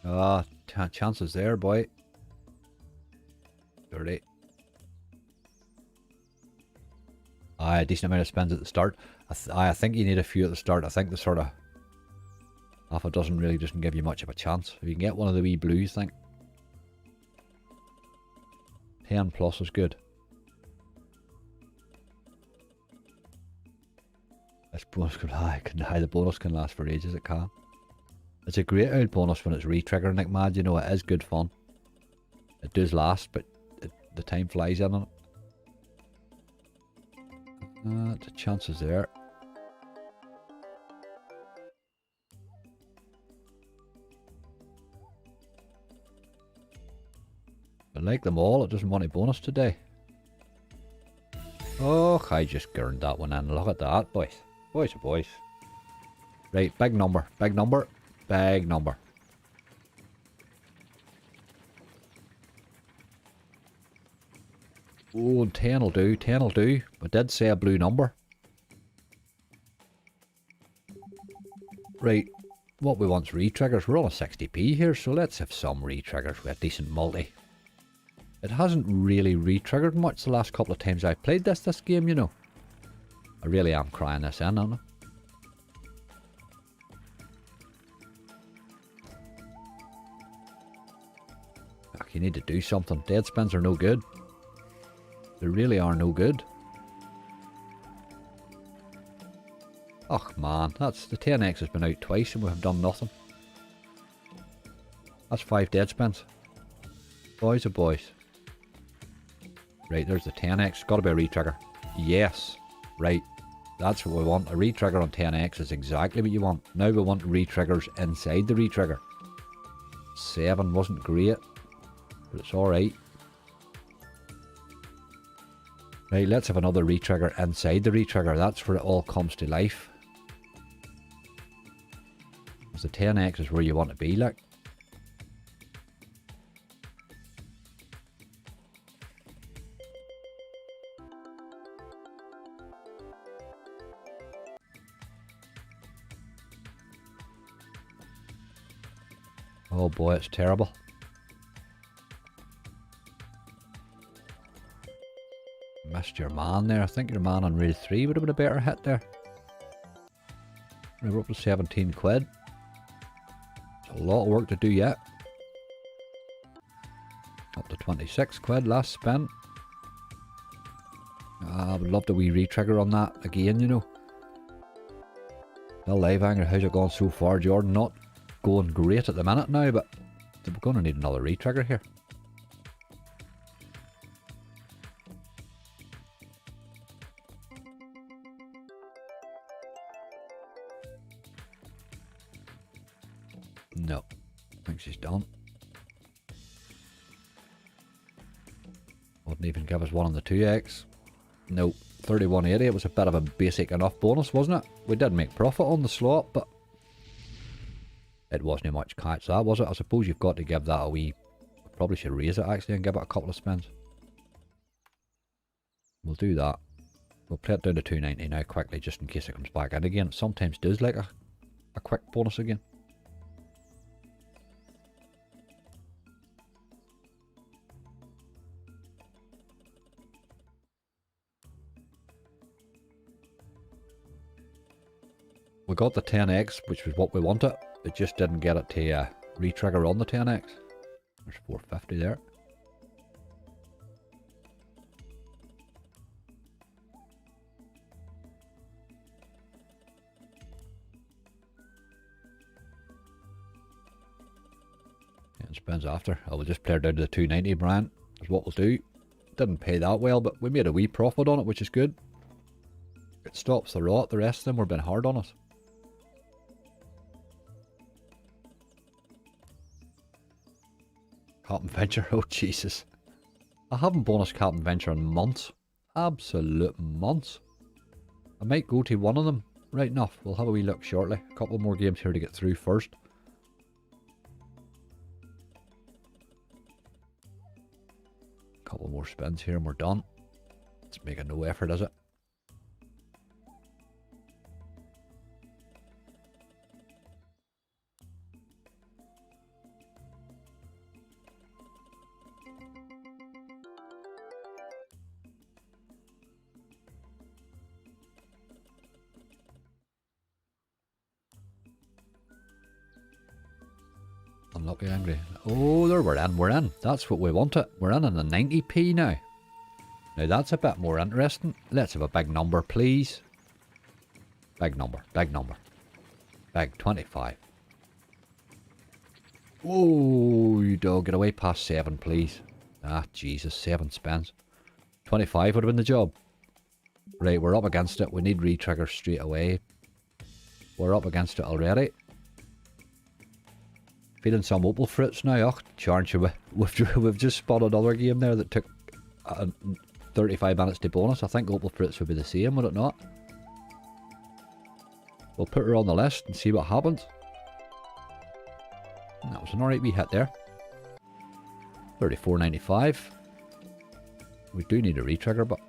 Ah, chances there, boy. 30. Aye, a decent amount of spins at the start. I think you need a few at the start. I think the sort of half a dozen really doesn't give you much of a chance. If you can get one of the wee blues, I think 10 plus is good. This bonus can the bonus can last for ages. It can. It's a great old bonus when it's re-triggering like mad. You know, it is good fun. It does last, but the time flies in on it. The chances there. I like them all. It doesn't want a bonus today. Oh, I just gurned that one in. Look at that, boys. Boys are boys. Right, big number, big number, big number. Oh, and 10 will do, 10 will do. I did say a blue number. Right, what we want's re-triggers. We're on a 60p here, so let's have some re-triggers with a decent multi. It hasn't really re-triggered much the last couple of times I played this game, you know. I really am crying this in, aren't I? Fuck, you need to do something. Dead spins are no good. They really are no good. Oh man, that's the 10x has been out twice and we have done nothing. That's 5 dead spins. Boys are boys. Right, there's the 10x. Got to be a re-trigger. Yes. Right. That's what we want. A re-trigger on 10x is exactly what you want. Now we want re-triggers inside the re-trigger. 7 wasn't great, but it's alright. Right, let's have another re-trigger inside the re-trigger. That's where it all comes to life. Because the 10x is where you want to be, like. Oh boy, it's terrible. Missed your man there. I think your man on rail 3 would have been a better hit there. We're up to 17 quid. It's a lot of work to do yet. Up to 26 quid last spin. I would love to wee re-trigger on that again, you know. Well, live anger, how's it gone so far, Jordan? Not going great at the minute now, but we're going to need another re-trigger here. No, I think she's done. Wouldn't even give us one on the 2x. No, 3180. It was a bit of a basic enough bonus, wasn't it? We did make profit on the slot, but it wasn't much catch that, was it? I suppose you've got to give that a wee... Probably should raise it actually and give it a couple of spins. We'll do that. We'll play it down to 290 now quickly just in case it comes back in again. It sometimes does like a quick bonus again. We got the 10x, which was what we wanted. It just didn't get it to re-trigger on the 10x. There's 450 there. And spins after. I will just play it down to the 290, Brian. Is what we'll do. Didn't pay that well, but we made a wee profit on it, which is good. It stops the rot. The rest of them were being hard on us. Captain Venture, oh Jesus. I haven't bonus Captain Venture in months. Absolute months. I might go to one of them. Right enough, we'll have a wee look shortly. A couple more games here to get through first. Couple more spins here and we're done. It's making no effort, is it? Unlucky angry. Oh, there we're in. We're in. That's what we wanted. We're in the 90p now. Now that's a bit more interesting. Let's have a big number, please. Big number. Big number. Big 25. Oh, you dog. Get away past 7, please. Ah, Jesus. 7 spins. 25 would have been the job. Right, we're up against it. We need re-trigger straight away. We're up against it already. Feeling some opal fruits now. Oh, charge you. We've just spotted another game there that took 35 minutes to bonus. I think opal fruits would be the same, would it not? We'll put her on the list and see what happens. And that was an alright wee hit there. 34.95. We do need a re-trigger, but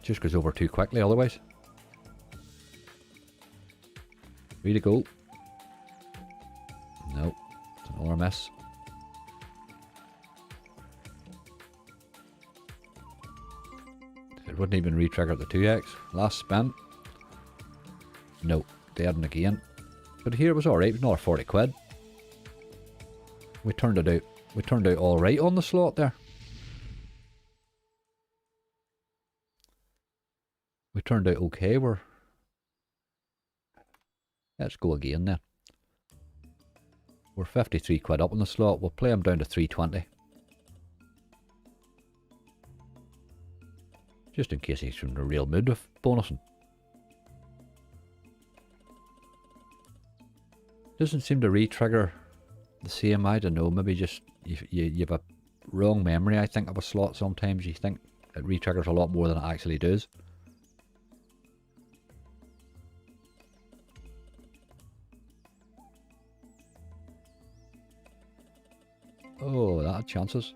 just goes over too quickly otherwise. 3 to go. Nope. It's another miss. It wouldn't even re-trigger the 2x. Last spin. Nope. Dead again. But here it was alright. It was another 40 quid. We turned it out. We turned out alright on the slot there. We turned out okay. Let's go again then. We're 53 quid up on the slot. We'll play him down to 320. Just in case he's in a real mood of bonusing. Doesn't seem to re-trigger the same. I don't know. Maybe just you have a wrong memory, I think, of a slot sometimes. You think it re-triggers a lot more than it actually does. Oh, that had chances.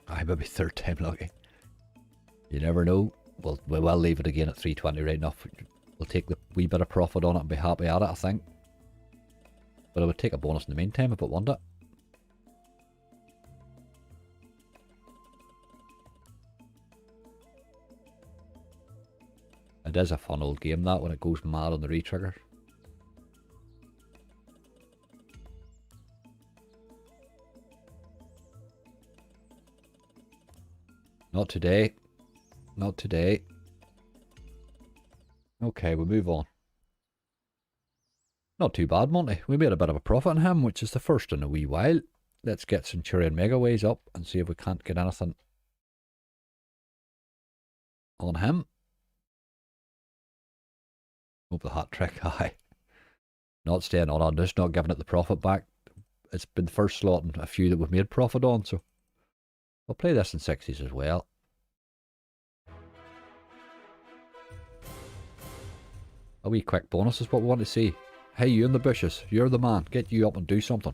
I maybe third time lucky. You never know. We will leave it again at 320 right enough. We'll take the wee bit of profit on it and be happy at it, I think. But I would take a bonus in the meantime if it wanted it. It is a fun old game, that, when it goes mad on the re-trigger. Not today. Not today. Okay, we'll move on. Not too bad, Monty. We made a bit of a profit on him, which is the first in a wee while. Let's get Centurion Megaways up and see if we can't get anything on him. Hope the hat trick, aye. Not staying on this, not giving it the profit back. It's been the first slot and a few that we've made profit on, so we'll play this in 60s as well. A wee quick bonus is what we want to see. Hey, you in the bushes, you're the man. Get you up and do something.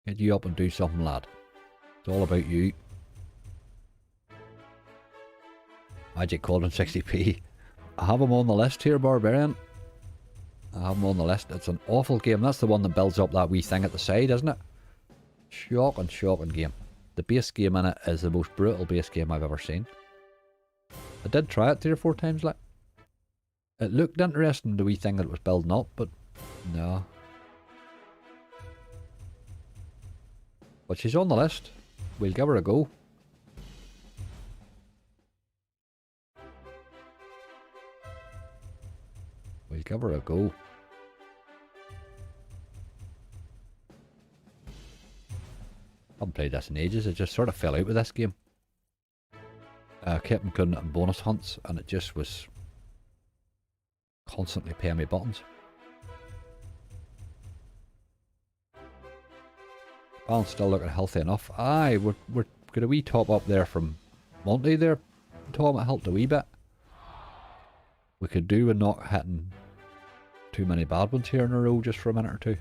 Get you up and do something, lad. It's all about you. Magic Cauldron 60p. I have him on the list here, Barbarian. I have him on the list. It's an awful game. That's the one that builds up that wee thing at the side, isn't it? Shocking, shocking game. The base game in it is the most brutal base game I've ever seen. I did try it 3 or 4 times, like. It looked interesting, the wee thing that it was building up, but no. But she's on the list. We'll give her a go. We'll give her a go. I haven't played this in ages. I just sort of fell out with this game. I kept including it in bonus hunts and it just was constantly paying me buttons. Balance still looking healthy enough. Aye, we're got a wee top up there from Monty there. Tom, it helped a wee bit. We could do with not hitting too many bad ones here in a row just for a minute or two.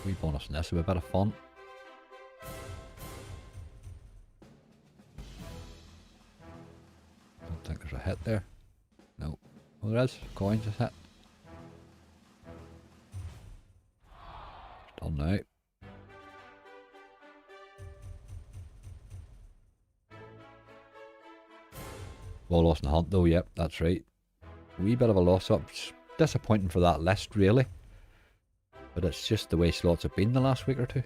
Wee bonus in this will be a bit of fun. Don't think there's a hit there. No. Oh, there is. Coins is hit. It's done now. Well, lost in the hunt though, yep, that's right. Wee bit of a loss up. It's disappointing for that list, really. But it's just the way slots have been the last week or two.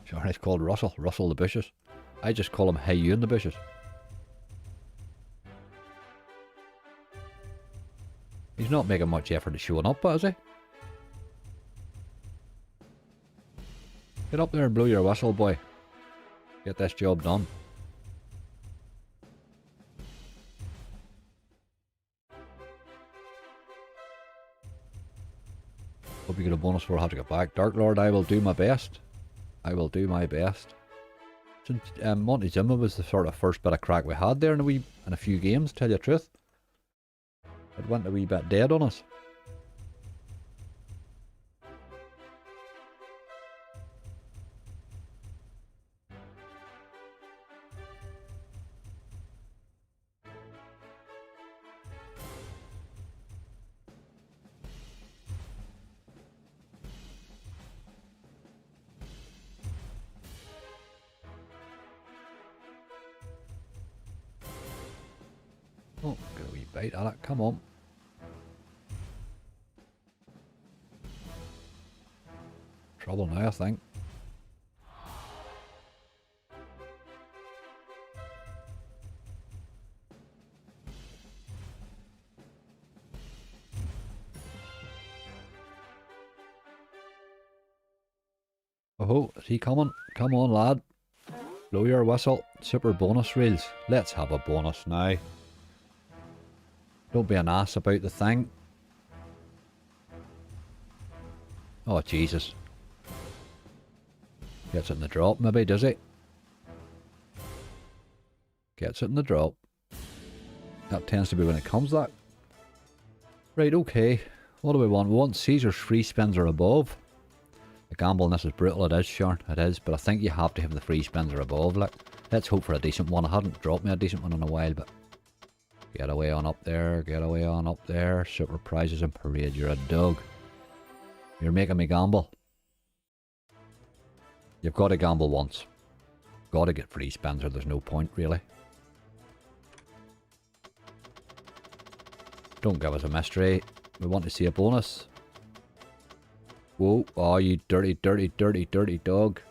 Sure, he's called Russell. Russell the bushes. I just call him Hey You in the bushes. He's not making much effort to showing up, is he? Get up there and blow your whistle, boy. Get this job done. Hope you get a bonus for how to get back. Dark Lord, I will do my best. I will do my best. Since Monty Zimmer was the sort of first bit of crack we had there in a few games, tell you the truth. It went a wee bit dead on us. Oh, get a wee bite at it. Come on. Trouble now, I think. Oh, is he coming? Come on, lad. Blow your whistle. Super bonus reels. Let's have a bonus now. Don't be an ass about the thing. Oh, Jesus. Gets it in the drop, maybe, does it? Gets it in the drop. That tends to be when it comes, that. Right, okay. What do we want? We want Caesar's free spins or above. The gamble on this is brutal, it is, sure. It is, but I think you have to have the free spins or above. Like, let's hope for a decent one. I hadn't dropped me a decent one in a while, but... Get away on up there, get away on up there. Super prizes and parade, you're a dog. You're making me gamble. You've got to gamble once. Got to get free spins or there's no point, really. Don't give us a mystery. We want to see a bonus. Whoa, oh, you dirty, dirty, dirty, dirty dog.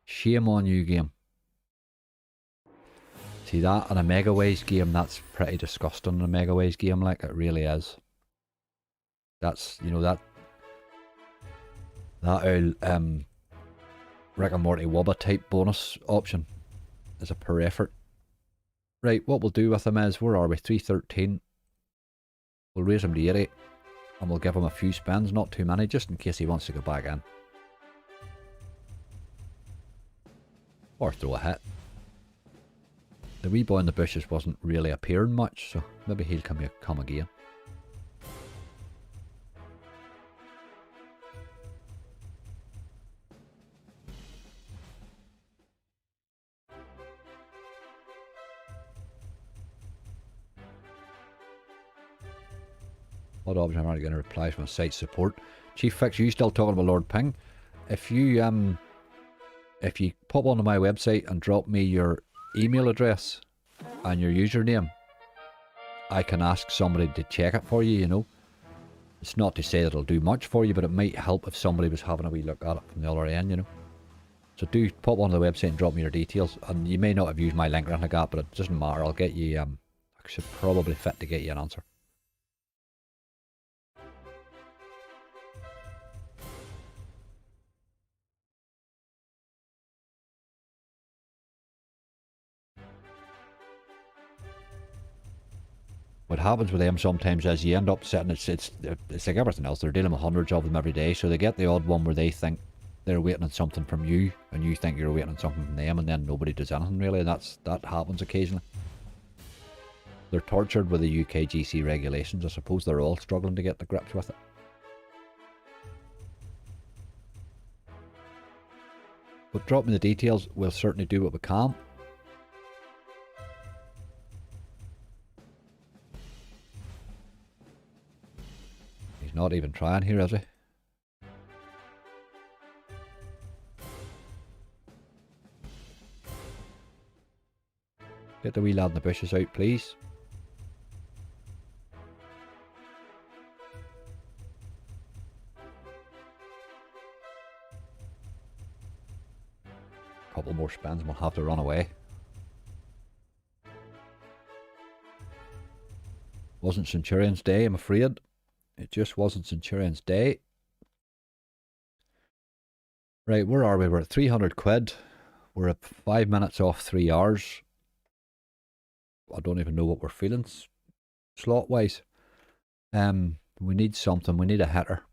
Shame on you, game. See that in a Megaways game, that's pretty disgusting in a Megaways game, like, it really is. That's, you know, that old, Rick and Morty Wubba type bonus option is a poor effort. Right, what we'll do with him is, where are we? 313. We'll raise him to 80. And we'll give him a few spins, not too many, just in case he wants to go back in. Or throw a hit. The wee boy in the bushes wasn't really appearing much, so maybe he'll come again. What option am I getting a reply from site support? Chief Fix, you still talking about Lord Ping? If you pop onto my website and drop me your email address and your username, I can ask somebody to check it for you, you know. It's not to say that it'll do much for you, but it might help if somebody was having a wee look at it from the other end, you know. So do pop onto the website and drop me your details. And you may not have used my link or anything like that, but it doesn't matter. I'll get you, I should probably fit to get you an answer. What happens with them sometimes is you end up sitting, it's like everything else, they're dealing with hundreds of them every day, so they get the odd one where they think they're waiting on something from you, and you think you're waiting on something from them, and then nobody does anything really, and that happens occasionally. They're tortured with the UK GC regulations. I suppose they're all struggling to get to grips with it. But drop me the details, we'll certainly do what we can. He's not even trying here, is he? Get the wee lad in the bushes out, please. couple more spins and we'll have to run away. Wasn't Centurion's day, I'm afraid. It just wasn't Centurion's day. Right, where are we? We're at 300 quid. We're at 5 minutes off 3 hours. I don't even know what we're feeling slot wise. We need something. We need a hitter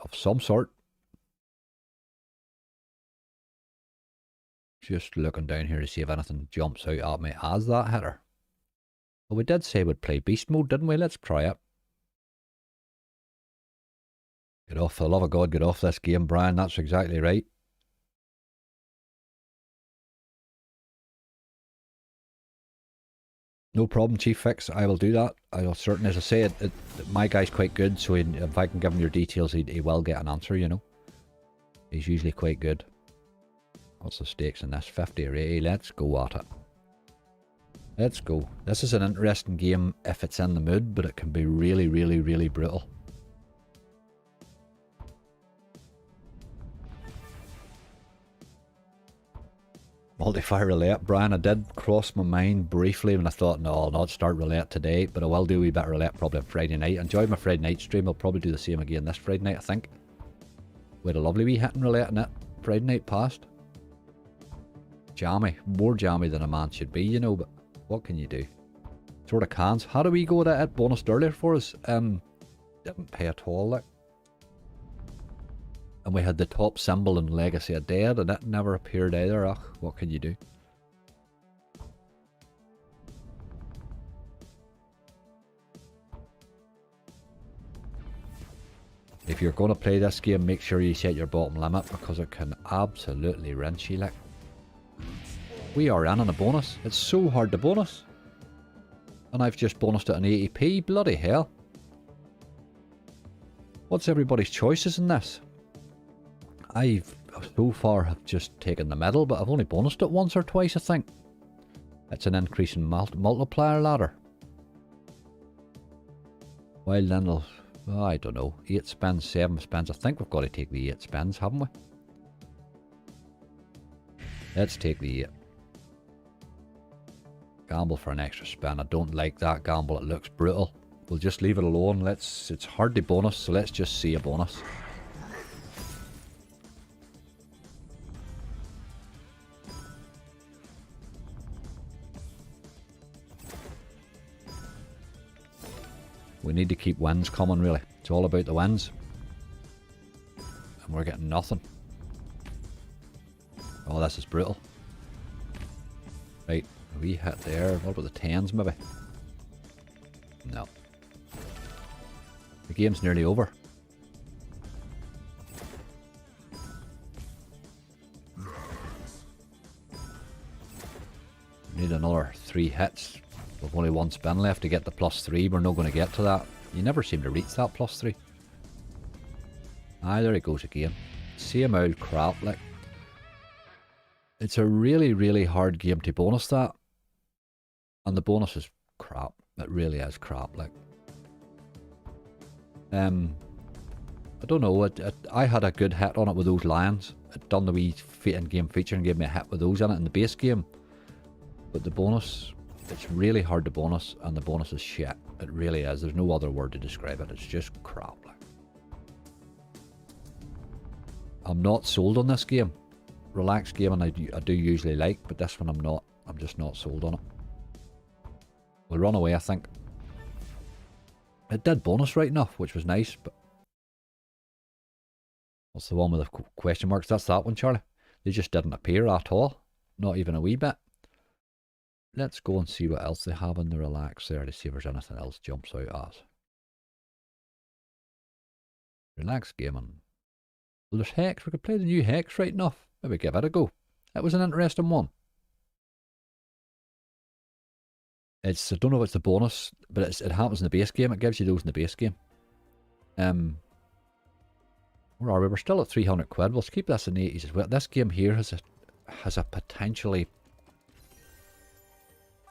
of some sort. Just looking down here to see if anything jumps out at me as that hitter. Well, we did say we'd play beast mode, didn't we? Let's try it. Get off, for the love of God, get off this game, Brian. That's exactly right. No problem, Chief Fix. I will do that. I will certainly, as I say, my guy's quite good, so if I can give him your details, he will get an answer, you know. He's usually quite good. What's the stakes in this? 50 or 80? Let's go at it. Let's go. This is an interesting game if it's in the mood, but it can be really, really, really brutal. Multi-fire roulette, Brian. I did cross my mind briefly when I thought, no, I'll not start roulette today, but I will do a wee bit of roulette probably on Friday night. Enjoyed my Friday night stream. I'll probably do the same again this Friday night, I think. We had a lovely wee hit and roulette in it. Friday night past. Jammy. More jammy than a man should be, you know, but what can you do? Sort of cans. How do we go to it? Bonus earlier for us. Didn't pay at all, like. And we had the top symbol in Legacy of Dead, and it never appeared either. Ugh, what can you do? If you're going to play this game, make sure you set your bottom limit, because it can absolutely wrench you, like. We are in on a bonus. It's so hard to bonus. And I've just bonused it an 80p. Bloody hell. What's everybody's choices in this? I've so far have just taken the middle, but I've only bonused it once or twice, I think. It's an increase in multiplier ladder. Well then, I don't know, 8 spins, 7 spins. I think we've got to take the 8 spins, haven't we? Let's take the 8. Gamble for an extra spin. I don't like that gamble, it looks brutal. We'll just leave it alone. It's hard to bonus, so let's just see a bonus. We need to keep wins coming, really. It's all about the wins. And we're getting nothing. Oh, this is brutal. Right, a wee hit there. What about the 10s, maybe? No. The game's nearly over. Need another 3 hits. We've only 1 spin left to get the +3. We're not going to get to that. You never seem to reach that +3. Ah, there it goes again. Same old crap, like. It's a really, really hard game to bonus that. And the bonus is crap. It really is crap, like. I don't know. I had a good hit on it with those lions. It done the wee in-game feature and gave me a hit with those in it in the base game. But the bonus... It's really hard to bonus, and the bonus is shit. It really is. There's no other word to describe it. It's just crap. Like. I'm not sold on this game. Relaxed game, and I do usually like, but this one I'm not. I'm just not sold on it. We'll run away, I think. It did bonus right enough, which was nice, but... What's the one with the question marks? That's that one, Charlie. They just didn't appear at all. Not even a wee bit. Let's go and see what else they have in the relax there to see if there's anything else jumps out at. Relax gaming. Well, there's Hex. We could play the new Hex right enough. Maybe give it a go. That was an interesting one. I don't know if it's the bonus, but it happens in the base game. It gives you those in the base game. Where are we? We're still at 300 quid. Let's keep this in the 80s as well. This game here has a potentially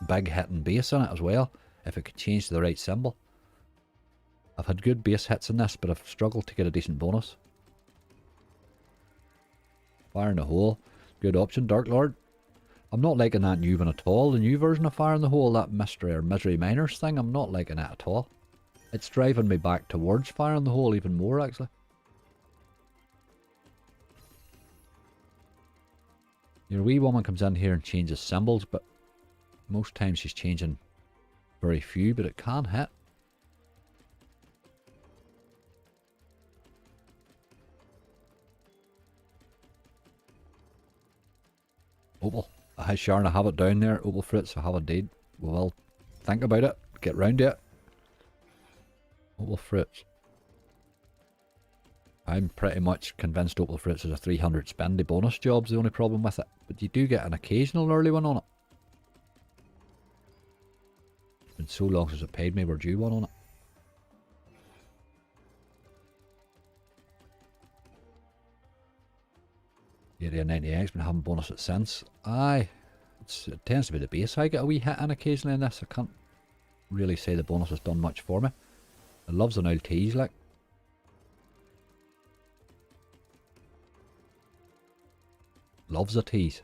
big hitting base in it as well, if it could change to the right symbol. I've had good base hits in this, but I've struggled to get a decent bonus. Fire in the hole. Good option, Dark Lord. I'm not liking that new one at all. The new version of Fire in the Hole, that Mystery or Misery Miners thing, I'm not liking it at all. It's driving me back towards Fire in the Hole even more, actually. Your wee woman comes in here and changes symbols, but most times she's changing very few, but it can hit. Opal. Hi Sharon, I have it down there. Opal fruits, I have indeed. We will think about it. Get round to it. Opal fruits. I'm pretty much convinced Opal fruits is a 300 spendy bonus job's the only problem with it. But you do get an occasional early one on it. It's been so long since it paid me, we're due one on it. Area 98's been having bonuses since. Aye. It tends to be the base I get a wee hit in occasionally in this. I can't really say the bonus has done much for me. It loves an old tease, like. Loves a tease.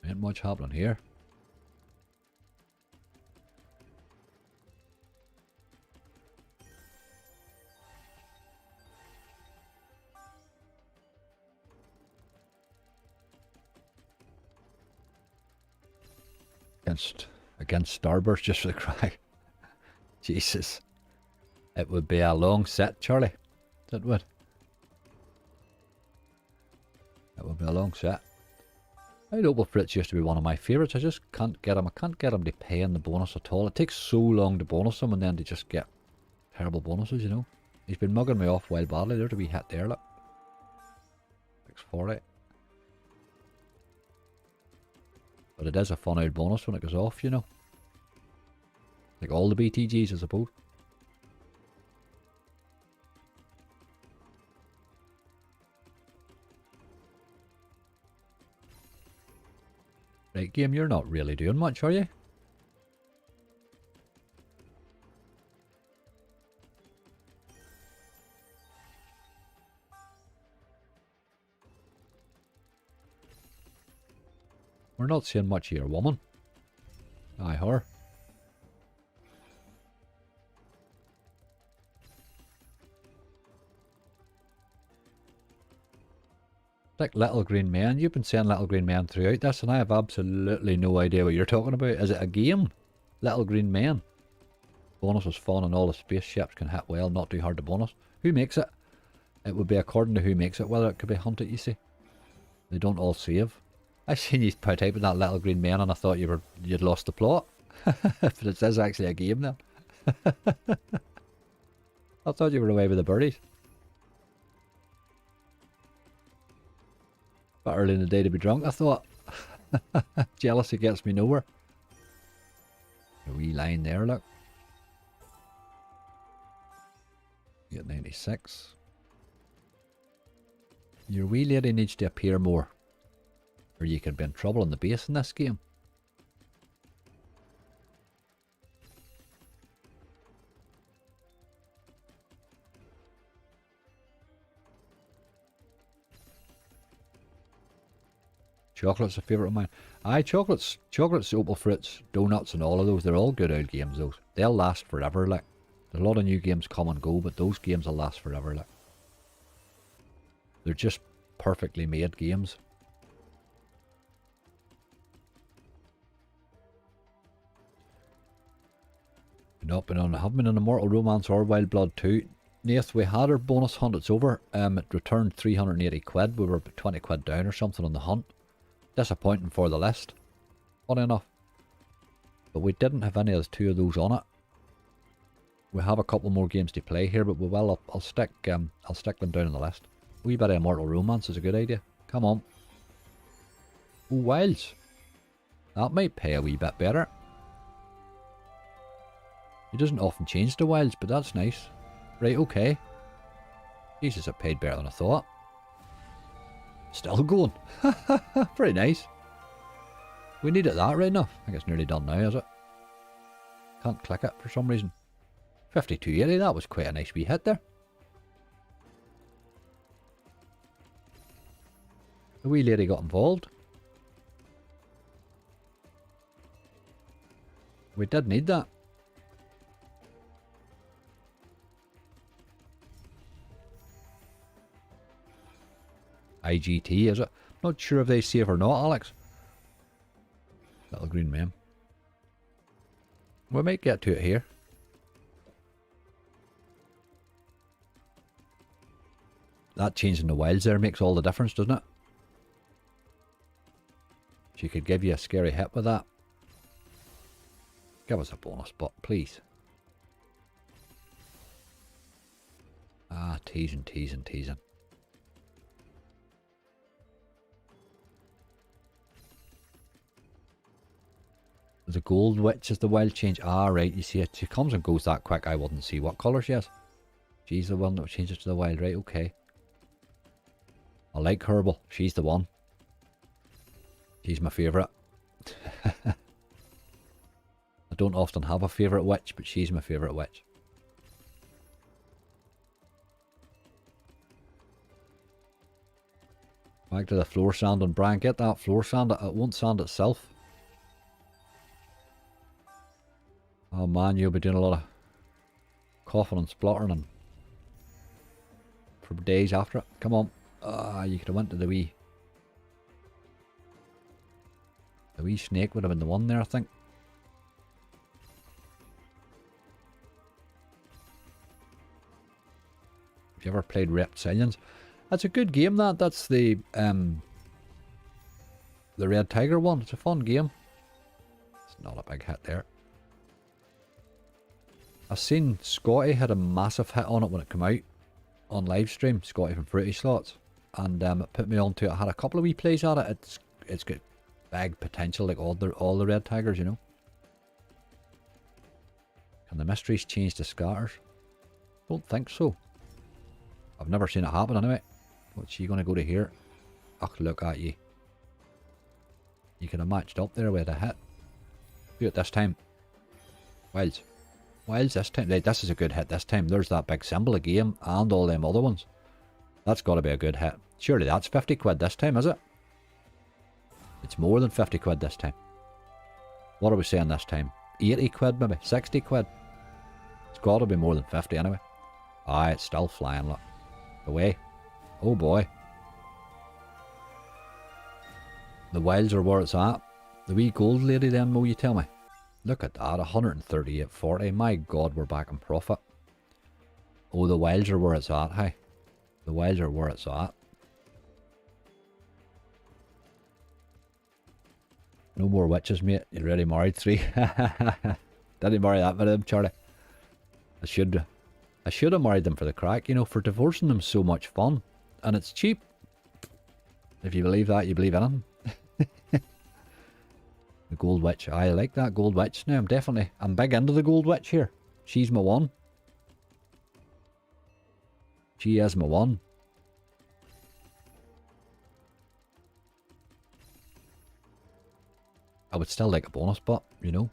Ain't much happening here. Against Starburst just for the crack. Jesus. It would be a long set, Charlie. It would. It would be a long set. Opal Fritz used to be one of my favourites. I just can't get him. I can't get him to pay in the bonus at all. It takes so long to bonus him and then to just get terrible bonuses, you know. He's been mugging me off wild badly. There's a wee hit there, look. 640. But it is a fun old bonus when it goes off, you know. Like all the BTGs, I suppose. Right, game, you're not really doing much, are you? We're not seeing much of your woman. Aye, her. Like Little Green Men. You've been saying Little Green Men throughout this, and I have absolutely no idea what you're talking about. Is it a game? Little Green Men. Bonus is fun and all the spaceships can hit well, not too hard to bonus. Who makes it? It would be according to who makes it, whether it could be hunted, you see. They don't all save. I seen you typing that Little Green Men and I thought you'd lost the plot. But it says actually a game now. I thought you were away with the birdies. But early in the day to be drunk, I thought. Jealousy gets me nowhere. A wee line there, look. You get 96. Your wee lady needs to appear more, or you could be in trouble in the base in this game. Chocolate's a favourite of mine. Aye, chocolates, Opal Fruits, donuts and all of those, they're all good old games, those. They'll last forever, like. There's a lot of new games come and go, but those games will last forever, like. They're just perfectly made games. Not been on, haven't been on Immortal Romance or Wild Blood 2. Nath, we had our bonus hunt, it's over. It returned 380 quid. We were 20 quid down or something on the hunt. Disappointing for the list, funny enough. But we didn't have any of the two of those on it. We have a couple more games to play here, but we will. I'll stick them down on the list. A wee bit of Immortal Romance is a good idea. Come on. Oh, Wilds. That might pay a wee bit better. He doesn't often change the Wilds, but that's nice. Right, okay. Jesus, it paid better than I thought. Still going. Pretty nice. We need it that right enough. I think it's nearly done now, is it? Can't click it for some reason. 5280, that was quite a nice wee hit there. The wee lady got involved. We did need that. IGT, is it? Not sure if they save or not, Alex. Little green man. We might get to it here. That change in the wilds there makes all the difference, doesn't it? She could give you a scary hit with that. Give us a bonus spot, please. Ah, teasing, teasing, teasing. The gold witch is the wild change. Ah, right, you see it. She comes and goes that quick, I wouldn't see what colour she is. She's the one that changes to the wild, right, okay. I like Herbal. She's the one. She's my favourite. I don't often have a favourite witch, but she's my favourite witch. Back to the floor sand and Brian. Get that floor sand. It won't sand itself. Oh man, you'll be doing a lot of coughing and spluttering and for days after it. Come on. You could have went to the wee snake would have been the one there, I think. Have you ever played Reptilians? That's a good game, that. That's the Red Tiger one. It's a fun game. It's not a big hit there. I've seen Scotty had a massive hit on it when it came out on Livestream, Scotty from Fruity Slots, and it put me onto it. I had a couple of wee plays at it. It's got big potential, like all the Red Tigers, you know. Can the mysteries change to scatters? Don't think so. I've never seen it happen anyway. What's she going to go to here? Ugh, look at you. You could have matched up there with a hit. Do it this time. Wilds. Wilds this time. Right, this is a good hit this time. There's that big symbol again and all them other ones. That's got to be a good hit. Surely that's 50 quid this time, is it? It's more than 50 quid this time. What are we saying this time? 80 quid maybe? 60 quid? It's got to be more than 50 anyway. Aye, it's still flying, look. Away. Oh boy. The wilds are where it's at. The wee gold lady then, Mo, you tell me. Look at that, 138.40. My God, we're back in profit. Oh, the wilds are where it's at, hey. The wilds are where it's at. No more witches, mate. You already married 3. Didn't marry that with him, Charlie. I should have married them for the crack, you know, for divorcing them so much fun. And it's cheap. If you believe that, you believe anything. The Gold Witch. I like that Gold Witch. Now I'm big into the Gold Witch here. She's my one. She is my one. I would still like a bonus spot, you know.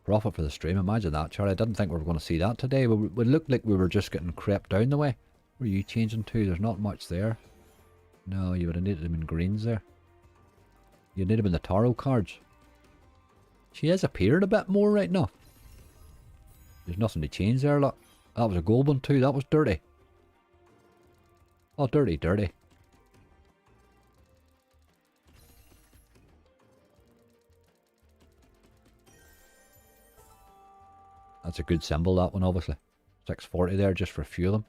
Profit for the stream. Imagine that, Charlie. I didn't think we were going to see that today. We looked like we were just getting crept down the way. Where are you changing to? There's not much there. No, you would have needed them in greens there. You need them in the tarot cards. She has appeared a bit more right now. There's nothing to change there, look. That was a gold one too. That was dirty. Oh, dirty, dirty. That's a good symbol, that one, obviously. 640 there just for a few of them.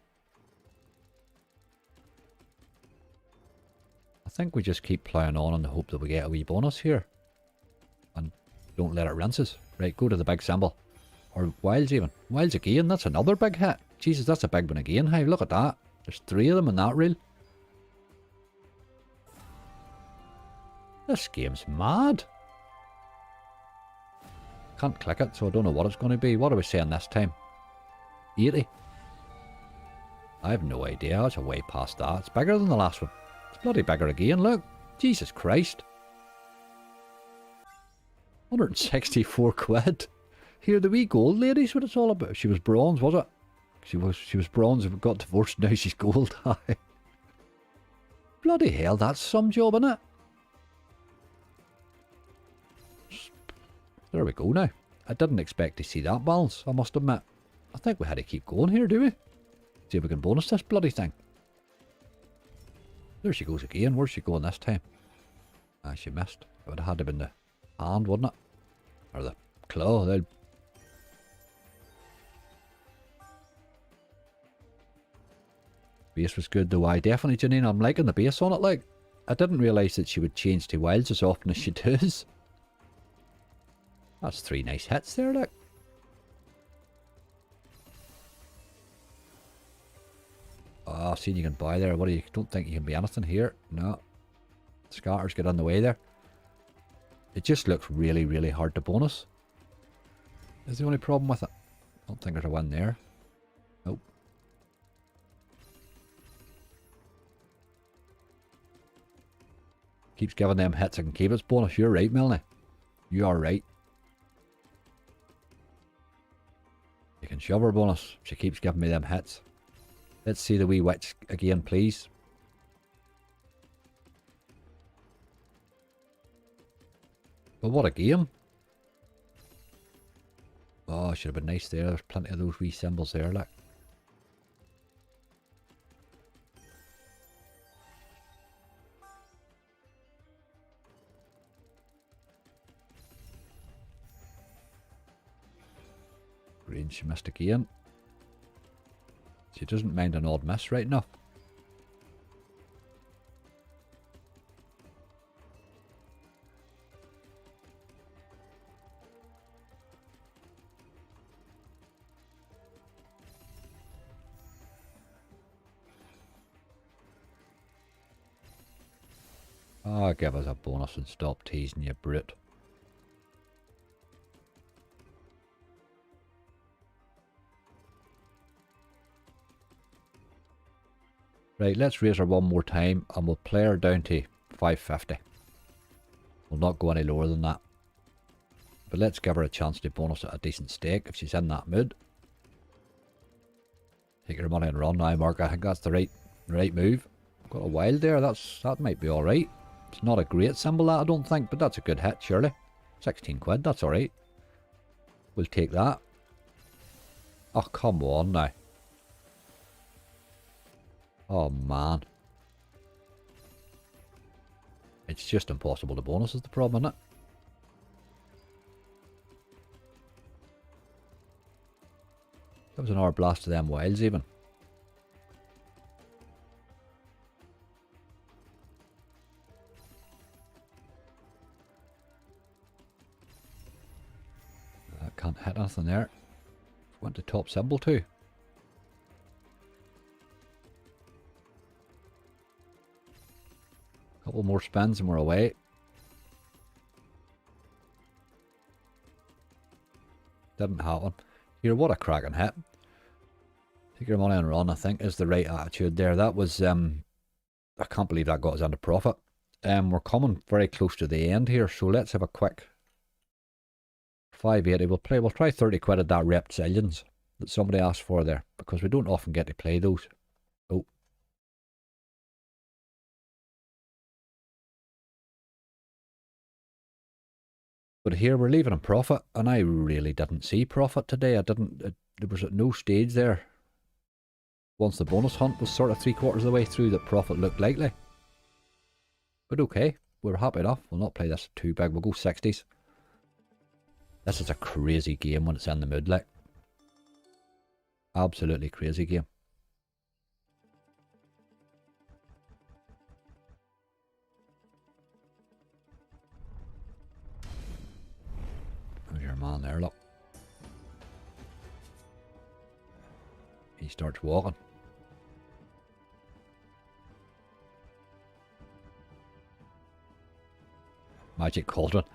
I think we just keep ploughing on in the hope that we get a wee bonus here. And don't let it rinses. Right, go to the big symbol. Or wilds even. Wilds again, that's another big hit. Jesus, that's a big one again. Hey, look at that. There's 3 of them in that reel. This game's mad. Can't click it, so I don't know what it's going to be. What are we saying this time? 80? I have no idea. It's a way past that. It's bigger than the last one. It's Bloody beggar again, look. Jesus Christ. 164 quid. Here, the wee gold lady's what it's all about. She was bronze, was it? She was bronze, got divorced, now she's gold. Bloody hell, that's some job, innit? There we go now. I didn't expect to see that balance, I must admit. I think we had to keep going here, do we? See if we can bonus this bloody thing. There she goes again. Where's she going this time? Ah, she missed. It would have had to have been the hand, wouldn't it? Or the claw. They'll... Base was good though. I definitely, Janine. I'm liking the base on it. Like, I didn't realise that she would change to wilds as often as she does. That's 3 nice hits there, look. Oh, seen you can buy there. What do you don't think you can be anything here? No. Scatters get in the way there. It just looks really, really hard to bonus. Is the only problem with it. Don't think there's a win there. Nope. Keeps giving them hits. I can keep its bonus. You're right, Milne. You are right. You can shove her bonus. She keeps giving me them hits. Let's see the wee witch again, please. But what a game. Oh, should have been nice there. There's plenty of those wee symbols there, look. Green, she missed again. She doesn't mind an odd miss right enough. Ah, give us a bonus and stop teasing, you brute. Right, let's raise her one more time and we'll play her down to 550. We'll not go any lower than that. But let's give her a chance to bonus at a decent stake if she's in that mood. Take her money and run now, Mark. I think that's the right move. Got a wild there. That might be alright. It's not a great symbol, that I don't think, but that's a good hit, surely. 16 quid, that's alright. We'll take that. Oh, come on now. Oh, man. It's just impossible to bonus is the problem, isn't it? That was an hour blast to them wilds, even. That can't hit anything there. Went to top symbol too. Couple more spins and we're away. Didn't happen. Here, what a cracking hit. Take your money and run, I think, is the right attitude there. That was, I can't believe that got us into profit. We're coming very close to the end here, so let's have a quick 580. We'll try 30 quid at that reptilians that somebody asked for there, because we don't often get to play those. Oh. But here we're leaving in profit, and I really didn't see profit today. There was at no stage there, once the bonus hunt was sort of 3/4 of the way through, that profit looked likely. But okay, we're happy enough. We'll not play this too big. We'll go 60s. This is a crazy game when it's in the mood, like. Absolutely crazy game. There's your man there, look. He starts walking. Magic Cauldron.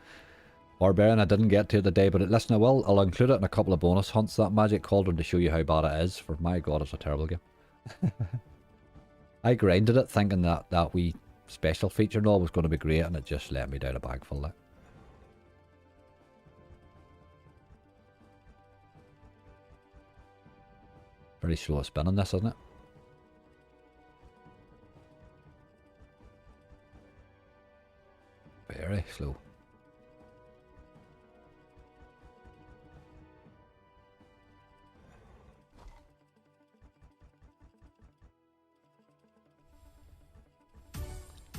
Barbarian, I didn't get to it today, but listen, I'll include it in a couple of bonus hunts, that Magic Cauldron, to show you how bad it is. For my god, it's a terrible game. I grinded it thinking that we special feature and all was going to be great, and it just let me down a bag full. Like. Very slow spinning this, isn't it? Very slow.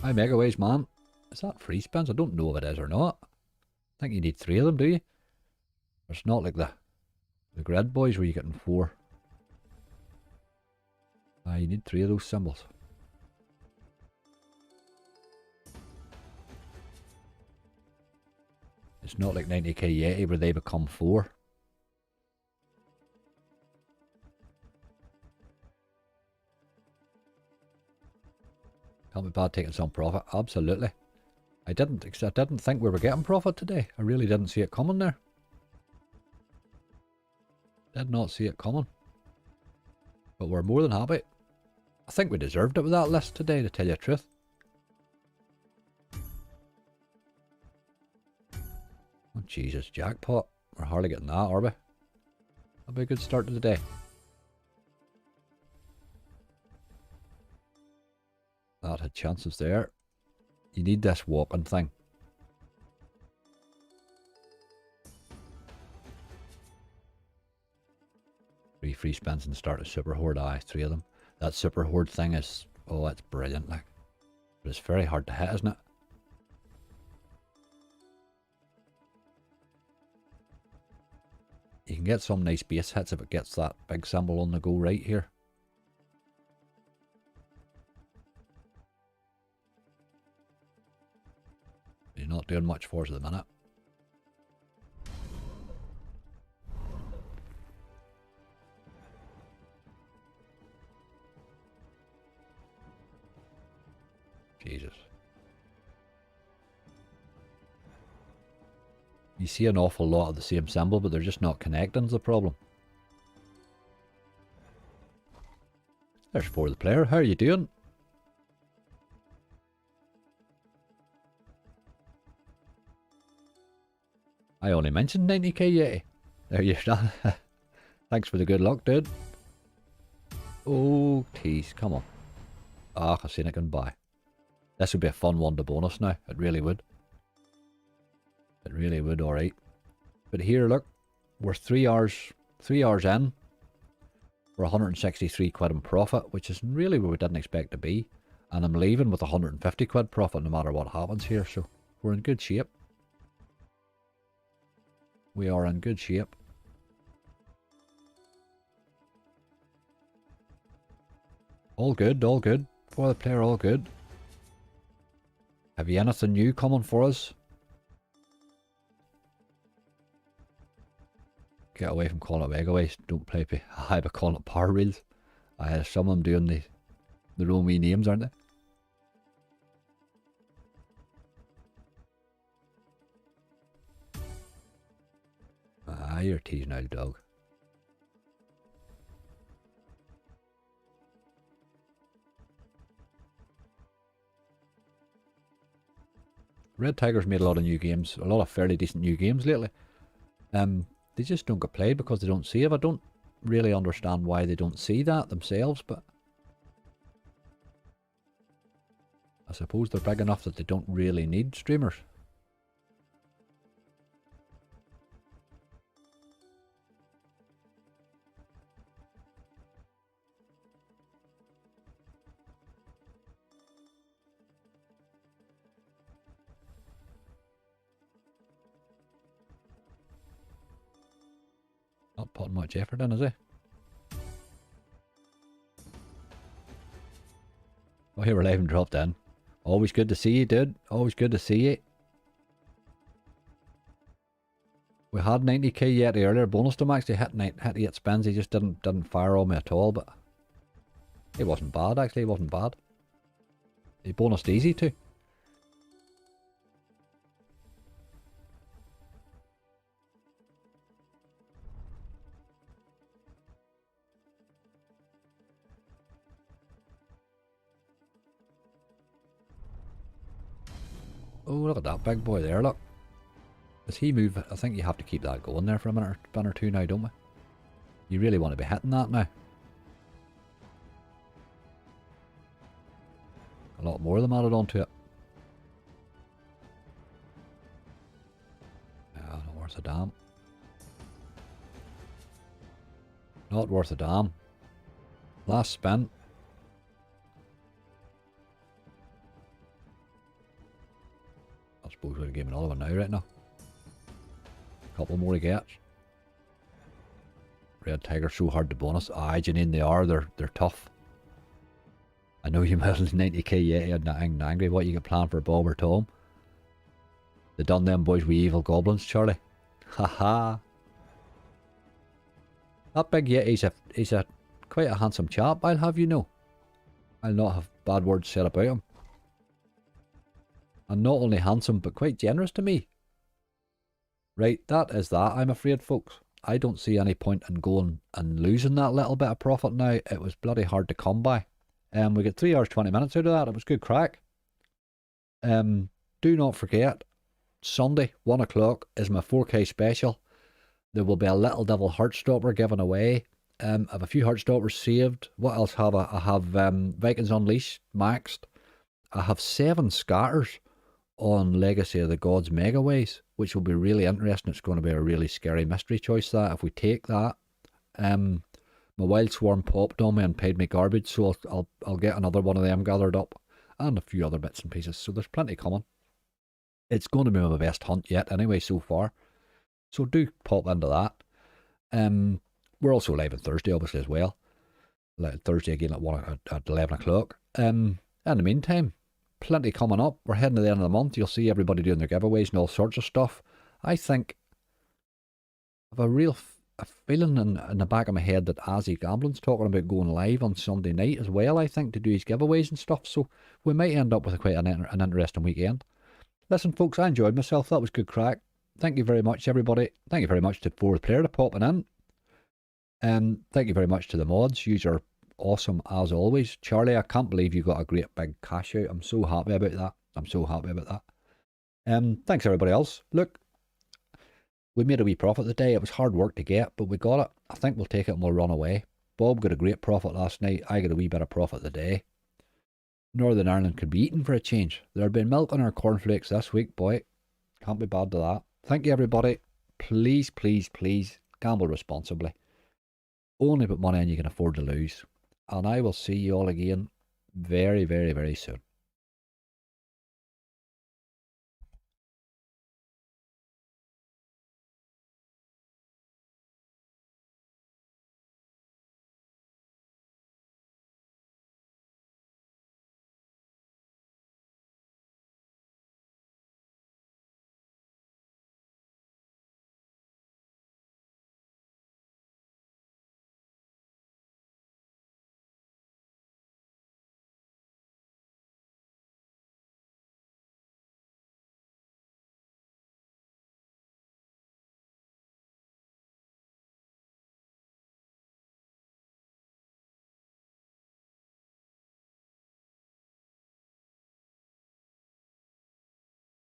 Hi, Megaways, man. Is that free spins? I don't know if it is or not. I think you need 3 of them, do you? It's not like the grid boys where you're getting 4. You need 3 of those symbols. It's not like 90k Yeti where they become 4. Can't be bad taking some profit. Absolutely. I didn't think we were getting profit today. I really didn't see it coming there. Did not see it coming. But we're more than happy. I think we deserved it with that list today, to tell you the truth. Oh Jesus, jackpot. We're hardly getting that, are we? That'll be a good start to the day. That had chances there. You need this walking thing. 3 free spins and start a super horde. Aye, 3 of them. That super horde thing is, oh, it's brilliant, like. But it's very hard to hit, isn't it? You can get some nice base hits if it gets that big symbol on the go right here. You're not doing much for us at the minute. Jesus. You see an awful lot of the same symbol, but they're just not connecting is the problem. There's 4 of the player. How are you doing? I only mentioned 90k Yeti. There you are. Thanks for the good luck, dude. Oh, tease. Come on. Ah, I've seen it going by. This would be a fun one to bonus now. It really would. It really would, alright. But here, look. We're 3 hours in. We're 163 quid in profit, which is really where we didn't expect to be. And I'm leaving with 150 quid profit no matter what happens here, so we're in good shape. We are in good shape. All good, all good. For the player, all good. Have you anything new coming for us? Get away from calling it megaways. Don't play high by calling it power reels. Some of them doing their own wee names, aren't they? You're teasing out, dog. Red Tiger's made a lot of new games, a lot of fairly decent new games lately. They just don't get played because they don't save. I don't really understand why they don't see that themselves, but I suppose they're big enough that they don't really need streamers. Not putting much effort in, is he? Oh, here we're live and dropped in. Always good to see you, dude. Always good to see you. We had 90k yet earlier. Bonus to him actually hit 8 spins. He just didn't fire on me at all, but he wasn't bad actually. He wasn't bad. He bonused easy too. Oh, look at that big boy there, look. Does he move? I think you have to keep that going there for a minute or two now, don't we? You really want to be hitting that now. A lot more of them added onto it. Not worth a damn. Not worth a damn. Last spin. I suppose we'll give him another one now, right now. Couple more he gets. Red Tiger's so hard to bonus. Ah, Janine, they are. They're tough. I know you might 90k yet. You're not angry. What you got planned for Bob or Tom? They done them boys with evil goblins, Charlie. Haha. That big yet, he's a quite a handsome chap, I'll have you know. I'll not have bad words said about him. And not only handsome, but quite generous to me. Right, that is that, I'm afraid, folks. I don't see any point in going and losing that little bit of profit now. It was bloody hard to come by. We got 3 hours 20 minutes out of that. It was good crack. Do not forget, Sunday 1 o'clock is my 4K special. There will be a little devil heartstopper given away. I have a few heartstoppers saved. What else have I? I have Vikings Unleashed maxed. I have 7 scatters on Legacy of the Gods Megaways, which will be really interesting. It's going to be a really scary mystery choice, that if we take that. My Wild Swarm popped on me and paid me garbage, so I'll get another one of them gathered up, and a few other bits and pieces, so there's plenty coming. It's going to be my best hunt yet anyway so far, so do pop into that. We're also live on Thursday obviously as well, like Thursday again at 11 o'clock. In the meantime, plenty coming up. We're heading to the end of the month. You'll see everybody doing their giveaways and all sorts of stuff. I think I have a real feeling in the back of my head that Azzy Gambling's talking about going live on Sunday night as well, I think, to do his giveaways and stuff, so we might end up with quite an interesting weekend. Listen folks, I enjoyed myself. That was good crack. Thank you very much everybody. Thank you very much to Fourth Player to popping in. Thank you very much to the mods. You are awesome as always. Charlie, I can't believe you got a great big cash out. I'm so happy about that. I'm so happy about that. Thanks everybody else. Look, we made a wee profit today. It was hard work to get, but we got it. I think we'll take it and we'll run away. Bob got a great profit last night. I got a wee bit of profit today. Northern Ireland could be eaten for a change. There had been milk on our cornflakes this week, boy. Can't be bad to that. Thank you everybody. Please, please, please gamble responsibly. Only put money in you can afford to lose. And I will see you all again very, very, very soon.